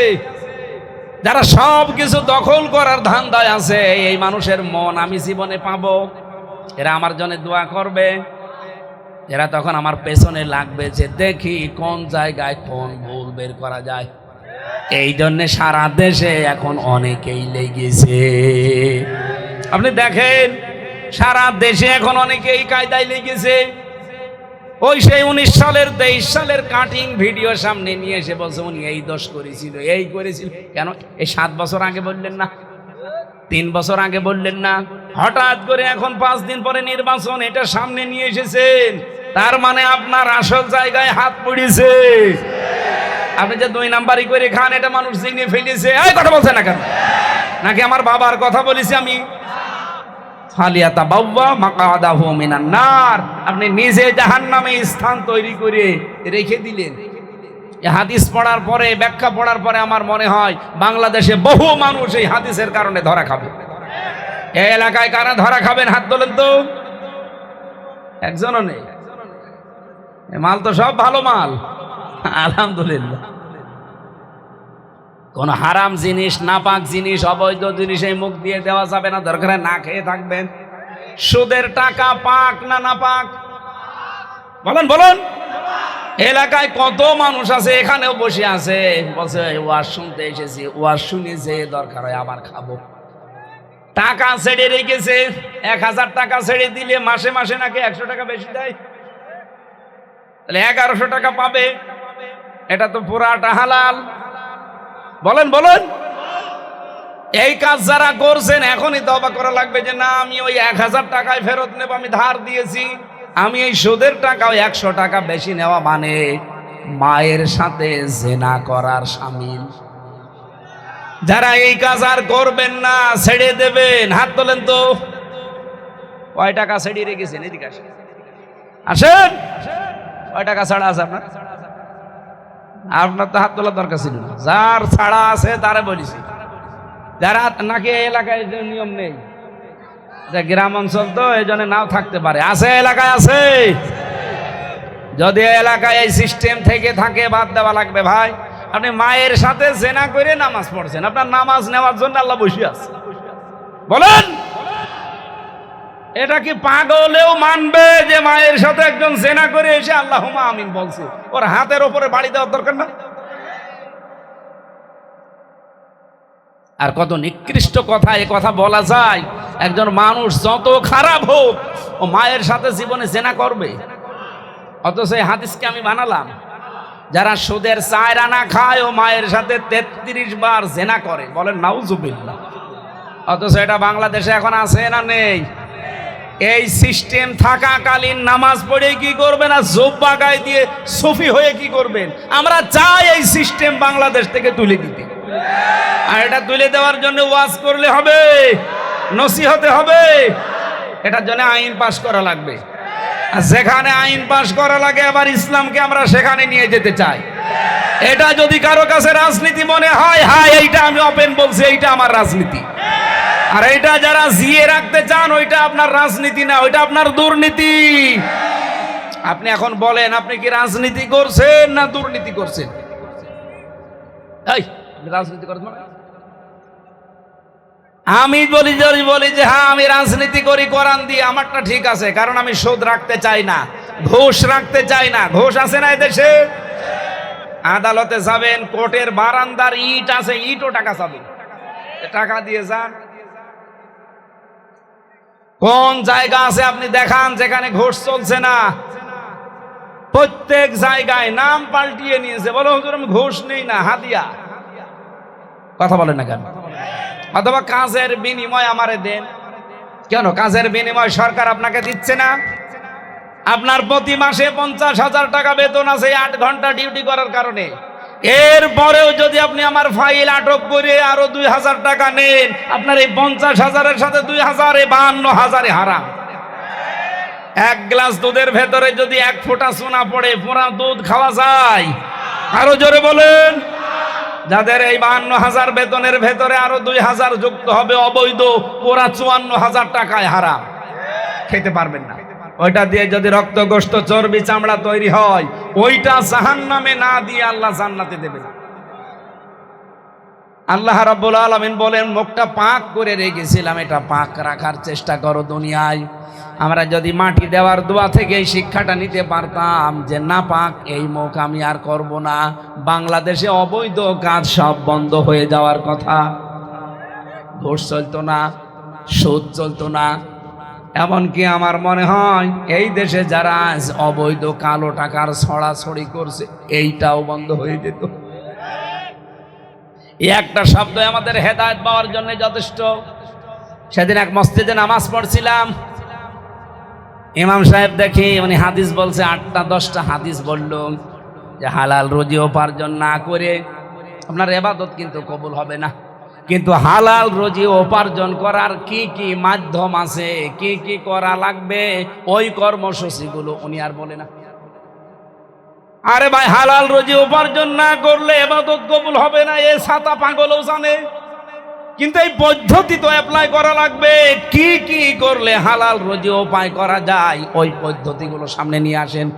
যারা সব কিছু দখল করার ধান্দায় আছে, এই মানুষের মন আমি জীবনে পাবো? এরা আমার জন্য দোয়া করবে, এরা তখন আমার পেছনে লাগবে যে দেখি কোন জায়গায় কোন ভুল বের করা যায়। এই জন্য সারা দেশে এখন অনেকেই লেগেছে। আপনি দেখেন সারা দেশে এখন অনেকেই কায়দায় লেগেছে। ওই সেই 19 সালের 23 সালের কাটিং ভিডিও সামনে নিয়ে এসে বলছে উনি এই দোষ করেছিল, এই করেছিল। কেন এই 7 বছর আগে বললেন না? 3 বছর আগে বললেন না? হঠাৎ করে এখন 5 দিন পরে নির্বাচন, এটা সামনে নিয়ে এসেছেন। তার মানে আপনার আসল জায়গায় হাত পড়েছে। আপনি যে 2 নাম্বারই করে খান, এটা মানুষ জেনে ফেলেছে। এই কথা বলছেন না কেন? নাকি আমার বাবার কথা বলেছি আমি? আপনি নিজে জাহান্নামে স্থান তৈরি করে রেখে দিলেন। হাদিস পড়ার পরে, ব্যাখ্যা পড়ার পরে আমার মনে হয় বাংলাদেশে বহু মানুষ এই হাদিসের কারণে ধরা খাবে। এই এলাকায় কারা ধরা খাবেন হাত তোলেন তো? একজনও নেই। মাল তো সব ভালো মাল, আলহামদুলিল্লাহ। কোন হারাম জিনিস, নাপাক জিনিস, অবৈধ জিনিস এই মুখ দিয়ে দেওয়া যাবে না। দরকার না খেয়ে থাকবেন। সুদের টাকা পাক না নাপাক? বলেন বলুন। এলাকায় কত মানুষ আছে, এখানেও বসে আছে, বলছে ওয়াজ শুনতে এসেছি, ওয়াজ শুনে যে দরকার হয় আবার খাবো। টাকা ছেড়ে রেখেছে, 1000 টাকা ছেড়ে দিলে মাসে মাসে নাকি 100 টাকা বেশি দেয়, তাহলে 1100 টাকা পাবে। এটা তো পুরাটা হালাল। বলেন বলুন। এই কাজ যারা করছেন এখনই তওবা করা লাগবে যে না, আমি ওই 1000 টাকায় ফেরত নেব, আমি ধার দিয়েছি। আমি এই সুদের টাকাও 100 টাকা বেশি নেওয়া মানে মায়ের সাথে জিনা করার শামিল। যারা এই কাজ আর করবেন না, ছেড়ে দেবেন, হাত তোলেন তো। কয় টাকা ছেড়ে রেখেছেন? এদিকে আসেন, আসেন। কয় টাকা ছাড়া আছে আপনার? আপনার তো হাত তোলার দরকার ছিল না। যার ছাড়া আছে তারে বলেছি। যারা নাকি এলাকায় নিয়ম নেই, গ্রাম অঞ্চল তো এই জন্য নাও থাকতে পারে, আছে এলাকায় আছে। যদি এলাকায় এই সিস্টেম থেকে থাকে বাদ দেওয়া লাগবে ভাই। আপনি মায়ের সাথে জেনা করে নামাজ পড়ছেন, আপনার নামাজ নেওয়ার জন্য আল্লাহ বসে আছে। বলেন এটা কি পাগলেও মানবে যে মায়ের সাথে একজন জেনা করে এসে আল্লাহুম্মা আমিন বলছে? ওর হাতের উপরে বাড়ি দেওয়ার দরকার না? আর কত নিকৃষ্ট কথা এ কথা বলা যায়। একজন মানুষ যত খারাপ হোক, ও মায়ের সাথে জীবনে জেনা করবে। অথচ এই হাদিসকে আমি বানালাম। যারা সুদের 4 আনা খায়, ও মায়ের সাথে 33 বার জেনা করে। বলেন নাউজুবিল্লাহ। অথচ এটা বাংলাদেশে এখন আছে না নেই? এই সিস্টেম থাকাকালীন নামাজ পড়ে কি করবেন, আর জোব্বা গায়ে দিয়ে সুফি হয়ে কি করবেন? আমরা চাই এই সিস্টেম বাংলাদেশ থেকে তুলে দিতে। আর এটা তুলে দেওয়ার জন্য ওয়াজ করলে হবে, নসিহতে হবে, এটার জন্য আইন পাশ করা লাগবে। আর যেখানে আইন পাশ করা লাগে আবার ইসলামকে আমরা সেখানে নিয়ে যেতে চাই। এটা যদি কারো কাছে রাজনীতি মনে হয়, হ্যাঁ এইটা আমি ওপেন বলছি, এইটা আমার রাজনীতি। আর এইটা যারা জিয়ে রাখতে চান ওইটা আপনার রাজনীতি না, ওইটা আপনার দুর্নীতি। আপনি এখন বলেন আপনি কি রাজনীতি করছেন না দুর্নীতি করছেন? এই রাজনীতি করছেন মানে? আমি বলি যে হ্যাঁ আমি রাজনীতি করি কোরআন দিয়ে, আমারটা ঠিক আছে, কারণ আমি সুদ রাখতে চাই না, ঘুষ রাখতে চাই না। ঘুষ আছে না এদেশে? আদালতে যাবেন, কোর্টের বারান্দার ইট আছে, ইটও টাকা চাবে, টাকা দিয়ে যান। কোন জায়গা আছে আপনি দেখান যেখানে ঘুষ চলছে না? প্রত্যেক জায়গায় নাম পাল্টিয়ে নিয়েছে, বলো হুজুর আমি ঘুষ নেই না, হাদিয়া। কথা বলেন না কেন? অথবা কাজের বিনিময় আমারে দেন। কেন কাজের বিনিময় সরকার আপনাকে দিচ্ছে না? আপনার প্রতি মাসে 50,000 টাকা বেতন আছে 8 ঘন্টা ডিউটি করার কারণে। এরপরেও যদি আপনি আমার ফাইল আটক করে আরো 2,000 টাকা নেন, আপনার এই 50,000-এর সাথে 2,000 52,000 হারাম। এক গ্লাস দুধের ভেতরে যদি 1 ফোঁটা সোনা পড়ে পুরা দুধ খাওয়া যায়? আরো জোরে বলেন। যাদের এই 52,000 বেতনের ভেতরে আরো 2,000 যুক্ত হবে অবৈধ, পুরা 54,000 টাকায় হারাম, খেতে পারবেন না। ওইটা দিয়ে যদি রক্ত গোশত চর্বি চামড়া তৈরি হয়, ওইটা জাহান্নামে না দিয়ে আল্লাহ জান্নাতে দেবেন। আল্লাহ রাব্বুল আলামিন বলেন মুখটা পাক করে রেখেছিলাম, এটা পাক রাখার চেষ্টা করো দুনিয়ায়। আমরা যদি মাটি দেওয়ার দোয়া থেকে এই শিক্ষাটা নিতে পারতাম যে না পাক এই মুখ আমি আর করব না, বাংলাদেশে অবৈধ কাজ সব বন্ধ হয়ে যাওয়ার কথা। ঘুষ চলতো না, সুদ চলতো না, এমনকি আমার মনে হয় এই দেশে যারা অবৈধ কালো টাকার ছড়াছড়ি করছে এইটাও বন্ধ হয়ে যেত। এই একটা শব্দ আমাদের হেদায়েত পাওয়ার জন্য যথেষ্ট। সেদিন এক মসজিদে নামাজ পড়ছিলাম, ইমাম সাহেব দেখি উনি হাদিস বলছে, 8টা-10টা হাদিস বলল যে হালাল রুজি উপার্জন না করে আপনার ইবাদত কিন্তু কবুল হবে না। কিন্তু হালাল রুজি উপার্জন করার কি কি মাধ্যম আছে, কি কি করা লাগবে, ওই কর্মসূচিগুলো উনি আর বলে না। আরে ভাই হালাল রুজি উপার্জন না করলে ইবাদত কবুল হবে না, এ ছাতা পাগলও জানে, কিন্তু এই পদ্ধতি তো অ্যাপ্লাই করা লাগবে। কি কি করলে হালাল রুজি উপায় করা যায় ওই পদ্ধতিগুলো সামনে নিয়ে আসেন।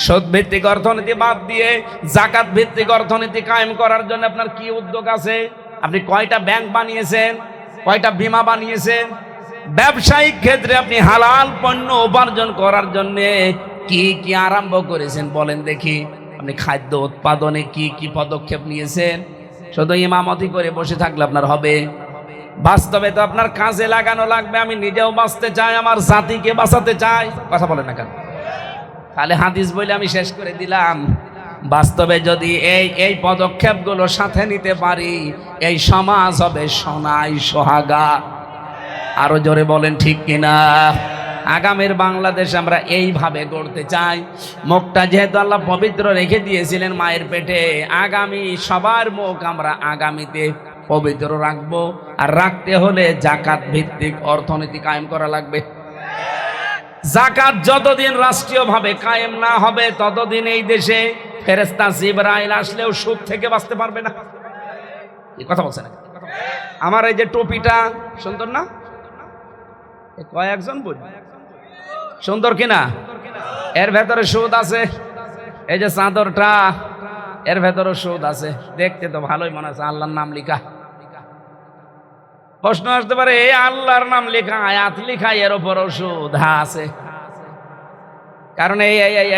সুদ ভিত্তিক অর্থনীতি বাদ দিয়ে যাকাত ভিত্তিক অর্থনীতি কায়েম করার জন্য আপনার কি উদ্যোগ আছে? আপনি কয়টা ব্যাংক বানিয়েছেন, কয়টা বীমা বানিয়েছেন? ব্যবসায়িক ক্ষেত্রে আপনি হালাল পণ্য উপার্জন করার জন্য কি কি আরম্ভ করেছেন বলেন দেখি। আপনি খাদ্য উৎপাদনে কি কি পদক্ষেপ নিয়েছেন? শুধু ইমামতি করে বসে থাকলে আপনার হবে? বাস্তবে তো আপনার কাজে লাগানো লাগবে। আমি নিজেও বাঁচতে চাই, আমার জাতিকে বাঁচাতে চাই। কথা বলেন না কেন? তাহলে হাদিস বলে আমি শেষ করে দিলাম। বাস্তবে যদি এই পদক্ষেপগুলো সাথে নিতে পারি, এই সমাজ হবে সোনায় সোহাগা। আরো জোরে বলেন ঠিক কিনা? আগামীর বাংলাদেশ আমরা এইভাবে গড়তে চাই। মুখটা যেহেতু আল্লাহ পবিত্র রেখে দিয়েছিলেন মায়ের পেটে, আগামী সবার মুখ আমরা আগামীতে পবিত্র রাখবো। আর রাখতে হলে যাকাত ভিত্তিক অর্থনীতি কায়েম করা লাগবে। যাকাত যতদিন রাষ্ট্রীয়ভাবে কায়েম না হবে ততদিন এই দেশে ফেরেশতা জিবরাইল আসলেও সুদ থেকে বাঁচতে পারবে না। এই কথা বলছেন আমার এই যে টুপিটা সুন্দর না? কয়েকজন বলি সুন্দর কিনা? এর ভেতরে সুদ আছে। এই যে চাদরটা, এর ভেতরে সুদ আছে। দেখতে তো ভালোই মনে হচ্ছে, আল্লাহর নাম লেখা। প্রশ্ন আসতে পারে এই আল্লাহর নাম লেখা, আয়াত লেখা, এর উপরও সুদ? হ্যাঁ আছে। কারণ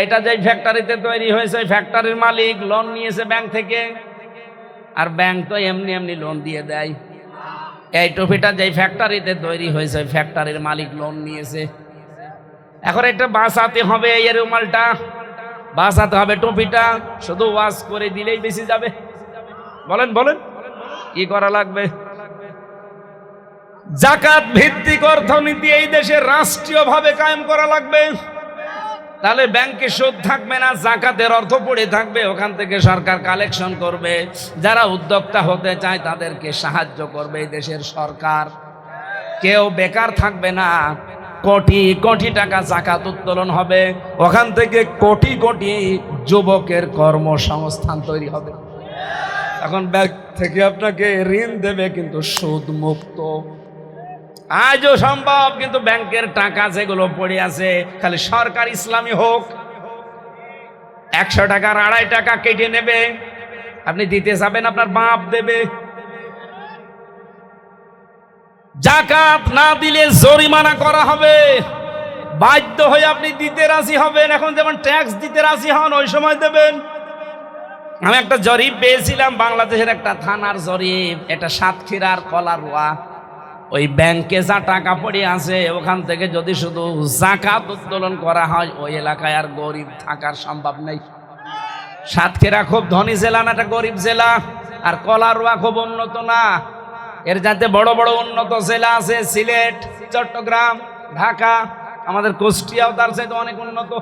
এইটা যে ফ্যাক্টরিতে তৈরি হয়েছে, ফ্যাক্টরির মালিক লোন নিয়েছে ব্যাংক থেকে, আর ব্যাংক তো এমনি এমনি লোন দিয়ে দেয়। এই টুপিটা যে ফ্যাক্টরিতে তৈরি হয়েছে, ফ্যাক্টরির মালিক লোন নিয়েছে। এখন এটা বাঁচাতে হবে, এর রুমালটা বাঁচাতে হবে, টুপিটা শুধু ওয়াশ করে দিলেই বেশি যাবে? বলেন বলেন কি করা লাগবে? যাকাত ভিত্তিক অর্থনীতি এই দেশে রাষ্ট্রীয়ভাবে কায়েম করা লাগবে। তাহলে ব্যাংকে সুদ থাকবে না, যাকাতের অর্থ পড়ে থাকবে, ওখান থেকে সরকার কালেকশন করবে। যারা উদ্যোক্তা হতে চায় তাদেরকে সাহায্য করবে এই দেশের সরকার। কেউ বেকার থাকবে না। কোটি কোটি টাকা যাকাত উত্তোলন হবে, ওখান থেকে কোটি কোটি যুবকের কর্মসংস্থান তৈরি হবে। এখন ব্যাংক থেকে আপনাকে ঋণ দেবে কিন্তু সুদ মুক্ত। আজও সম্ভব, কিন্তু ব্যাংকের টাকা যেগুলো পড়ে আছে খালি সরকার ইসলামী হোক, 100 টাকার 2.5 টাকা কেটে নেবে, আপনি দিতে যাবেন আপনার বাপ দেবে। যাকাত না দিলে জরিমানা করা হবে, বাধ্য হয়ে আপনি দিতে রাজি হবেন। এখন যেমন ট্যাক্স দিতে রাজি হন, ওই সময় দেবেন। আমি একটা জরিপ পেয়েছিলাম, বাংলাদেশের একটা থানার জরিপ, এটা সাতক্ষীরার কলারোয়া। ওই ব্যাংকে যা টাকা পড়ে আছে ওখান থেকে যদি শুধু যাকাত উত্তোলন করা হয়, ওই এলাকায় আর গরিব থাকার সম্ভব নেই। সাতক্ষীরা খুব ধনী জেলা না, একটা গরিব জেলা। আর কলারোয়া খুব উন্নত না, এর যাতে বড় বড় উন্নত জেলা আছে, সিলেট, চট্টগ্রাম, ঢাকা, আমাদের কুষ্টিয়াও তার চাইতে অনেক উন্নত।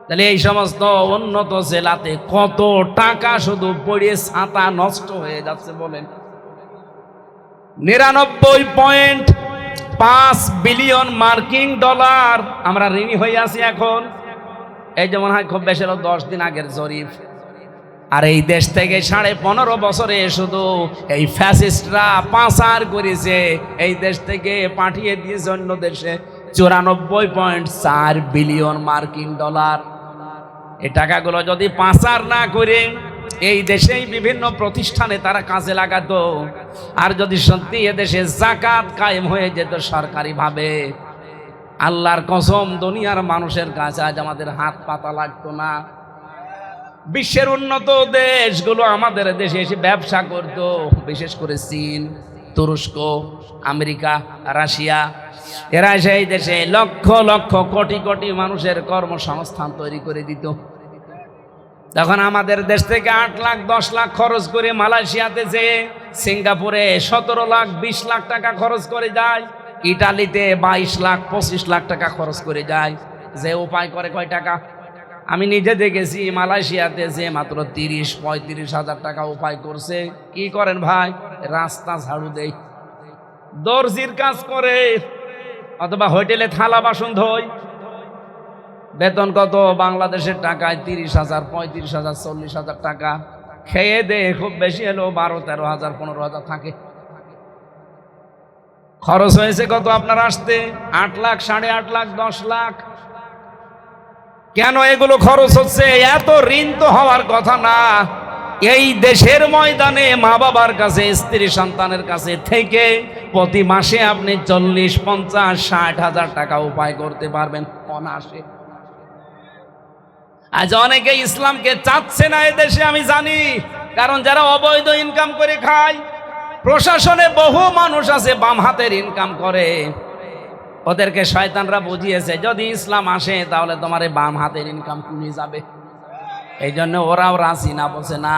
তাহলে এই সমস্ত উন্নত জেলাতে কত টাকা শুধু পড়ে ছাতা নষ্ট হয়ে যাচ্ছে বলেন। 99.5 বিলিয়ন মার্কিন ডলার আমরা ঋণী হয়ে আছি এখন। এই যেমন হয় খুব বেশি 10 দিন আগের জরিপ। আর এই দেশ থেকে 15.5 বছরে শুধু এই ফ্যাসিস্টরা পাচার করেছে, এই দেশ থেকে পাঠিয়ে দিয়েছে অন্য দেশে 94.4 বিলিয়ন মার্কিন ডলার। এই টাকাগুলো যদি পাচার না করে এই দেশেই বিভিন্ন প্রতিষ্ঠানে তারা কাজে লাগাতো, আর যদি সত্যি এদেশে যাকাত কায়েম হয়ে যেত সরকারিভাবে, আল্লাহর কসম দুনিয়ার মানুষের কাছে আজ আমাদের হাত পাতা লাগতো না। বিশ্বের উন্নত দেশগুলো আমাদের দেশে এসে ব্যবসা করত, বিশেষ করে চীন, তুরস্ক, আমেরিকা, রাশিয়া। এরা এসে এই দেশে লক্ষ লক্ষ কোটি কোটি মানুষের কর্মসংস্থান তৈরি করে দিত। তখন আমাদের দেশ থেকে 8 লাখ 10 লাখ খরচ করে মালয়েশিয়াতে যে, সিঙ্গাপুরে 17 লাখ 20 লাখ টাকা খরচ করে যায়, ইটালিতে 22 লাখ 25 লাখ টাকা খরচ করে যায়। যে উপায় করে কয় টাকা? আমি নিজে দেখেছি মালয়েশিয়াতে যে মাত্র 30-35 হাজার টাকা উপায় করছে। কি করেন ভাই? রাস্তা ঝাড়ু দেয়, দর্জির কাজ করে, অথবা হোটেলে থালা বাসন ধোয়। বেতন কত বাংলাদেশের টাকায়? 30,000, 35,000, 40,000 টাকা। খেয়ে দে খুব বেশি হলো 12-13 হাজার, 15 হাজার থাকে। খরচ হয়েছে কত আপনার আসতে? 8 লাখ, 8.5 লাখ, 10 লাখ। কেন এগুলো খরচ হচ্ছে? এত ঋণ তো হওয়ার কথা না। এই দেশের ময়দানে মা বাবার কাছে, স্ত্রী সন্তানের কাছে থেকে প্রতি মাসে আপনি 40, 50, 60 হাজার টাকা উপায় করতে পারবেন অনায়াসে। আজ অনেকে ইসলামকে চাচ্ছে না এদেশে, আমি জানি। কারণ যারা অবৈধ ইনকাম করে খায়, প্রশাসনে বহু মানুষ আছে বাম হাতের ইনকাম করে, ওদেরকে শয়তানরা বুঝিয়েছে যদি ইসলাম আসে তাহলে তোমার এই বাম হাতের ইনকাম কমে যাবে। এই জন্য ওরাও রাজি না, বলছে না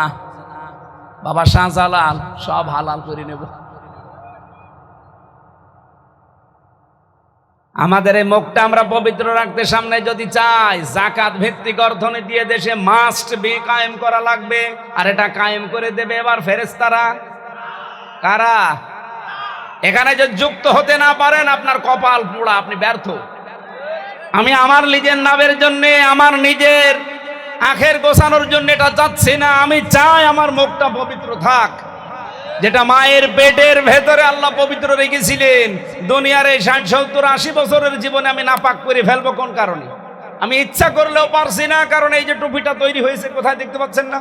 বাবা শাহজালাল সব হালাল করে নেব। আমাদের এই মুখটা আমরা পবিত্র রাখতে সামনে যদি চাই, যাকাত ভিত্তিক অর্থনীতি দিয়ে দেশে মাস্ট বি কায়েম করা লাগবে। আর এটা কায়েম করে দেবে এবার ফেরেশতারা। কারা? এখানে যদি যুক্ত হতে না পারেন আপনার কপাল পোড়া, আপনি ব্যর্থ। আমি আমার নিজের নামের জন্য, আমার নিজের আখের গোছানোর জন্য এটা চাচ্ছি না। আমি চাই আমার মুখটা পবিত্র থাক, যেটা মায়ের পেটের ভেতরে আল্লাহ পবিত্র রেখেছিলেন। দুনিয়ার এই 60, 70, 80 বছরের জীবনে আমি নাপাক করে ফেলবো কোন কারণে? আমি ইচ্ছা করলেও পারছি না, কারণ এই যে টুপিটা তৈরি হয়েছে কোথায় দেখতে পাচ্ছেন না?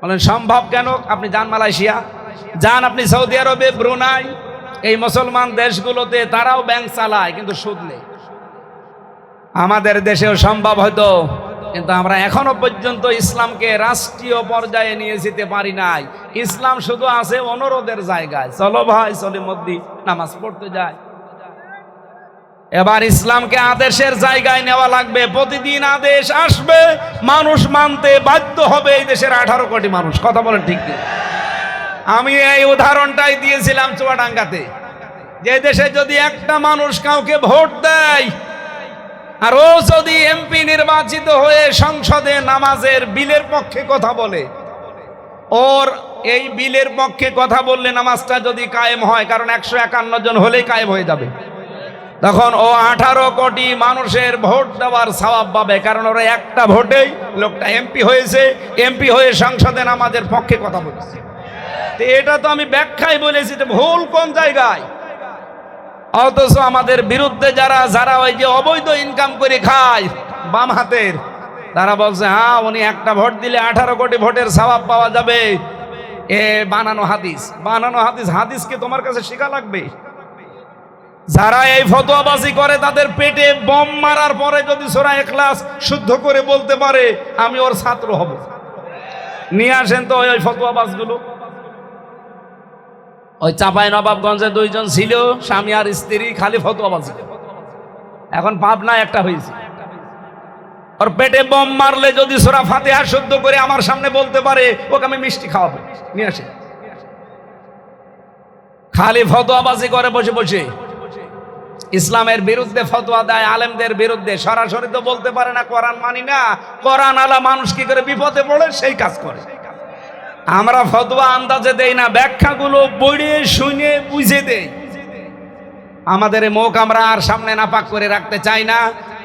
বলেন সম্ভব কেন? আপনি যান মালয়েশিয়া, যান আপনি সৌদি আরবে, ব্রুনাই, এই মুসলমান দেশগুলোতে তারাও ব্যাংক চালায় কিন্তু সুদ নেই। আমাদের দেশেও সম্ভব হয়তো, কিন্তু আমরা এখনো পর্যন্ত ইসলামকে রাষ্ট্রীয় পর্যায়ে নিয়ে যেতে পারি নাই। ইসলাম শুধু আছে অনুরোধের জায়গায়, চলো ভাই চলে মসজিদ নামাজ পড়তে যায়। এবার ইসলামকে আদেশের জায়গায় নেওয়া লাগবে। প্রতিদিন আদেশ আসবে, মানুষ মানতে বাধ্য হবে। এই দেশের 18 কোটি মানুষ, কথা বলেন ঠিক নেই? আমি এই উদাহরণটাই দিয়েছিলাম চুয়াডাঙ্গাতে, যে দেশে যদি একটা মানুষ কাউকে ভোট দেয় আর ও যদি এমপি নির্বাচিত হয়ে সংসদে নামাজের বিলের পক্ষে কথা বলে, ওর এই বিলের পক্ষে কথা বললে নামাজটা যদি কায়েম হয়, কারণ 151 জন হলেই কায়েম হয়ে যাবে। তখন ও 18 কোটি মানুষের ভোট দেওয়ার সওয়াব পাবে, কারণ ওরা একটা ভোটেই লোকটা এমপি হয়েছে, এমপি হয়ে সংসদে আমাদের পক্ষে কথা বলেছে। তো এটা তো আমি ব্যাখ্যায় বলেছি, তো ভুল কোন জায়গায়? অথচ আমাদের বিরুদ্ধে যারা যারা ওই যে অবৈধ ইনকাম করে খায় বাম হাতের, তারা বলছে হ্যাঁ উনি একটা ভোট দিলে 18 কোটি ভোটের সওয়াব পাওয়া যাবে। এ বানানো হাদিস, বানানো হাদিস। হাদিসকে তোমার কাছে শেখা লাগবে। যারা এই ফতোয়াবাজি করে তাদের পেটে বম মারার পরে যদি সূরা ইখলাস শুদ্ধ করে বলতে পারে আমি ওর ছাত্র হব। নিয়ে আসেন তো ওই ফতোয়াবাজগুলো। ওই চাঁপাই নবাবগঞ্জে 2 জন ছিল, স্বামী আর স্ত্রী, খালি ফতোয়াবাজি। এখন পাবনা একটা হয়েছে, ওর পেটে বম মারলে যদি সূরা ফাতিহা শুদ্ধ করে আমার সামনে বলতে পারে ওকে আমি মিষ্টি খাওয়াবো। নিয়ে আসেন। খালি ফতোয়াবাজি করে বসে বসে, ইসলামের বিরুদ্ধে ফতোয়া দেয়, আলেমদের বিরুদ্ধে। সরাসরি তো বলতে পারে না কোরআন মানি না, কোরআন আলা মানুষ কি করে বিপদে পড়ে সেই কাজ করে। আমরা ফতোয়া আন্দাজে দেই না, ব্যাখ্যাগুলো পড়ে শুনে বুঝে দেই। আমাদের মুখ আমরা আর সামনে না পাক করে রাখতে চাই না,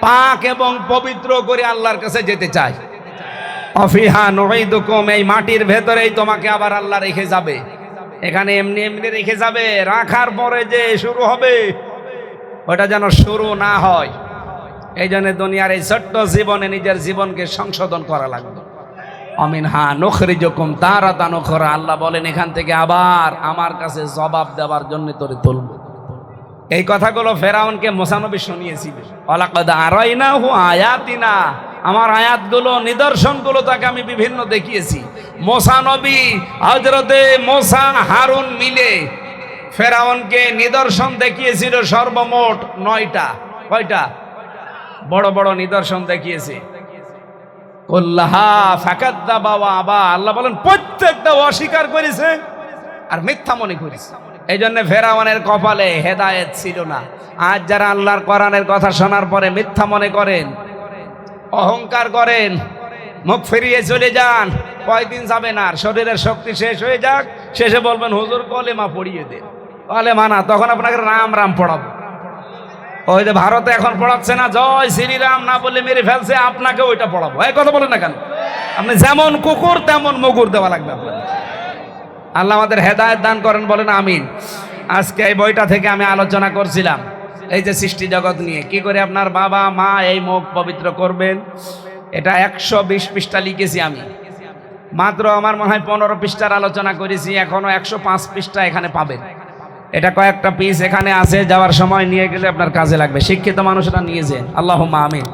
পাক এবং পবিত্র করে আল্লাহর কাছে যেতে চাই। অফিহা নুঈদুকুম, এই মাটির ভেতরেই তোমাকে আবার আল্লাহ রেখে যাবে। এখানে এমনি এমনি রেখে যাবে, রাখার পরে যে শুরু হবে ওটা যেন শুরু না হয়। এই জন্য দুনিয়ার এই ছোট্ট জীবনে নিজের জীবনকে সংশোধন করা লাগবে। অমিনহা নুখরিজুকুম তারাতান উখরা, আল্লাহ বলেন এখান থেকে আবার আমার কাছে জবাব দেওয়ার জন্য তোরে তুলব। এই কথাগুলো ফেরাউনকে মুসা নবী শুনিয়েছিল। ওয়ালাকাদ আরাইনাহু আয়াতিনা, আমার আয়াতগুলো নিদর্শনগুলো তাকে আমি বিভিন্ন দেখিয়েছি। মুসা নবী হযরতে মুসা হারুন মিলে ফেরাউনকে নিদর্শন দেখিয়েছিল সর্বমোট 9টা। কয়টা? বড় বড় নিদর্শন দেখিয়েছে। কুল্লাহা ফাকাদ্দাবা ওয়া আবা, আল্লাহ বলেন প্রত্যেকটা অস্বীকার করেছে আর মিথ্যা মনে করেছে। এই জন্য ফেরাউনের কপালে হেদায়েত ছিল না। আজ যারা আল্লাহর কোরআনের কথা শোনার পরে মিথ্যা মনে করেন, অহংকার করেন, মুখ ফিরিয়ে চলে যান, কয়দিন যাবে না, শরীরের শক্তি শেষ হয়ে যাক, শেষে বলবেন হুজুর কলেমা পড়িয়ে দেন। কলেমা না, তখন আপনাকে রাম রাম পড়াবো। ওই যে ভারতে এখন পড়াচ্ছে না, জয় শ্রীরাম না বলে মেরে ফেলছে, আপনাকে ওইটা পড়াবো। এই কথা বলেন না কেন? আপনি যেমন কুকুর তেমন মুগুর দেওয়া লাগবে আপনার। আল্লাহ আমাদের হেদায়েত দান করেন, বলেন আমিন। আজকে এই বইটা থেকে আমি আলোচনা করছিলাম এই যে সৃষ্টি জগৎ নিয়ে, কি করে আপনার বাবা মা এই মুখ পবিত্র করবেন। এটা 120 পৃষ্ঠা লিখেছি আমি, মাত্র আমার মনে হয় 15 পৃষ্ঠার আলোচনা করেছি। এখনো 105 পৃষ্ঠা এখানে পাবেন। এটা কয়েকটা পিস এখানে আছে, যাওয়ার সময় নিয়ে গেলে আপনার কাজে লাগবে। শিক্ষিত মানুষরা নিয়ে যান। আল্লাহুম্মা আমিন।